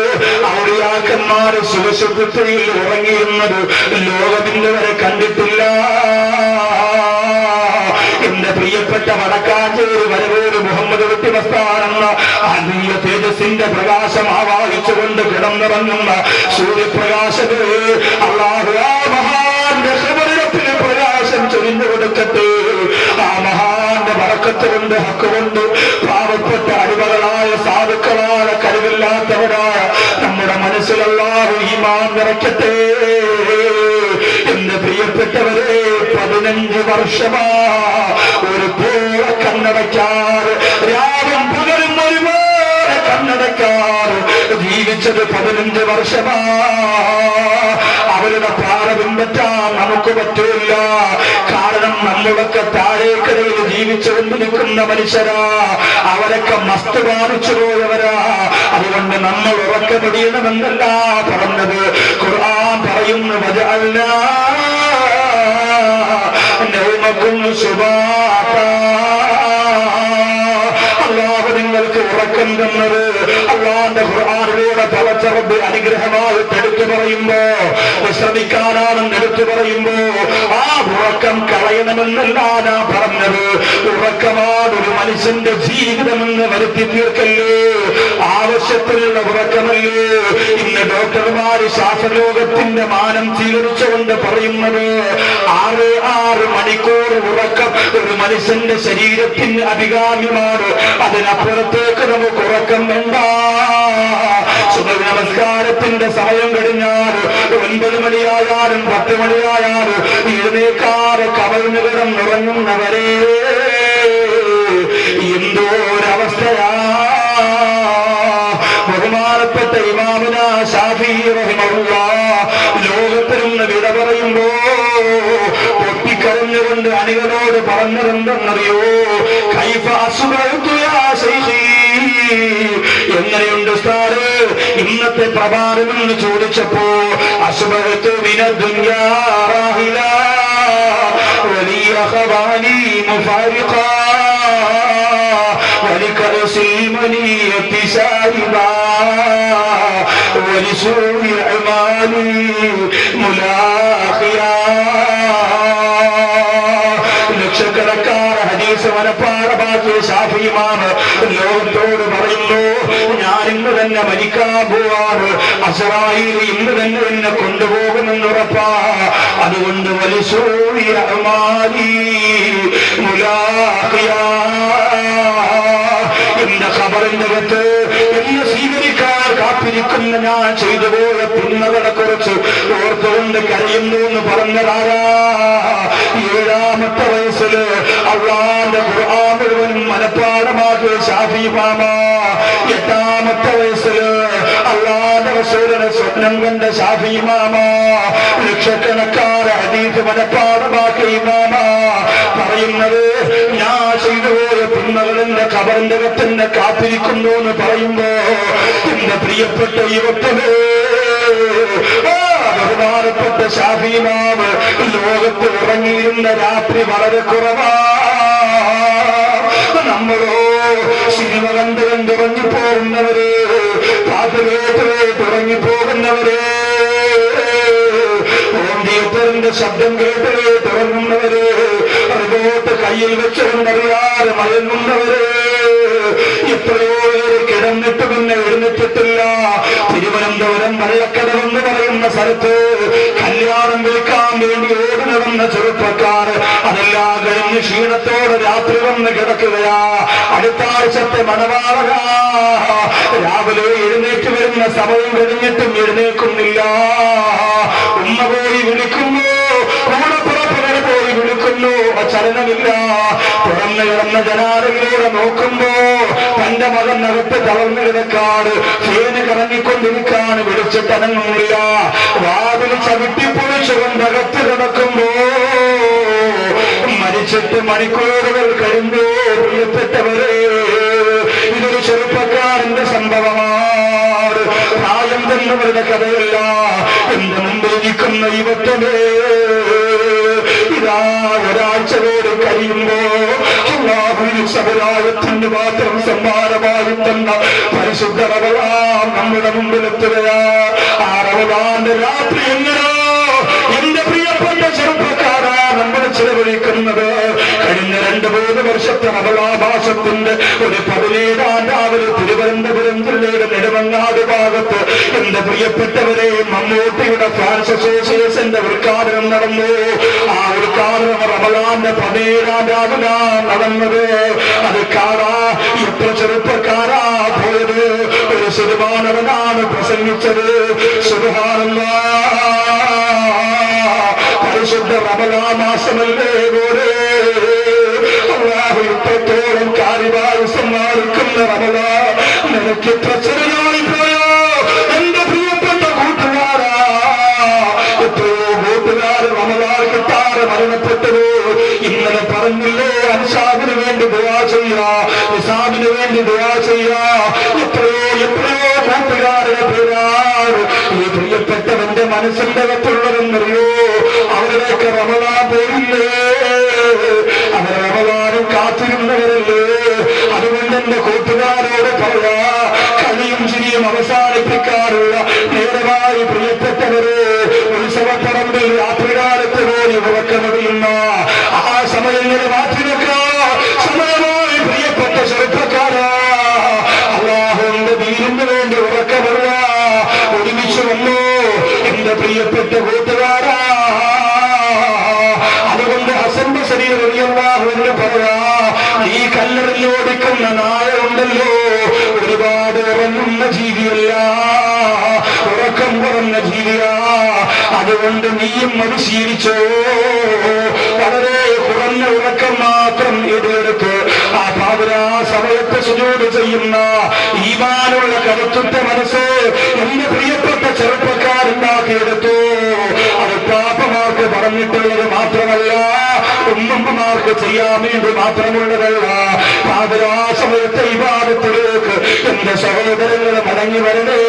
ഔലിയാക്കന്മാർ സുഖസുഖത്തിൽ ഉറങ്ങിയിരുന്നത് ലോകത്തിന്റെ വരെ കണ്ടിട്ടില്ല. എന്റെ പ്രിയപ്പെട്ട വടക്കാഞ്ചേരി വരവേട് മുഹമ്മദ് വെട്ടിമസ്താനെന്ന ആത്മീയ തേജസ്സിന്റെ പ്രകാശം ആവാഹിച്ചുകൊണ്ട് കിടന്നിറങ്ങുന്ന സൂര്യപ്രകാശമേ, അല്ലാഹു ആ മഹാന്റെ ഹൃദയത്തിന് പ്രകാശം ചൊരിഞ്ഞു കൊടുക്കട്ടെ. ആ മഹാന്റെ ബറക്കത്ത് കൊണ്ട്, ഹക്ക് കൊണ്ട് പാവപ്പെട്ട അടിമകളായ സാധുക്കളായ കഴിവില്ലാത്തവരായ നമ്മുടെ മനസ്സിൽ അല്ലാഹു ഈമാൻ നിറയ്ക്കട്ടെ. എന്റെ പ്രിയപ്പെട്ടവരെ, 15 വർഷമാ ഒരു പോലെ കണ്ണടയ്ക്കാറ്, രാവും പകലും ഒരുപോലെ കണ്ണടയ്ക്കാറ് ജീവിച്ചത് 15 വർഷമാ. അവരുടെ പാരവും പറ്റാൻ നമുക്ക് പറ്റില്ല. കാരണം നമ്മളൊക്കെ താഴേക്കരയിൽ ജീവിച്ചുകൊണ്ടിരിക്കുന്ന മനുഷ്യരാ, അവരൊക്കെ മസ്ത് ബാധിച്ചു പോയവരാ. അതുകൊണ്ട് നമ്മൾ ഉറക്കമടിയണമെന്നല്ല പറഞ്ഞത്. ഖുർആൻ പറയുന്നു, വജഅൽനാ നൗമകും സുബാതാ. അല്ലാഹു നിങ്ങൾക്ക് ഉറക്കം തന്നത് അല്ലാഹുവിന്റെ ഖുർആനിലൂടെ തവച്ച റബ്ബ് അനുഗ്രഹമായിട്ട് എടുത്തു പറയുമ്പോ, വിശ്രമിക്കാനാണെന്ന് എടുത്തു പറയുമ്പോ ആ ഉറക്കം കളയണമെന്നല്ല ഞാൻ പറഞ്ഞത്. ഉറക്കമാണ് ഒരു മനുഷ്യന്റെ ജീവിതമെന്ന് വരുത്തി തീർക്കല്ലേ, ആവശ്യത്തിലുള്ള ഉറക്കമല്ലേ. ഇന്ന് ഡോക്ടർമാര് ശാസ്ത്രലോകത്തിന്റെ മാനം സ്വീകരിച്ചുകൊണ്ട് പറയുന്നത് 6 മണിക്കൂർ ഉറക്കം ഒരു മനുഷ്യന്റെ ശരീരത്തിന് അഭികാമ്യമാണ്. അതിനപ്പുറത്തേക്ക് നമുക്ക് ഉറക്കം വേണ്ട. സുബഹ് നമസ്കാരത്തിന്റെ സമയം കഴിഞ്ഞാൽ 9 മണിയായാലും 10 മണിയായാലും എഴുന്നേക്കാതെ കവളിന് കിടന്നുറങ്ങുന്നവരെ എന്തോരവസ്ഥയാ. ബഹുമാനപ്പെട്ട ഇമാമുന ശാഫിഈ റഹിമഹുല്ലാഹ് ലോകത്തിരുന്ന് വിട പറയുമ്പോ പൊട്ടിക്കരഞ്ഞുകൊണ്ട് അണികളോട് പറഞ്ഞതെന്തെന്നറിയോ? കൈഫ അസ്ബഹ്തു യാ ശൈഖീ, എങ്ങനെയുണ്ട് ഉസ്താദ് ഇന്നത്തെ പ്രഭാതം എന്ന് ചോദിച്ചപ്പോ, അസ്ബഹ്തു മിനദ്ദുനിയാ റാഹിലാ വലിയ ഖവാനി മുഫാരിഖാ വലികഅസിൽ മനിയത്തി ശാരിബാ വലിസൂഇ അമാനി മുലാഖിയാ. ലക്ഷക്കണക്കാർ ഹദീസ് മനപ്പാഠമാക്കിയ ശാഫിഈ ഇമാം ലോകത്തോട് പറയുന്നു, ഞാൻ ഇന്ന് തന്നെ മരിക്കാൻ പോവാണ്. അസ്റായീൽ ഇന്ന് തന്നെ എന്നെ കൊണ്ടുപോകുമെന്നുറപ്പാ. അതുകൊണ്ട് വലിസൂഇ അമാനി മുലാഖിയാ. എന്റെ ഖബറിന്റെ അകത്ത് എന്നെ സ്വീകരിക്കാൻ കാത്തിരിക്കുന്ന ഞാൻ ചെയ്തു പോയ തിന്മകളെ കുറിച്ച് ഓർത്തുകൊണ്ട് കരയുന്നു എന്ന് പറഞ്ഞതാരാ? 7ാമത്തെ വയസ്സില് അല്ലാഹുവിന്റെ ഖുർആൻ മുഴുവനും മനപ്പാഠമാക്കിയ ശാഫിഈ ഇമാം 8ാമത്തെ വയസ്സില് അല്ലാഹുവിന്റെ റസൂലിനെ സ്വപ്നം കണ്ട ശാഫി ഇമാമ, ലക്ഷക്കണക്കാരെ ഹദീസ് മനഃപാഠമാക്കിയ ഇമാമ പറയുന്നത്, ഞാൻ ചെയ്തുപോയ തിന്മകളെന്റെ ഖബറിന്റെ അകത്തെന്നെ കാത്തിരിക്കുന്നു എന്ന് പറയുമ്പോ എന്റെ പ്രിയപ്പെട്ട യുവത്വമേ, ബഹുമാനപ്പെട്ട ശാഫി ഇമാമ് ലോകത്ത് ഉറങ്ങിയിരുന്ന രാത്രി വളരെ കുറവാ. നമ്മളോ സിനിമ കണ്ട് കണ്ടുറങ്ങി പോകുന്നവര്, പാട്ട് കേട്ട് തുടങ്ങിപ്പോകുന്നവര്, ഹോം തിയേറ്ററിന്റെ ശബ്ദം കേട്ട് തുടങ്ങുന്നവര്, അതുപോട്ട് കയ്യിൽ വെച്ചുകൊണ്ടറിയാതെ മയങ്ങുന്നവര്, എത്രയോ പേര് കിടന്നിട്ട് പിന്നെ എഴുന്നേറ്റിട്ടില്ല. തിരുവനന്തപുരം വള്ളക്കടവെന്ന് പറയുന്ന സ്ഥലത്ത് കല്യാണം വിൽക്കാൻ വേണ്ടി ഓടി നടന്ന ചെറുപ്പക്കാർ അതെല്ലാം കഴിഞ്ഞ് ക്ഷീണത്തോടെ രാത്രി വന്ന് കിടക്കുകയാ. അടുത്ത ആഴ്ചത്തെ മണവാളക രാവിലെ എഴുന്നേറ്റ് വരുന്ന സമയം കഴിഞ്ഞിട്ടും എഴുന്നേൽക്കുന്നില്ല. ഉമ്മ പോയി വിളിക്കുന്നു, കൂടപ്പുറപ്പുകളെ പോയി വിളിക്കുന്നു, ചലനമില്ല. തുറന്നു കിടന്ന ജനാലയിലൂടെ നോക്കുമ്പോ തന്റെ മകനകത്ത് തളർന്നു കിടക്കാട്, ഫേന് കറങ്ങിക്കൊണ്ടിരിക്കാണ്, വിളിച്ചിട്ടനങ്ങുന്നില്ല. വാതിൽ ചവിട്ടിപ്പൊളിച്ചുകൊണ്ട് അകത്ത് കിടക്കുമ്പോ മരിച്ചിട്ട് മണിക്കൂറുകൾ കഴിഞ്ഞു. പ്രിയപ്പെട്ടവരെ, ഇതൊരു ചെറുപ്പക്കാരന്റെ സംഭവമാണ്, പ്രായം തന്നവരുടെ കഥയല്ല. എന്റെ മുമ്പിൽ ഇരിക്കുന്ന യുവത്വമേ, ഇതാ ഒരാഴ്ച പേര് കഴിയുമ്പോ അല്ലാഹുവിന്റെ സമുദായത്തിന് മാത്രം സമ്മാനമായി തന്ന പരിശുദ്ധ റമളാൻ നമ്മുടെ മുമ്പിലെത്തുകയാ. ആ റമളാന്റെ രാത്രി എങ്ങനെയോ എന്റെ പ്രിയപ്പെട്ട ചെറുപ്പക്കാരാ നമ്മൾ ചെലവഴിക്കുന്നത്. കഴിഞ്ഞ 2-3 വർഷത്തെ റമളാൻ ഒരു 17-ാം രാവിലെ തിരുവനന്തപുരം ജില്ലയുടെ നെടുമങ്ങാട് ഭാഗത്ത് എന്റെ പ്രിയപ്പെട്ടവരെ മമ്മൂട്ടിയുടെ ഫാൻസ് അസോസിയേഷന്റെ ഉദ്ഘാടനം നടന്നു. ആ ഉദ്ഘാടനം റമളാന്റെ 17-ാം രാവിലെ നടന്നത്. അത് കാണാ എത്ര ചെറുപ്പക്കാരാ പോയത്. ഒരു സുബ്ഹാനല്ലാഹ് പ്രസംഗിച്ചത്. സുബ്ഹാനല്ലാഹ്, പരിശുദ്ധ റമളാൻ മാസമല്ലേ പോലെ അല്ലാഹു ഇത്രത്തോളം കാര്യമായി സമ്മാനിക്കുന്ന റമളാൻ നിനക്ക് പ്രചരണമായി പോയോ എന്റെ പ്രിയപ്പെട്ട കൂട്ടുകാരാ. എത്രയോ കൂട്ടുകാർ റമളാൻ കിട്ടാതെ മരണപ്പെട്ടത്. ഇന്നലെ പറഞ്ഞില്ലേ അൻസാബിന് വേണ്ടി ദുആ ചെയ്യാ, നിസാബിന് വേണ്ടി ദുആ ചെയ്യാ. എത്രയോ കൂട്ടുകാരുടെ പേരാണ് ഈ പ്രിയപ്പെട്ടവന്റെ മനസ്സിന്റെ അകത്തുള്ളതെന്നറിയോ. അവരുടെയൊക്കെ റമളാൻ പോയില്ലേ, അവർ റമളാനും കാത്തിരുന്നവരല്ലേ. അതുകൊണ്ട് എന്റെ കൂട്ടുകാരോട് പറയാ, കളിയും ചിരിയും അവസാനിപ്പിക്കാറുള്ള നേരമായി പ്രിയപ്പെട്ടവരെ, ഉത്സവപ്പറമ്പിൽ രാത്രികാലത്ത് പോയി ഉറക്കമറിയുന്ന ആ സമയങ്ങൾ മാറ്റി വെക്കാം. സമയമായി പ്രിയപ്പെട്ട ചെറുപ്പക്കാരാ, അല്ലാഹുവിന്റെ ദീനിന് വേണ്ടി ഉറക്കമറിയ ഒരുമിച്ച് വന്നു എന്റെ പ്രിയപ്പെട്ട കൂട്ടുകാരാ. അതുകൊണ്ട് ഹസൻ ബസരി റളിയല്ലാഹു അൻഹു പറയാ, ഈ കല്ലറിലോടിക്കുന്ന നായ ഉണ്ടല്ലോ, ഒരുപാട് ഉറങ്ങുന്ന ജീവിയല്ല, ഉറക്കം കുറഞ്ഞ ജീവിയാ. അതുകൊണ്ട് നീയും പരിശീലിച്ചോ. വളരെ കുറഞ്ഞ ഉറക്കം മാത്രം എതിരെടുത്ത് ആ പാതിരാ സമയത്ത് സുജൂദ് ചെയ്യുന്ന ഈമാനുള്ള കരുത്തുറ്റ മനസ്സ് എന്റെ പ്രിയപ്പെട്ട ചെറുപ്പക്കാരുണ്ടാക്കിയെടുത്തു. അത് പാപ്പമാർക്ക് പറഞ്ഞിട്ടുള്ളത് മാത്രമല്ല, ഉമ്മമാർക്ക് ചെയ്യാൻ വേണ്ടി മാത്രമുള്ളതല്ല. പാതിരാ സമയത്തെ ഇബാദത്തിലേക്ക് എന്റെ സഹോദരങ്ങൾ മടങ്ങി വരണേ.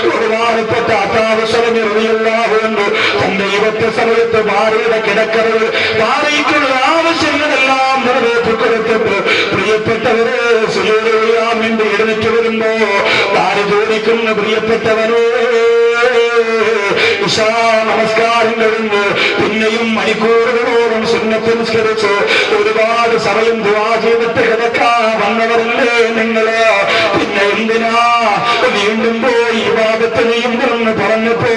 ബഹുമാനപ്പെട്ട അത്താവശമില്ലാവുന്നു തന്റെ ഇവത്തെ സമയത്ത് ഭാര്യയുടെ കിടക്കറവ് ഭാര്യയ്ക്കുള്ള ആവശ്യങ്ങളെല്ലാം നിറവേറ്റി കൊടുത്തിട്ട് പ്രിയപ്പെട്ടവരെ സുജൂദ് വേണ്ടി എഴുന്നേറ്റ് വരുമ്പോ ഭാര്യ ചോദിക്കുന്ന, പ്രിയപ്പെട്ടവരെ ഇശാ നമസ്കാരം കഴിഞ്ഞ് പിന്നെയും മണിക്കൂറുകളോളം സുന്നത്ത് നിസ്കരിച്ച് ഒരുപാട് സമയം ദുആ ചെയ്തിട്ട് കിടക്കാൻ വന്നവരല്ലേ നിങ്ങള്, പിന്നെ എന്തിനാ വീണ്ടും പോയി ഇബാദത്ത് ചെയ്യുമെന്ന് പറഞ്ഞപ്പോ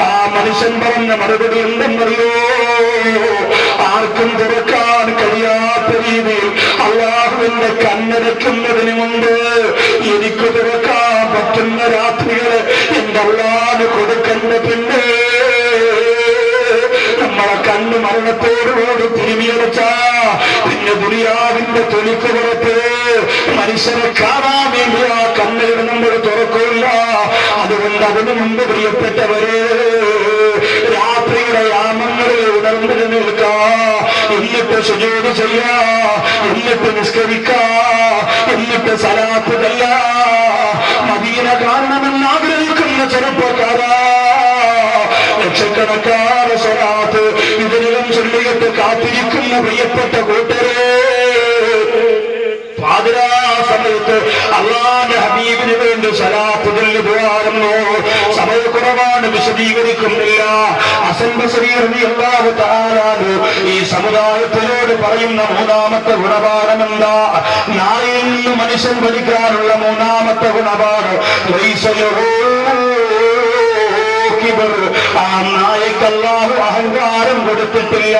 ആ മനുഷ്യൻ പറഞ്ഞ മറുപടി എന്തെന്നറിയോ, ആർക്കും തുറക്കാൻ കഴിയാത്ത രീതിയിൽ അല്ലാഹുവിന്റെ കണ്ണടയ്ക്കുന്നതിന് മുമ്പ് എനിക്ക് തുറക്കാൻ പറ്റുന്ന രാത്രികള് എന്റെ അല്ലാഹ് കൊടുക്കണ്ട. പിന്നെ നമ്മളെ കണ്ണ് മരണത്തോടുകൂടി തിരുമിയടച്ച പിന്നെ ദുനിയാവിന്റെ തൊലിക്ക് പുറത്ത് മനുഷ്യനെ കാണാൻ വേണ്ടി ആ കണ്ണുകൾ നമ്മൾ തുറക്കില്ല. അതുകൊണ്ട് അതിനു മുമ്പ് പ്രിയപ്പെട്ടവരെ രാത്രിയുടെ യാമങ്ങളിൽ ഉണർന്നു നിൽക്കാ, എന്നിട്ട് സുജൂദ് ചെയ്യാ, എന്നിട്ട് നിസ്കരിക്കാ, എന്നിട്ട് സലാത്ത് ചെയ്യാ. മദീന കാണണമെന്ന് ആഗ്രഹിക്കുന്ന ചെറുപ്പക്കാരാ, ലക്ഷക്കണക്കാറ് സ്വലാത്ത് ഇതിനകം ചൊല്ലിയിട്ട് കാത്തിരിക്കുന്ന പ്രിയപ്പെട്ട കൂട്ടരെ, പാതിരാ സമയത്ത് അല്ലാഹുവിന്റെ ഹബീബിന് വേണ്ടി സ്വലാത്ത് ചൊല്ലി പോകാറുന്നു. സമയക്കുറവാണ്, വിശദീകരിക്കുന്നില്ല. ഹസൻ ബസരി റളിയല്ലാഹു തആല ഈ സമുദായത്തിനോട് പറയുന്ന മൂന്നാമത്തെ ഗുണപാഠം എന്താ? നാളെയിൽ നിന്ന് മനുഷ്യൻ പഠിക്കാനുള്ള മൂന്നാമത്തെ ഗുണപാഠം ആ നായക്ക് അല്ലാഹു അഹങ്കാരം കൊടുത്തിട്ടില്ല.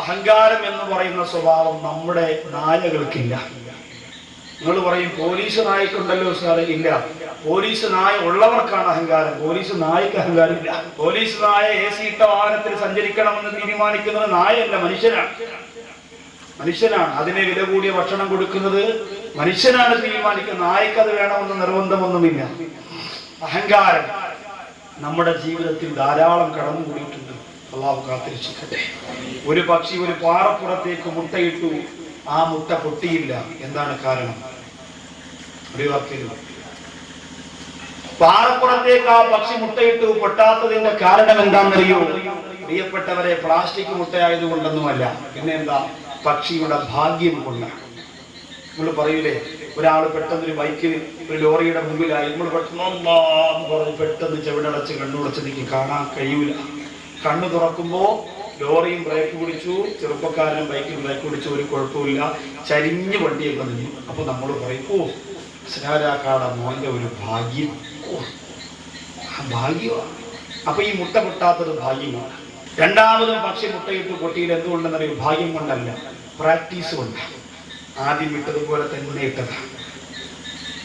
അഹങ്കാരം എന്ന് പറയുന്ന സ്വഭാവം നമ്മുടെ നായകൾക്കില്ല. നിങ്ങൾ പറയും പോലീസ് നായക്കുണ്ടല്ലോ സാറേ. ഇല്ല, പോലീസ് നായ ഉള്ളവർക്കാണ് അഹങ്കാരം, പോലീസ് നായക്ക് അഹങ്കാരം ഇല്ല. പോലീസ് നായ AC ഇട്ട വാഹനത്തിൽ സഞ്ചരിക്കണമെന്ന് തീരുമാനിക്കുന്നത് നായല്ല, മനുഷ്യനാണ്. മനുഷ്യനാണ് അതിനെ വില കൂടിയ ഭക്ഷണം കൊടുക്കുന്നത്, മനുഷ്യനാണ് തീരുമാനിക്കുന്നത്. നായക്കത് വേണമെന്ന് നിർബന്ധമൊന്നുമില്ല. അഹങ്കാരം നമ്മുടെ ജീവിതത്തിൽ ധാരാളം കടന്നുകൂടിയിട്ടുണ്ട്. അള്ളാഹു കാത്തിരക്ഷിക്കട്ടെ. ഒരു പക്ഷി ഒരു പാറപ്പുറത്തേക്ക് മുട്ടയിട്ടു, ആ മുട്ട പൊട്ടിയില്ല. എന്താണ് കാരണം? ഒരു വാക്കിൽ പാറപ്പുറത്തേക്ക് ആ പക്ഷി മുട്ടയിട്ടു, പൊട്ടാത്തതിന്റെ കാരണം എന്താണെന്നറിയോ? പ്രിയപ്പെട്ടവരെ, പ്ലാസ്റ്റിക് മുട്ടയായതുകൊണ്ടൊന്നുമല്ല. പിന്നെ എന്താ? പക്ഷിയുടെ ഭാഗ്യം കൊണ്ടാണ്. നമ്മൾ പറയൂലേ, ഒരാൾ പെട്ടെന്ന് ഒരു ബൈക്കിൽ ഒരു ലോറിയുടെ മുമ്പിലായി, നമ്മൾ പെട്ടെന്ന് ചെവിടടച്ച് കണ്ണുടച്ച് എനിക്ക് കാണാൻ കഴിയൂല. കണ്ണു തുറക്കുമ്പോ ലോറിയും ബ്രേക്ക് പിടിച്ചു, ചെറുപ്പക്കാരനും ബൈക്കിൽ ബ്രേക്ക് പിടിച്ചു, ഒരു കുഴപ്പമില്ല, ചരിഞ്ഞ് വണ്ടിയൊക്കെ നിന്നു. അപ്പൊ നമ്മൾ പറയും, ഓ സ്നാരാക്കാട മോന്റെ ഒരു ഭാഗ്യം, ഓ ഭാഗ്യമാണ്. അപ്പൊ ഈ മുട്ട പൊട്ടാത്തത് ഭാഗ്യമാണ്. രണ്ടാമതും പക്ഷി മുട്ടയിട്ട് പൊട്ടിയിൽ എന്തുകൊണ്ടെന്നറിയും? ഭാഗ്യം കൊണ്ടല്ല, പ്രാക്ടീസ് കൊണ്ടാണ്. ആദ്യം ഇട്ടതുപോലെ തന്നെ ഇട്ടതാണ്.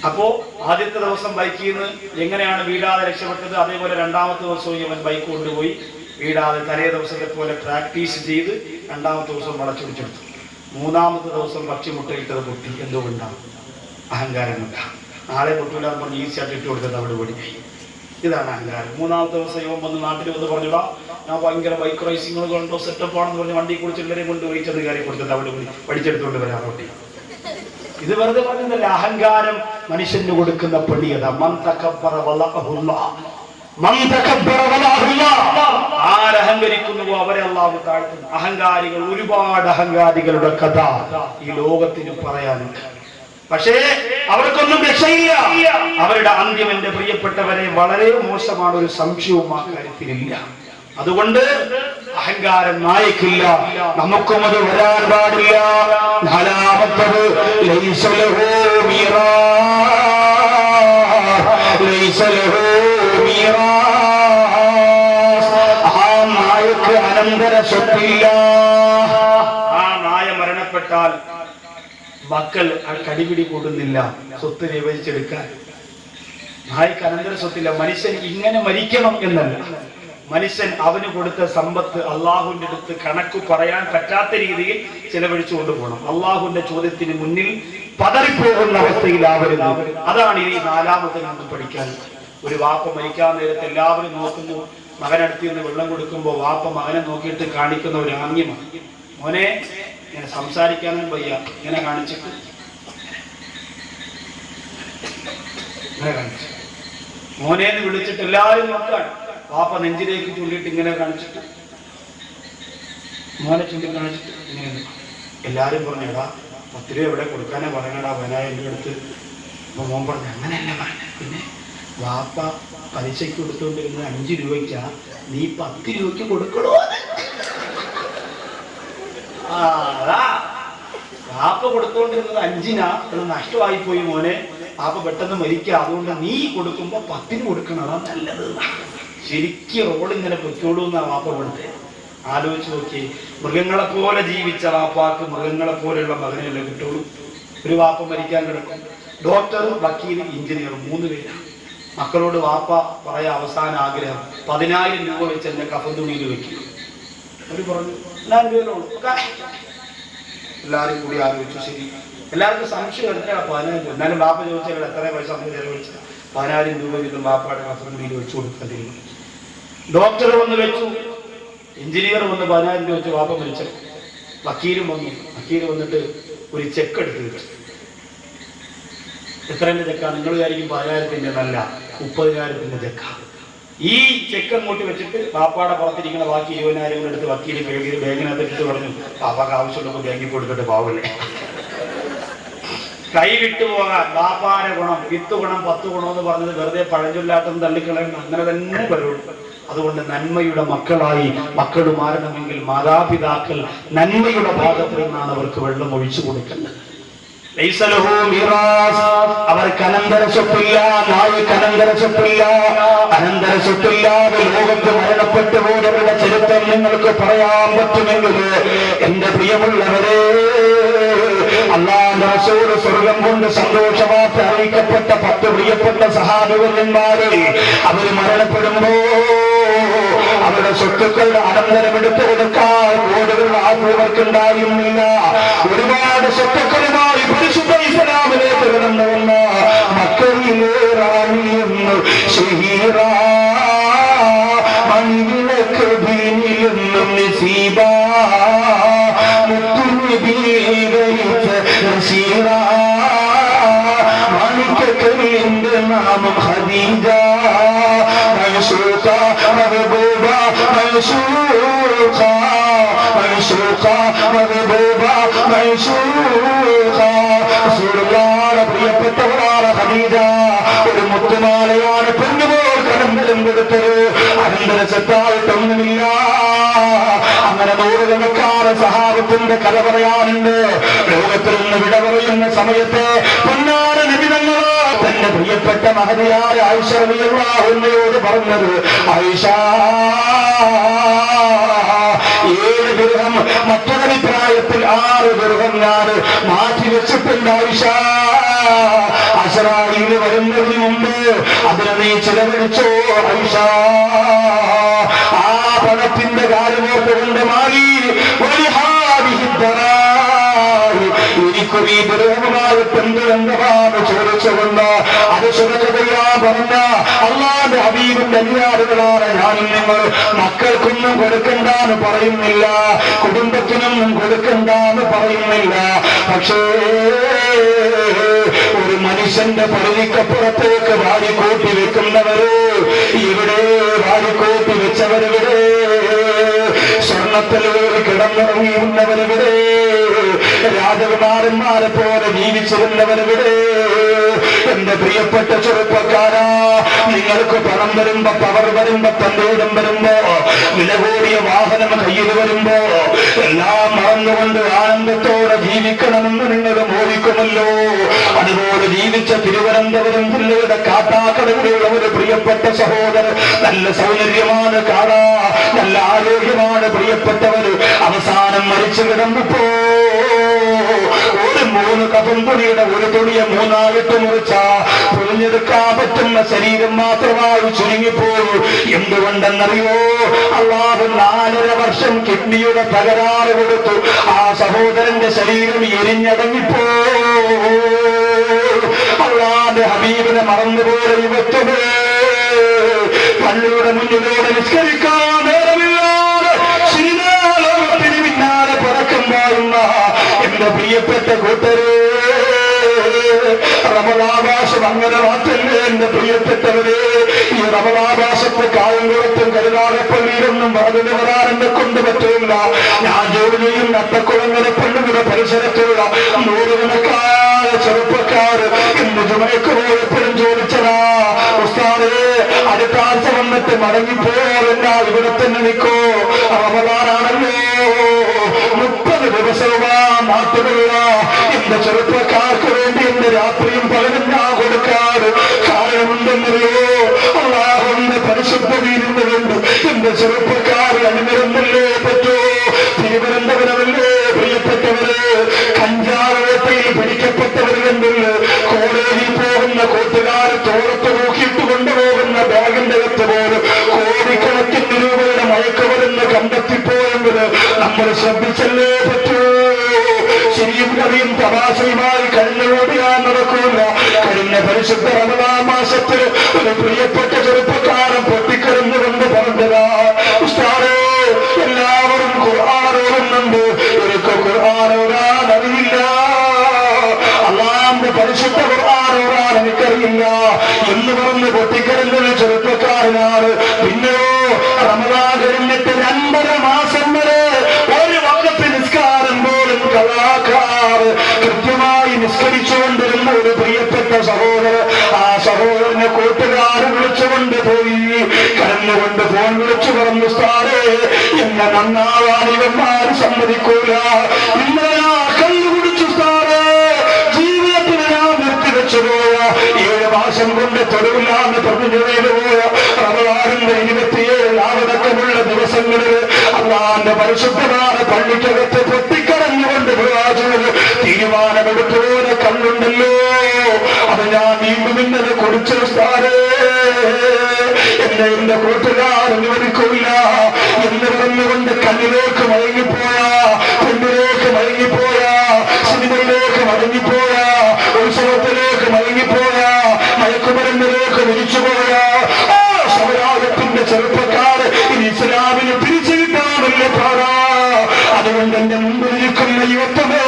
അപ്പോ ആദ്യത്തെ ദിവസം ബൈക്കിൽ നിന്ന് എങ്ങനെയാണ് വീഴാതെ രക്ഷപ്പെട്ടത്, അതേപോലെ രണ്ടാമത്തെ ദിവസവും ഇവൻ ബൈക്ക് കൊണ്ടുപോയി വീഴാതെ തലേ ദിവസത്തെ പോലെ പ്രാക്ടീസ് ചെയ്ത് രണ്ടാമത്തെ ദിവസം വളച്ചൊടിച്ചെടുത്തു. മൂന്നാമത്തെ ദിവസം പക്ഷി മുട്ടയിട്ടത് പൊട്ടി. എന്തുകൊണ്ടാണ്? അഹങ്കാരം കൊണ്ടാണ്. നാളെ പൊട്ടൂലെന്ന് പറഞ്ഞ് ഈസിയായിട്ട് ഇട്ട് കൊടുത്തത് അവിടെ പൊടിയായി. ഇതാണ് അഹങ്കാരം. മൂന്നാമത്തെ ദിവസം ഇവൻ വന്ന് നാട്ടിൽ വന്ന് പറഞ്ഞിടാ, ഞാൻ ഭയങ്കര ബൈക്ക് റൈസിങ്ങൾ കണ്ടോ, സെറ്റപ്പ് ആണെന്ന് പറഞ്ഞ് വണ്ടി കുറിച്ച് എല്ലാവരെയും കൊണ്ട് വഹിച്ചത് കയറി കൊടുത്തത് അവിടെ പഠിച്ചെടുത്തുകൊണ്ട് വരാൻ പൊട്ടി. ഇത് വെറുതെ പറഞ്ഞതല്ല. അഹങ്കാരം മനുഷ്യന് കൊടുക്കുന്ന പണിയത. ആരഹങ്കരിക്കുന്നുവോ അവരെ അല്ലാഹു താഴ്ത്തുന്നു. അഹങ്കാരികൾ, ഒരുപാട് അഹങ്കാരികളുടെ കഥ ഈ ലോകത്തിന് പറയാനുണ്ട്. പക്ഷേ അവർക്കൊന്നും രക്ഷയില്ല. അവരുടെ അന്ത്യം എന്റെ പ്രിയപ്പെട്ടവരെ വളരെ മോശമാണ്, ഒരു സംശയവും ആ കാര്യത്തിലില്ല. അതുകൊണ്ട് അഹങ്കാരം നായക്കില്ല, നമുക്കും അത് വരാൻ പാടില്ല. നാലാമത്തത് ലൈസ ലഹു മീറാസ്, ലൈസ ലഹു മീറാസ്. ആ നായക്ക് അനന്തര സ്വത്തില്ല. ആ നായ മരണപ്പെട്ടാൽ മക്കൾ കടിപിടി കൂടുന്നില്ല സ്വത്ത് വിഭജിച്ചെടുക്കാൻ. നായ്ക്ക് അനന്തര സ്വത്തില്ല. മനുഷ്യൻ ഇങ്ങനെ മരിക്കണം എന്നല്ല, മനുഷ്യൻ അവന് കൊടുത്ത സമ്പത്ത് അള്ളാഹുവിന്റെ അടുത്ത് കണക്ക് പറയാൻ പറ്റാത്ത രീതിയിൽ ചെലവഴിച്ചു കൊണ്ടുപോകണം. അള്ളാഹുവിന്റെ ചോദ്യത്തിന് മുന്നിൽ പതറിപ്പോകുന്ന അവസ്ഥയിലാവരുത്. അതാണ് ഇനി നാലാമത്തെ നിന്ന് പഠിക്കാൻ. ഒരു വാപ്പ മരിക്കാൻ നേരത്തെ എല്ലാവരും നോക്കുന്നു. മകനടുത്ത് നിന്ന് വെള്ളം കൊടുക്കുമ്പോൾ വാപ്പ മകനെ നോക്കിയിട്ട് കാണിക്കുന്ന ഒരു ആംഗ്യമാണ്, മോനെ ഇങ്ങനെ സംസാരിക്കാനും വയ്യ, ഇങ്ങനെ കാണിച്ചിട്ട് ഇങ്ങനെ കാണിച്ചു. മോനേന്ന് വിളിച്ചിട്ട് എല്ലാവരും നോക്കാൻ വാപ്പ നെഞ്ചിലേക്ക് ചൂണ്ടിയിട്ട് ഇങ്ങനെ കാണിച്ചിട്ട്, മോനെ ചൂണ്ടി കാണിച്ചിട്ട് ഇങ്ങനെ. എല്ലാരും പറഞ്ഞടാ 10 രൂപ എവിടെ കൊടുക്കാനാ പറയണടാ വനായ എൻ്റെ അടുത്ത്. അപ്പൊ മോൻ പറഞ്ഞു അങ്ങനെയല്ല പറഞ്ഞ, പിന്നെ വാപ്പ പലിശയ്ക്ക് കൊടുത്തുകൊണ്ടിരുന്നത് 5 രൂപയ്ക്കാ, നീ 10 രൂപയ്ക്ക് കൊടുക്കണോ? അതാ വാപ്പ കൊടുത്തുകൊണ്ടിരുന്നത് 5-നാ, അത് നഷ്ടമായി പോയി മോനെ. വാപ്പ പെട്ടെന്ന് മരിക്കുക, അതുകൊണ്ട് നീ കൊടുക്കുമ്പോ 10-ന് കൊടുക്കണതാ നല്ലത്. ശരിക്കും റോഡിങ്ങനെ പൊയ്ക്കോളൂ എന്നാ വാപ്പ കൊടുത്തേ. ആലോചിച്ച് നോക്കി, മൃഗങ്ങളെ പോലെ ജീവിച്ച വാപ്പാക്ക് മൃഗങ്ങളെ പോലെയുള്ള മകനെയല്ലേ കിട്ടുള്ളൂ. ഒരു വാപ്പ മരിക്കാൻ കിടക്കും. ഡോക്ടറും വക്കീലും എഞ്ചിനീയറും 3 പേരാണ്. മക്കളോട് വാപ്പ പറയാ അവസാന ആഗ്രഹം 10,000 രൂപ വെച്ച് എന്നെ കഫൻ തുണിയിൽ വെക്കും. അവര് പറഞ്ഞു 10,000 രൂപ. എല്ലാവരും കൂടി ആലോചിച്ചു. ശരി, എല്ലാവർക്കും സംശയം എത്രയാണ് 10,000 രൂപ. എന്നാലും വാപ്പ ചോദിച്ചാൽ എത്ര പൈസ നമ്മൾ ചെലവഴിച്ച 10,000 രൂപ വീണ്ടും വാപ്പയുടെ കഫൻ തുണിയിൽ വെച്ചു കൊടുക്കേണ്ടിയിരുന്നു. ഡോക്ടർ വന്ന് വെച്ചു, എഞ്ചിനീയർ വന്ന് 10,000 രൂപ വെച്ച് വാപ്പ മരിച്ചു. വക്കീലും വന്നു. വക്കീൽ വന്നിട്ട് ഒരു ചെക്ക് എടുത്ത് വെച്ചു. എത്രേന്റെ ചെക്കാണ്? നിങ്ങൾ വിചാരിക്കും 10,000-ന്റെ നല്ല 30,000-ന്റെ ചെക്ക. ഈ ചെക്ക് അങ്ങോട്ട് വെച്ചിട്ട് പാപ്പാടെ പുറത്തിരിക്കുന്ന ബാക്കി 20,000 കൂടെ എടുത്ത് വക്കീല് ബാങ്കിനകത്ത് എടുത്ത് പറഞ്ഞു, പാപ്പാക്ക് ആവശ്യമുള്ളപ്പോൾ ബാങ്കിൽ കൊടുത്തിട്ട് പാവല്ലേ. കൈ വിട്ടുപോകാൻ പാപ്പാന്റെ ഗുണം 10 ഗുണം 10 ഗുണം എന്ന് പറഞ്ഞത് വെറുതെ പഴഞ്ചൊല്ലാട്ടം തള്ളിക്കളയണം, അങ്ങനെ തന്നെ വരുള്ളൂ. അതുകൊണ്ട് നന്മയുടെ മക്കളായി മക്കൾ മാറണമെങ്കിൽ മാതാപിതാക്കൾ നന്മയുടെ ഭാഗത്ത് നിന്നാണ് അവർക്ക് വെള്ളം ഒഴിച്ചു കൊടുക്കേണ്ടത്. അവർക്ക് അനന്തര സ്വത്തില്ല, നായിക്ക് അനന്തര സ്വത്തില്ല. അനന്തര സ്വത്തില്ലാതെ ലോകത്ത് മരണപ്പെട്ടു പോയവരുടെ ചരിത്രം നിങ്ങൾക്ക് പറയാൻ പറ്റുമെങ്കിൽ എന്റെ പ്രിയമുള്ളവരെ, അല്ലാഹുവിന്റെ റസൂൽ സ്വർഗം കൊണ്ട് സന്തോഷവാർത്ത അറിയിക്കപ്പെട്ട 10 പ്രിയപ്പെട്ട സഹാബിവര്യന്മാരെ അവര് മരണപ്പെടുമ്പോ അവരുടെ സ്വത്തുക്കളുടെ അനന്തരം എടുത്തു കൊടുക്കാൻ കോടികളുടെ ആത്മവർക്കുണ്ടായിരുന്നില്ല. ഒരുപാട് സ്വത്തുക്കളുമായി പരിശുദ്ധ ഇസ്ലാമിലേക്ക് കടന്നുവന്ന മക്കളിലെ റാണിയെന്ന് ഷഹീറ, മണിവിളക്ക് ദീനിലെന്നും നസീബ, മാണിക്കലിന്റെ നാമം ഖദീജ, മൻസൂഖ മഹബൂബ, മൻസൂഖ മൻസൂഖ മഹബൂബ, മൻസൂഖ. റസൂലുള്ളാഹിയുടെ പ്രിയപ്പെട്ടവളാണ് ഖദീജ. ഒരു മുത്തുമാലയാണ് പെണ്ണുപോൽ കടന്തലും കൊടുത്തത്. അനന്തര സ്വത്തായിട്ടൊന്നുമില്ല. അങ്ങനെ നൂറുകണക്കാറ് സഹാബത്തിന്റെ കഥ പറയാനുണ്ട്. ലോകത്തിൽ നിന്ന് വിട പറയുന്ന സമയത്ത് പൊന്നാന നിബിധങ്ങളോ തന്റെ പ്രിയപ്പെട്ട മഹതിയായ ആയിഷ റളിയല്ലാഹു അൻഹയോട് പറഞ്ഞത്, ആയിഷ 7 ദിർഹം, മറ്റൊരഭിപ്രായത്തിൽ 6 ദിർഹം ഞാൻ മാറ്റി വെച്ചിട്ടുണ്ട് ആയിഷ. അസ്റായീൽ വരുന്നതിന് മുമ്പ് അതിനെ നീ ചിലവഴിച്ചോ ആയിഷ. ആ പണത്തിന്റെ കാര്യമോർത്തുകൊണ്ട് മാറി എനിക്കൊരു ഈ ദുരൂഹമായിട്ട് എന്തുകൊണ്ടാണ് ചോദിച്ചുകൊണ്ട് അത് സുരക്ഷതയാ പറഞ്ഞ അല്ലാഹുവിന്റെ ഹബീബിന്റെ അനുയായികളാണ് ഞാനും നിങ്ങൾ. മക്കൾക്കൊന്നും കൊടുക്കണ്ടെന്ന് പറയുന്നില്ല, കുടുംബത്തിനൊന്നും കൊടുക്കണ്ടെന്ന് പറയുന്നില്ല. പക്ഷേ ഒരു മനുഷ്യന്റെ പരിധിക്കപ്പുറത്തേക്ക് വാരിക്കൂട്ടി വെക്കുന്നവര് ഇവിടെ, വാരിക്കൂട്ടി വെച്ചവരിവിടെ, സ്വർണത്തിൽ കിടന്നുറങ്ങിയിരുന്നവരിവിടെ, രാജകുമാരന്മാരെ പോലെ ജീവിച്ചിരുന്നവരിവിടെ. എന്റെ പ്രിയപ്പെട്ട ചെറുപ്പക്കാരാ, നിങ്ങൾക്ക് പണം വരുമ്പോ, പവർ വരുമ്പോ, തന്തേടം വരുമ്പോ, വില കൂടിയ വാഹനം കയ്യിൽ വരുമ്പോ എല്ലാം മറന്നുകൊണ്ട് ആനന്ദത്തോടെ ജീവിക്കണമെന്ന് നിങ്ങൾ മോഹിക്കുമല്ലോ. അതുപോലെ ജീവിച്ച തിരുവനന്തപുരം ജില്ലയുടെ കാട്ടാക്കടവിലുള്ള ഒരു പ്രിയപ്പെട്ട സഹോദരൻ, നല്ല സൗന്ദര്യമാണ് കാണാ, നല്ല ആരോഗ്യമാണ് പ്രിയപ്പെട്ടവര്, അവസാനം മരിച്ചു കിടന്നപ്പോ ഒരു 3 കഫൻ തുണിയുടെ ഒരു തുണിയെ 3ആയിട്ട് മുറിച്ച പൊളിഞ്ഞെടുക്കാൻ പറ്റുന്ന ശരീരം മാത്രമായി ചുരുങ്ങിപ്പോയി. എന്തുകൊണ്ടെന്നറിയോ? അല്ലാഹു 4.5 വർഷം കിഡ്നിയുടെ തകരാറ് കൊടുത്തു. ആ സഹോദരന്റെ ശരീരം എരിഞ്ഞടങ്ങിപ്പോ. അല്ലാഹുവിന്റെ ഹബീബിനെ മറന്നുപോലെ യുവത്വമേ, പള്ളിയുടെ മുന്നിലൂടെ നിസ്കരിക്കാൻ നേരമില്ലാതെ ശരീരത്തിന് പിന്നാലെ പറക്കുമ്പോഴുന്ന എന്റെ പ്രിയപ്പെട്ട കൂട്ടരേ, റമളാനാകാശം അങ്ങനെ മാത്രമല്ലേ എന്റെ പ്രിയപ്പെട്ടവരെ. ഈ റമളാനാകാശത്തെ കായംകുളത്തും കരുനാഗപ്പള്ളിയിലൊന്നും പറഞ്ഞു വരാൻ എന്നെ കൊണ്ട് പറ്റില്ല. ഞാൻ ജോലി ചെയ്യുന്ന അട്ടക്കുളങ്ങര പള്ളിയുടെ പരിസരത്തുള്ള 100 കണക്കായ ചെറുപ്പക്കാർ ഇന്ന് ജുമയ്ക്ക് പോയപ്പോഴും ചോദിച്ചതാ, ഉസ്താദേ അടുത്ത ആഴ്ച വന്നിട്ട് മടങ്ങിപ്പോയാൽ ഇവിടെ തന്നെ നിൽക്കോ? റമളാനാണല്ലോ, 30 ദിവസവും നാട്ടിലുള്ള എന്റെ ചെറുപ്പക്കാർക്ക് വേണ്ടി എന്റെ രാത്രിയും പകലും ഞാൻ കൊടുക്കാറ്. കാരണമുണ്ടെന്നറിയോ? അല്ലാഹുവിന്റെ പരിശുദ്ധ വീരുന്നുണ്ട് എന്റെ ചെറുപ്പക്കാർ അണിനിരുന്നല്ലേ പറ്റോ? തിരുവനന്തപുരമല്ലേ പ്രിയപ്പെട്ടവര്, കഞ്ചാവേട്ടയിൽ പിടിക്കപ്പെട്ടവരുണ്ടെങ്കിൽ കോളേജിൽ പോകുന്ന കൂട്ടുകാർ തോളത്ത് നോക്കിയിട്ട് കൊണ്ട് എവിടെന്ന് കണ്ടെത്തിപ്പോയെങ്കിൽ നമ്മൾ ശ്രദ്ധിച്ചല്ലേ പറ്റൂ. ശരിയും കഥയും തമാശയുമായി കഴിഞ്ഞുകൂടിയാൻ നടക്കൂല. കഴിഞ്ഞ പരിശുദ്ധ റമദാൻ മാസത്തിൽ ഒരു പ്രിയപ്പെട്ട ചെറുപ്പക്കാരൻ പൊട്ടിക്കരഞ്ഞുകൊണ്ട് പറഞ്ഞതാ, ഉസ്താദേ എല്ലാവരും ഖുർആൻ ഓതുന്നുണ്ട്, എനിക്ക് ഖുർആൻ ഓതാൻ അറിയില്ല, അല്ലാഹുവിന്റെ പരിശുദ്ധ ഖുർആൻ ഓതാൻ എനിക്കറിയില്ല എന്ന് പറഞ്ഞ് പൊട്ടിക്കരഞ്ഞൊരു ചെറുപ്പക്കാരനാണ്. പിന്നെയോ റമദാൻ കഴിഞ്ഞിട്ട് 2.5 മാസം വരെ ഒരു വഖത്ത് നിസ്കാരം പോലും കലാകാർ കൃത്യമായി നിസ്കരിച്ചുകൊണ്ടിരുന്ന ഒരു പ്രിയപ്പെട്ട സഹോദരൻ, ആ സഹോദരനെ കൂട്ടുകാരൻ വിളിച്ചുകൊണ്ട് പോയി കരഞ്ഞുകൊണ്ട് ഫോൺ വിളിച്ചു പറഞ്ഞു, ഉസ്താദേ എന്നെ നന്നാവാൻ ഇവന്മാര് സമ്മതിക്കൂല, ഇന്നലെ ഞാൻ കല്ല് കുടിച്ചു ഉസ്താദേ, ജീവിതത്തിൽ ഞാൻ നിർത്തിവെച്ചു പോയ 7 മാസം കൊണ്ട് തൊടുവില്ലാന്ന് പറഞ്ഞു പോയ റമദാനിന്റെ 27 ലാഭടക്കമുള്ള ദിവസങ്ങളിൽ അല്ലാഹുവിന്റെ പരിശുദ്ധമായ പള്ളിക്കകത്ത് പൊട്ടിക്കരഞ്ഞുകൊണ്ട് തീരുമാനമെടുത്തോടെ കണ്ണുണ്ടല്ലോ, അത് ഞാൻ വീണ്ടും ഇന്നലെ കുറിച്ച ഉസ്താദേ എന്നെ എന്റെ കൂട്ടുകാർ അനുവദിക്കില്ല എന്ന് പറഞ്ഞുകൊണ്ട് കണ്ണിലേക്ക് മയങ്ങിപ്പോയ, പെണ്ണിലേക്ക് മയങ്ങിപ്പോയ, സിനിമയിലേക്ക് മടങ്ങിപ്പോയ, ഉത്സവത്തിലേക്ക് മയങ്ങിപ്പോയ, മയക്കുമരുന്നിലേക്ക് വിരിച്ചുപോയ ആ സമുദായത്തിന്റെ ചെറുപ്പക്കാർ ഇനി ഇസ്ലാമിന് പിരിച്ചു കിട്ടാമല്ല പാടാ. അതുകൊണ്ട് എന്റെ മുമ്പിലിരിക്കുന്ന യുവത്വമേ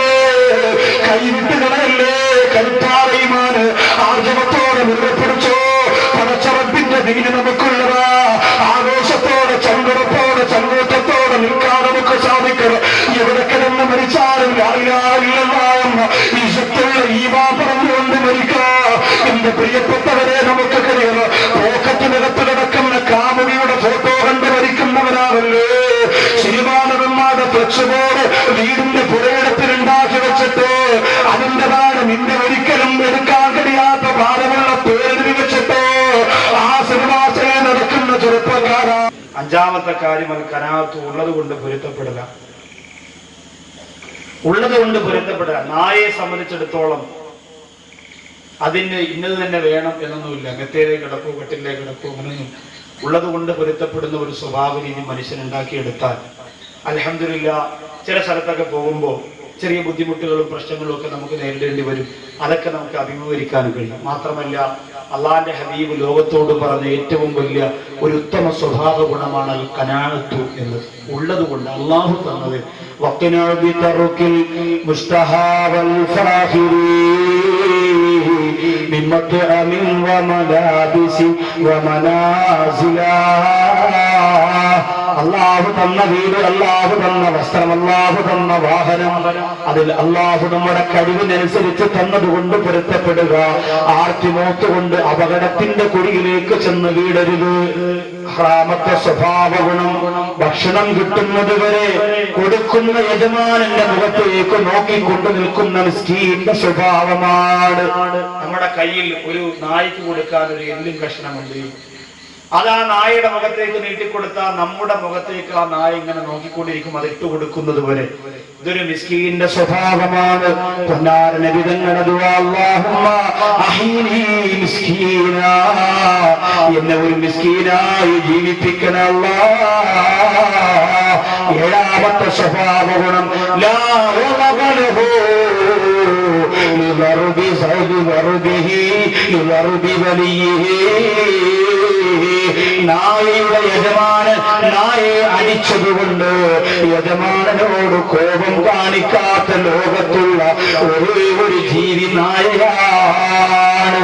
കൈവിട്ടുകളല്ലേ, കരുത്താറയുമാണ് ആർജവത്തോടെ മുറുകെപ്പിടിച്ചോ. പടച്ചറപ്പിന്റെ ദീന് നമുക്കുള്ളതാ, ആവേശത്തോടെ ചങ്കുറപ്പോടെ ചങ്കൂറ്റത്തോടെ നിൽക്കാൻ നമുക്ക് സാധിക്കണം. എവിടെ കിടന്ന് മരിച്ചാലും ഈശത്തുള്ള ഈവാ പറഞ്ഞുകൊണ്ട് മരിക്കാം. എന്റെ പ്രിയപ്പെട്ടവരെ നമുക്ക് കഴിയണം, പോക്കത്തിനകത്ത് കിടക്കുന്ന കാമുകിയുടെ ഫോട്ടോ കണ്ട് മരിക്കുന്നവരാവല്ലേ. സിനിമാനന്മാരുടെ ഫ്ലക്സ് ബോർഡ് വീടിന്റെ പുരയിടത്തിലുണ്ടാക്കി വെച്ചിട്ട് അതിൻ്റെതായ നിന്റെ ഒരിക്കലും എടുക്കാൻ കഴിയാത്ത ഭാരമുള്ള പേര് വെച്ചിട്ട് ആ സിനിമാശയെ നടക്കുന്ന ചെറുപ്പക്കാരാ. 5ാമത്തെ കാര്യം അത് കനാത്ത് ഉള്ളത് കൊണ്ട് പൊരുത്തപ്പെടില്ല, ഉള്ളത് കൊണ്ട് പൊരുത്തപ്പെടില്ല. നായയെ സംബന്ധിച്ചിടത്തോളം അതിന് ഇന്നത് തന്നെ വേണം എന്നൊന്നുമില്ല. ഗത്തേലേക്ക് കിടക്കൂ, കട്ടിലേക്ക് കിടക്കൂ, അങ്ങനെയൊന്നും. ഉള്ളത് കൊണ്ട് പൊരുത്തപ്പെടുന്ന ഒരു സ്വഭാവ രീതി മനുഷ്യനുണ്ടാക്കിയെടുത്താൽ അൽഹംദുലില്ലാഹ് ചില സ്ഥലത്തൊക്കെ പോകുമ്പോൾ ചെറിയ ബുദ്ധിമുട്ടുകളും പ്രശ്നങ്ങളും ഒക്കെ നമുക്ക് നേരിടേണ്ടി വരും. അതൊക്കെ നമുക്ക് അഭിമുഖീകരിക്കാൻ കഴിയും. മാത്രമല്ല അള്ളാന്റെ ഹബീബ് ലോകത്തോട് പറഞ്ഞ ഏറ്റവും വലിയ ഒരു ഉത്തമ സ്വഭാവ ഗുണമാണ് അൽ ഖനാഅത്തു എന്ന്. ഉള്ളത് കൊണ്ട് അള്ളാഹു തന്നത് അള്ളാഹു തന്ന വീട്, അള്ളാഹു തന്ന വസ്ത്രം, അള്ളാഹു തന്ന വാഹനം, അതിൽ അള്ളാഹു നമ്മുടെ കഴിവിനനുസരിച്ച് തന്നതുകൊണ്ട് പൊരുത്തപ്പെടുക. ആർത്തിമോത്തുകൊണ്ട് അപകടത്തിന്റെ കുഴിയിലേക്ക് ചെന്ന് വീടരുത്. ഹറാമത്തെ സ്വഭാവ ഗുണം ഭക്ഷണം കിട്ടുന്നത് വരെ കൊടുക്കുന്ന യജമാനന്റെ മുഖത്തേക്ക് നോക്കിക്കൊണ്ട് നിൽക്കുന്ന മിസ്കീന്റെ സ്വഭാവമാണ്. നമ്മുടെ കയ്യിൽ ഒരു നായ്ക്ക് കൊടുക്കാൻ ഒരു എല്ലും കഷ്ണമുണ്ട്, അത് ആ നായയുടെ മുഖത്തേക്ക് നീട്ടിക്കൊടുത്താൽ നമ്മുടെ മുഖത്തേക്ക് ആ നായ ഇങ്ങനെ നോക്കിക്കൊണ്ടിരിക്കും, അത് ഇട്ട് കൊടുക്കുന്നത് വരെ. ഇതൊരു മിസ്കീന്റെ സ്വഭാവമാണ്. എന്നെ ഒരു മിസ്കീനായി ജീവിപ്പിക്കണ അല്ലാഹ്. 7ാമത്തെ സ്വഭാവ ഗുണം നായയുടെ യജമാനൻ നായയെ അടിച്ചതുകൊണ്ട് യജമാനനോട് കോപം കാണിക്കാത്ത ലോകത്തുള്ള ഒരേ ഒരു ജീവി നായയാണ്.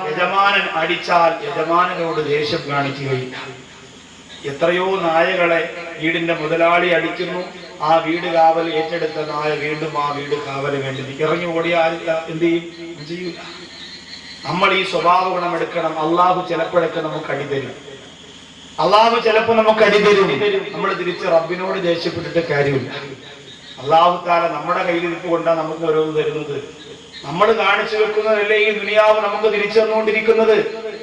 യജമാനൻ അടിച്ചാൽ യജമാനനോട് ദേഷ്യം കാണിക്കുകയില്ല. എത്രയോ നായകളെ വീടിന്റെ മുതലാളി അടിക്കുന്നു, ആ വീട് കാവൽ ഏറ്റെടുത്ത നായ വീണ്ടും ആ വീട് കാവല് വേണ്ടി ഇറങ്ങി ഓടിയാൽ എന്ത് ചെയ്യൂല. നമ്മൾ ഈ സ്വഭാവ ഗുണം എടുക്കണം. അള്ളാഹു ചിലപ്പോഴൊക്കെ നമുക്ക് അടിതരും, അള്ളാഹു ചിലപ്പോൾ നമുക്ക് അടിതരും. നമ്മൾ തിരിച്ച് റബ്ബിനോട് ദേഷ്യപ്പെട്ടിട്ട് കാര്യമില്ല. അള്ളാഹു താല നമ്മുടെ കയ്യിലിരിപ്പ് കൊണ്ടാണ് നമുക്ക് ഓരോന്ന് തരുന്നത്. നമ്മൾ കാണിച്ചു വെക്കുന്നതല്ലേ ഈ ദുനിയാവ് നമുക്ക് തിരിച്ചു തന്നുകൊണ്ടിരിക്കുന്നത്.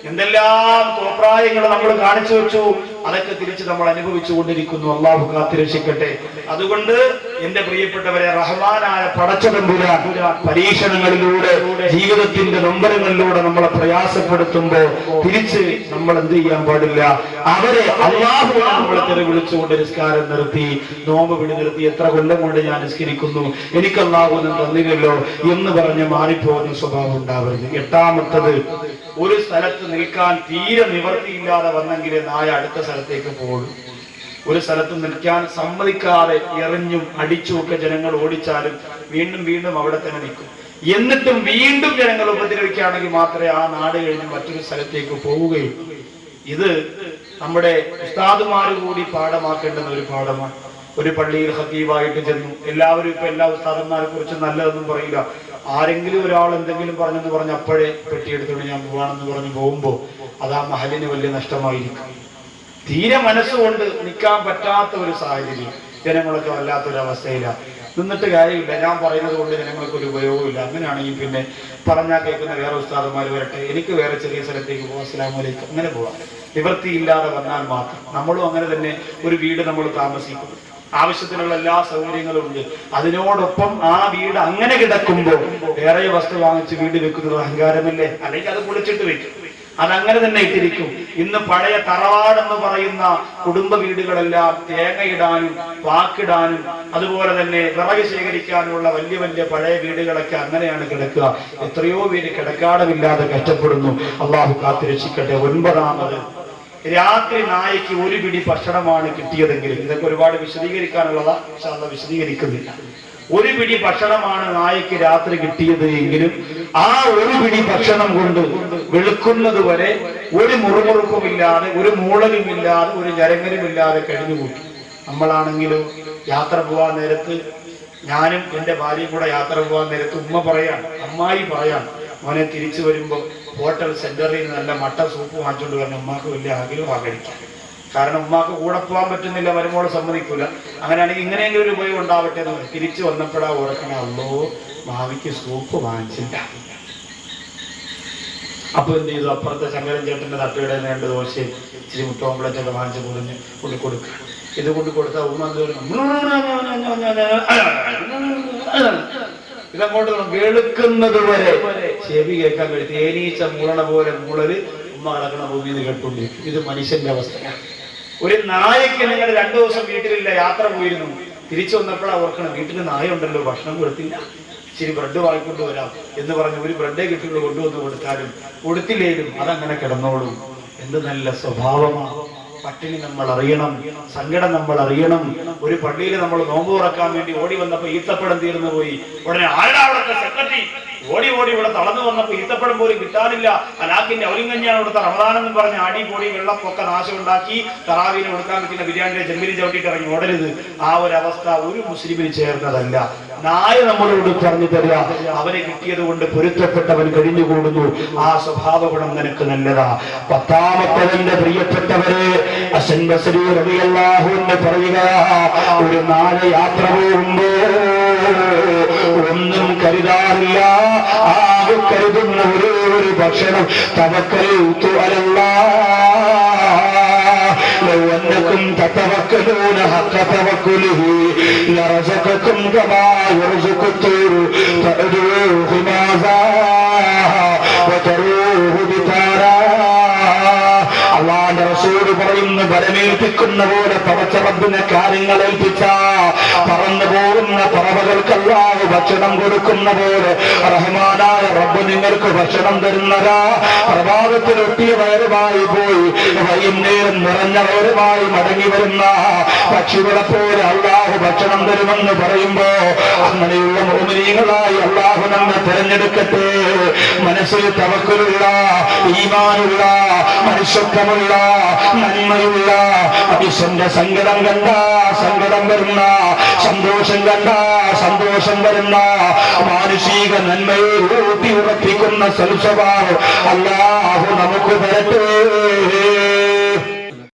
എന്തെല്ലാം കോപ്രായങ്ങൾ നമ്മൾ കാണിച്ചു വെച്ചു, അതൊക്കെ തിരിച്ച് നമ്മൾ അനുഭവിച്ചു കൊണ്ടിരിക്കുന്നു. അള്ളാഹു കാത്തിരക്ഷിക്കട്ടെ. അതുകൊണ്ട് എന്റെ പ്രിയപ്പെട്ടവരെ, റഹ്മാനായ പടച്ചതമ്പുരാൻ പരീക്ഷണങ്ങളിലൂടെ, ജീവിതത്തിന്റെ നൊമ്പരങ്ങളിലൂടെ നമ്മളെ പ്രയാസപ്പെടുത്തുമ്പോ തിരിച്ച് നമ്മൾ എന്ത് ചെയ്യാൻ പാടില്ല? അവരെ അള്ളാഹു നമ്മളെ തെറി വിളിച്ചുകൊണ്ട് നിസ്കാരം നിർത്തി, നോമ്പ് പിടി നിർത്തി, എത്ര കൊല്ലം കൊണ്ട് ഞാൻ നിസ്കരിക്കുന്നു, എനിക്ക് അള്ളാഹു ഒന്നും തന്നില്ലല്ലോ എന്ന് പറഞ്ഞ് മാറിപ്പോകുന്ന സ്വഭാവം ഉണ്ടാവരുത്. എട്ടാമത്തത്, ഒരു സ്ഥലത്ത് നിൽക്കാൻ തീരെ നിവർത്തിയില്ലാതെ വന്നെങ്കിൽ നായ അടുത്ത സ്ഥലത്തേക്ക് പോകും. ഒരു സ്ഥലത്ത് നിൽക്കാൻ സമ്മതിക്കാതെ എറിഞ്ഞും അടിച്ചും ഒക്കെ ജനങ്ങൾ ഓടിച്ചാലും വീണ്ടും വീണ്ടും അവിടെ തന്നെ നിൽക്കും. എന്നിട്ടും വീണ്ടും ജനങ്ങൾ ഉപദ്രവിക്കുകയാണെങ്കിൽ മാത്രമേ ആ നാട് കഴിഞ്ഞ് മറ്റൊരു സ്ഥലത്തേക്ക് പോവുകയുള്ളൂ. ഇത് നമ്മുടെ ഉസ്താദുമാര് കൂടി പാഠമാക്കേണ്ടുന്ന ഒരു പാഠമാണ്. ഒരു പള്ളിയിൽ ഖതീബായിട്ട് ചെന്നു. എല്ലാവരും ഇപ്പൊ എല്ലാ ഉസ്താദന്മാരെ കുറിച്ച് നല്ലതൊന്നും പറയില്ല. ആരെങ്കിലും ഒരാൾ എന്തെങ്കിലും പറഞ്ഞെന്ന് പറഞ്ഞ് അപ്പോഴേ പെട്ടിയെടുത്തോണ്ട് ഞാൻ പോവാണെന്ന് പറഞ്ഞ് പോകുമ്പോ അത് ആ മഹലിന് വലിയ നഷ്ടമായിരിക്കും. തീരെ മനസ്സുകൊണ്ട് നിൽക്കാൻ പറ്റാത്ത ഒരു സാഹചര്യം, ജനങ്ങളൊക്കെ വല്ലാത്തൊരവസ്ഥയിലാണ്. നിന്നിട്ട് കാര്യമില്ല, ഞാൻ പറയുന്നത് കൊണ്ട് ജനങ്ങൾക്ക് ഒരു ഉപയോഗമില്ല. അങ്ങനെയാണെങ്കിൽ പിന്നെ പറഞ്ഞാൽ കേൾക്കുന്ന വേറെ ഉസ്താദന്മാർ വരട്ടെ, എനിക്ക് വേറെ ചെറിയ സ്ഥലത്തേക്ക് പോകാം, അസ്സലാമു അലൈക്കും, അങ്ങനെ പോവാം. നിവൃത്തിയില്ലാതെ വന്നാൽ മാത്രം. നമ്മളും അങ്ങനെ തന്നെ ഒരു വീട് നമ്മൾ താമസിക്കുന്നു, ആവശ്യത്തിനുള്ള എല്ലാ സൗകര്യങ്ങളും ഉണ്ട്. അതിനോടൊപ്പം ആ വീട് അങ്ങനെ കിടക്കുമ്പോൾ വേറെ വസ്തു വാങ്ങിച്ച് വീട് വെക്കുന്നത് അഹങ്കാരമല്ലേ? അല്ലെങ്കിൽ അത് പൊളിച്ചിട്ട് വെക്കും, അതങ്ങനെ തന്നെ ഇട്ടിരിക്കും. ഇന്ന് പഴയ തറവാടെന്ന് പറയുന്ന കുടുംബ വീടുകളെല്ലാം തേങ്ങയിടാനും വാക്കിടാനും അതുപോലെ തന്നെ വിറക് ശേഖരിക്കാനുള്ള വലിയ വലിയ പഴയ വീടുകളൊക്കെ അങ്ങനെയാണ് കിടക്കുക. എത്രയോ പേര് കിടക്കാടമില്ലാതെ കഷ്ടപ്പെടുന്നു. അള്ളാഹു കാത്തിരക്ഷിക്കട്ടെ. ഒൻപതാമത്, രാത്രി നായയ്ക്ക് ഒരു പിടി ഭക്ഷണമാണ് കിട്ടിയതെങ്കിലും, ഇതൊക്കെ ഒരുപാട് വിശദീകരിക്കാനുള്ളതാ, വിശദീകരിക്കുന്നില്ല. ഒരു പിടി ഭക്ഷണമാണ് നായയ്ക്ക് രാത്രി കിട്ടിയത് എങ്കിലും ആ ഒരു പിടി ഭക്ഷണം കൊണ്ട് വെളുക്കുന്നത് വരെ ഒരു മുറുമുറുക്കുമില്ലാതെ, ഒരു മൂളലുമില്ലാതെ, ഒരു ഞരങ്ങലുമില്ലാതെ കഴിഞ്ഞുകൂട്ടി. നമ്മളാണെങ്കിലും യാത്ര പോവാൻ നേരത്ത്, ഞാനും എന്റെ ഭാര്യയും കൂടെ യാത്ര പോവാൻ നേരത്ത് അമ്മായി പറയാണ്, മോനെ തിരിച്ചു വരുമ്പോ ഹോട്ടൽ സെന്ററിൽ നിന്ന് നല്ല മട്ട സൂപ്പ് വാങ്ങിച്ചുകൊണ്ട് വരണം, ഉമ്മാക്ക് വലിയ ആഗ്രഹമാണ് കഴിക്കാൻ. കാരണം ഉമ്മാക്ക് കൂടെ പോകാൻ പറ്റുന്നില്ല, വരുമ്പോൾ സമ്മതിക്കൂല. അങ്ങനെയാണെങ്കിൽ ഇങ്ങനെയെങ്കിലും ഒരു ഉപയോഗം ഉണ്ടാവട്ടെ എന്ന് തിരിച്ചു വന്നപ്പോഴാ ഓർക്കണേ, അല്ലോ മാവിക്ക് സൂപ്പ് വാങ്ങിച്ചില്ല. അപ്പൊ എന്ത് ചെയ്തു? അപ്പുറത്തെ ശങ്കരൻ ചേട്ടന്റെ തട്ടയുടെ 2 ദോശയും ഇച്ചിരി മുട്ടോമ്പളച്ചൊക്കെ വാങ്ങിച്ച് പൊളിഞ്ഞ് കൊണ്ട് കൊടുക്കുക. ഇത് കൊണ്ട് കൊടുത്താൽ ഉമ്മ ഇതങ്ങോട്ട് വെളുക്കുന്നത് വരെ ചെവി കേൾക്കാൻ കഴിയും. തേനീച്ച മൂളണ പോലെ മൂളല് ഉമ്മ കിടക്കണ ഭൂമിയിൽ കേട്ടുകൊണ്ടിരിക്കും. ഇത് മനുഷ്യന്റെ അവസ്ഥയാണ്. ഒരു നായക്ക് നിങ്ങൾ 2 ദിവസം വീട്ടിലില്ല, യാത്ര പോയിരുന്നു, തിരിച്ചു വന്നപ്പോഴാണ് ഓർക്കണം, വീട്ടിൽ നായ ഉണ്ടല്ലോ, ഭക്ഷണം കൊടുത്തില്ല, ഇച്ചിരി ബ്രെഡ് വാങ്ങിക്കൊണ്ട് വരാം എന്ന് പറഞ്ഞ് ഒരു ബ്രെഡേ കിട്ടുള്ളൂ കൊണ്ടുവന്ന് കൊടുത്താലും കൊടുത്തില്ലേലും അതങ്ങനെ കിടന്നോളും. എന്ത് നല്ല സ്വഭാവമാണ്. പട്ടിണി നമ്മൾ അറിയണം, സങ്കടം നമ്മൾ അറിയണം. ഒരു പള്ളിയിൽ നമ്മൾ നോമ്പ് തുറക്കാൻ വേണ്ടി ഓടി വന്നപ്പോ ഈത്തപ്പഴം തീർന്നു പോയി. ഉടനെ ആരാ അവിടുത്തെ സെക്രട്ടറി ഓടി ഇവിടെ തളർന്നു വന്നപ്പോ ഈത്തപ്പഴം പോലും കിട്ടാനില്ല, അലാക്കിന്റെ ഔലിങ്കഞ്ഞാണ് ഇവിടുത്തെ റമദാനെന്ന് പറഞ്ഞ് ആടി പൊടി വെള്ളപ്പൊക്കെ നാശമുണ്ടാക്കി തറാവീന് കൊടുക്കാൻ പറ്റുന്ന ബിരിയാണിയുടെ ചെമ്പിരി ചവിട്ടിട്ട് ഇറങ്ങി ഓടരുത്. ആ ഒരു അവസ്ഥ ഒരു മുസ്ലിമിന് ചേർന്നതല്ല. നായ നമ്മളോട് പറഞ്ഞു തരിക, അവന് കിട്ടിയത് കൊണ്ട് പൊരുത്തപ്പെട്ടവൻ കഴിഞ്ഞുകൂടുന്നു. ആ സ്വഭാവ ഗുണം നിനക്ക് നല്ലതാ. 10ാമത്തവന്റെ പ്രിയപ്പെട്ടവരെ, ഹസൻ ബസ്രി റളിയല്ലാഹു അൻഹു പറയുക, ഒരു നായ യാത്ര പോകുമ്പോ ഒന്നും കരുതാറില്ല, ആകെ കരുതുന്ന ഒരു ഭക്ഷണം തവക്കൽതു അലല്ലാഹ്. لو أنكم تتوكلون حق توكله لرزقكم كما يرزق الطير تغدو خماصا وتروح بطارا. അള്ളാന്റെ റസൂല് പറയുന്നു, വരമേൽപ്പിക്കുന്ന പോലെ പടച്ച റബ്ബിനെ കാര്യങ്ങൾ ഏൽപ്പിച്ച പറന്നു പോകുന്ന പറവകൾക്ക് അല്ലാഹു ഭക്ഷണം കൊടുക്കുന്ന പോലെ റഹ്മാനായ റബ്ബ് നിങ്ങൾക്ക് ഭക്ഷണം തരുന്നതാ. പ്രഭാതത്തിൽ ഒട്ടിയ വയറുമായി പോയി വൈകുന്നേരം നിറഞ്ഞ വയറുമായി മടങ്ങി വരുന്ന പക്ഷികളെ പോലെ അള്ളാഹു ഭക്ഷണം തരുമെന്ന് പറയുമ്പോ അങ്ങനെയുള്ള മുഅ്മിനീങ്ങളായി അള്ളാഹു നമ്മെ തിരഞ്ഞെടുക്കട്ടെ. മനസ്സിൽ തവക്കുലുള്ള, ഈമാനുള്ള, മനുഷ്യത്വമുള്ള, നന്മയുള്ള, മനുഷ്യന്റെ സങ്കടം കണ്ട സങ്കടം വരുന്ന, സന്തോഷം കണ്ട സന്തോഷം വരുന്ന, മാനുഷിക നന്മയെ ഊട്ടി ഉറപ്പിക്കുന്ന സൽസ്വഭാവം അല്ലാഹു നമുക്ക് തരട്ടെ.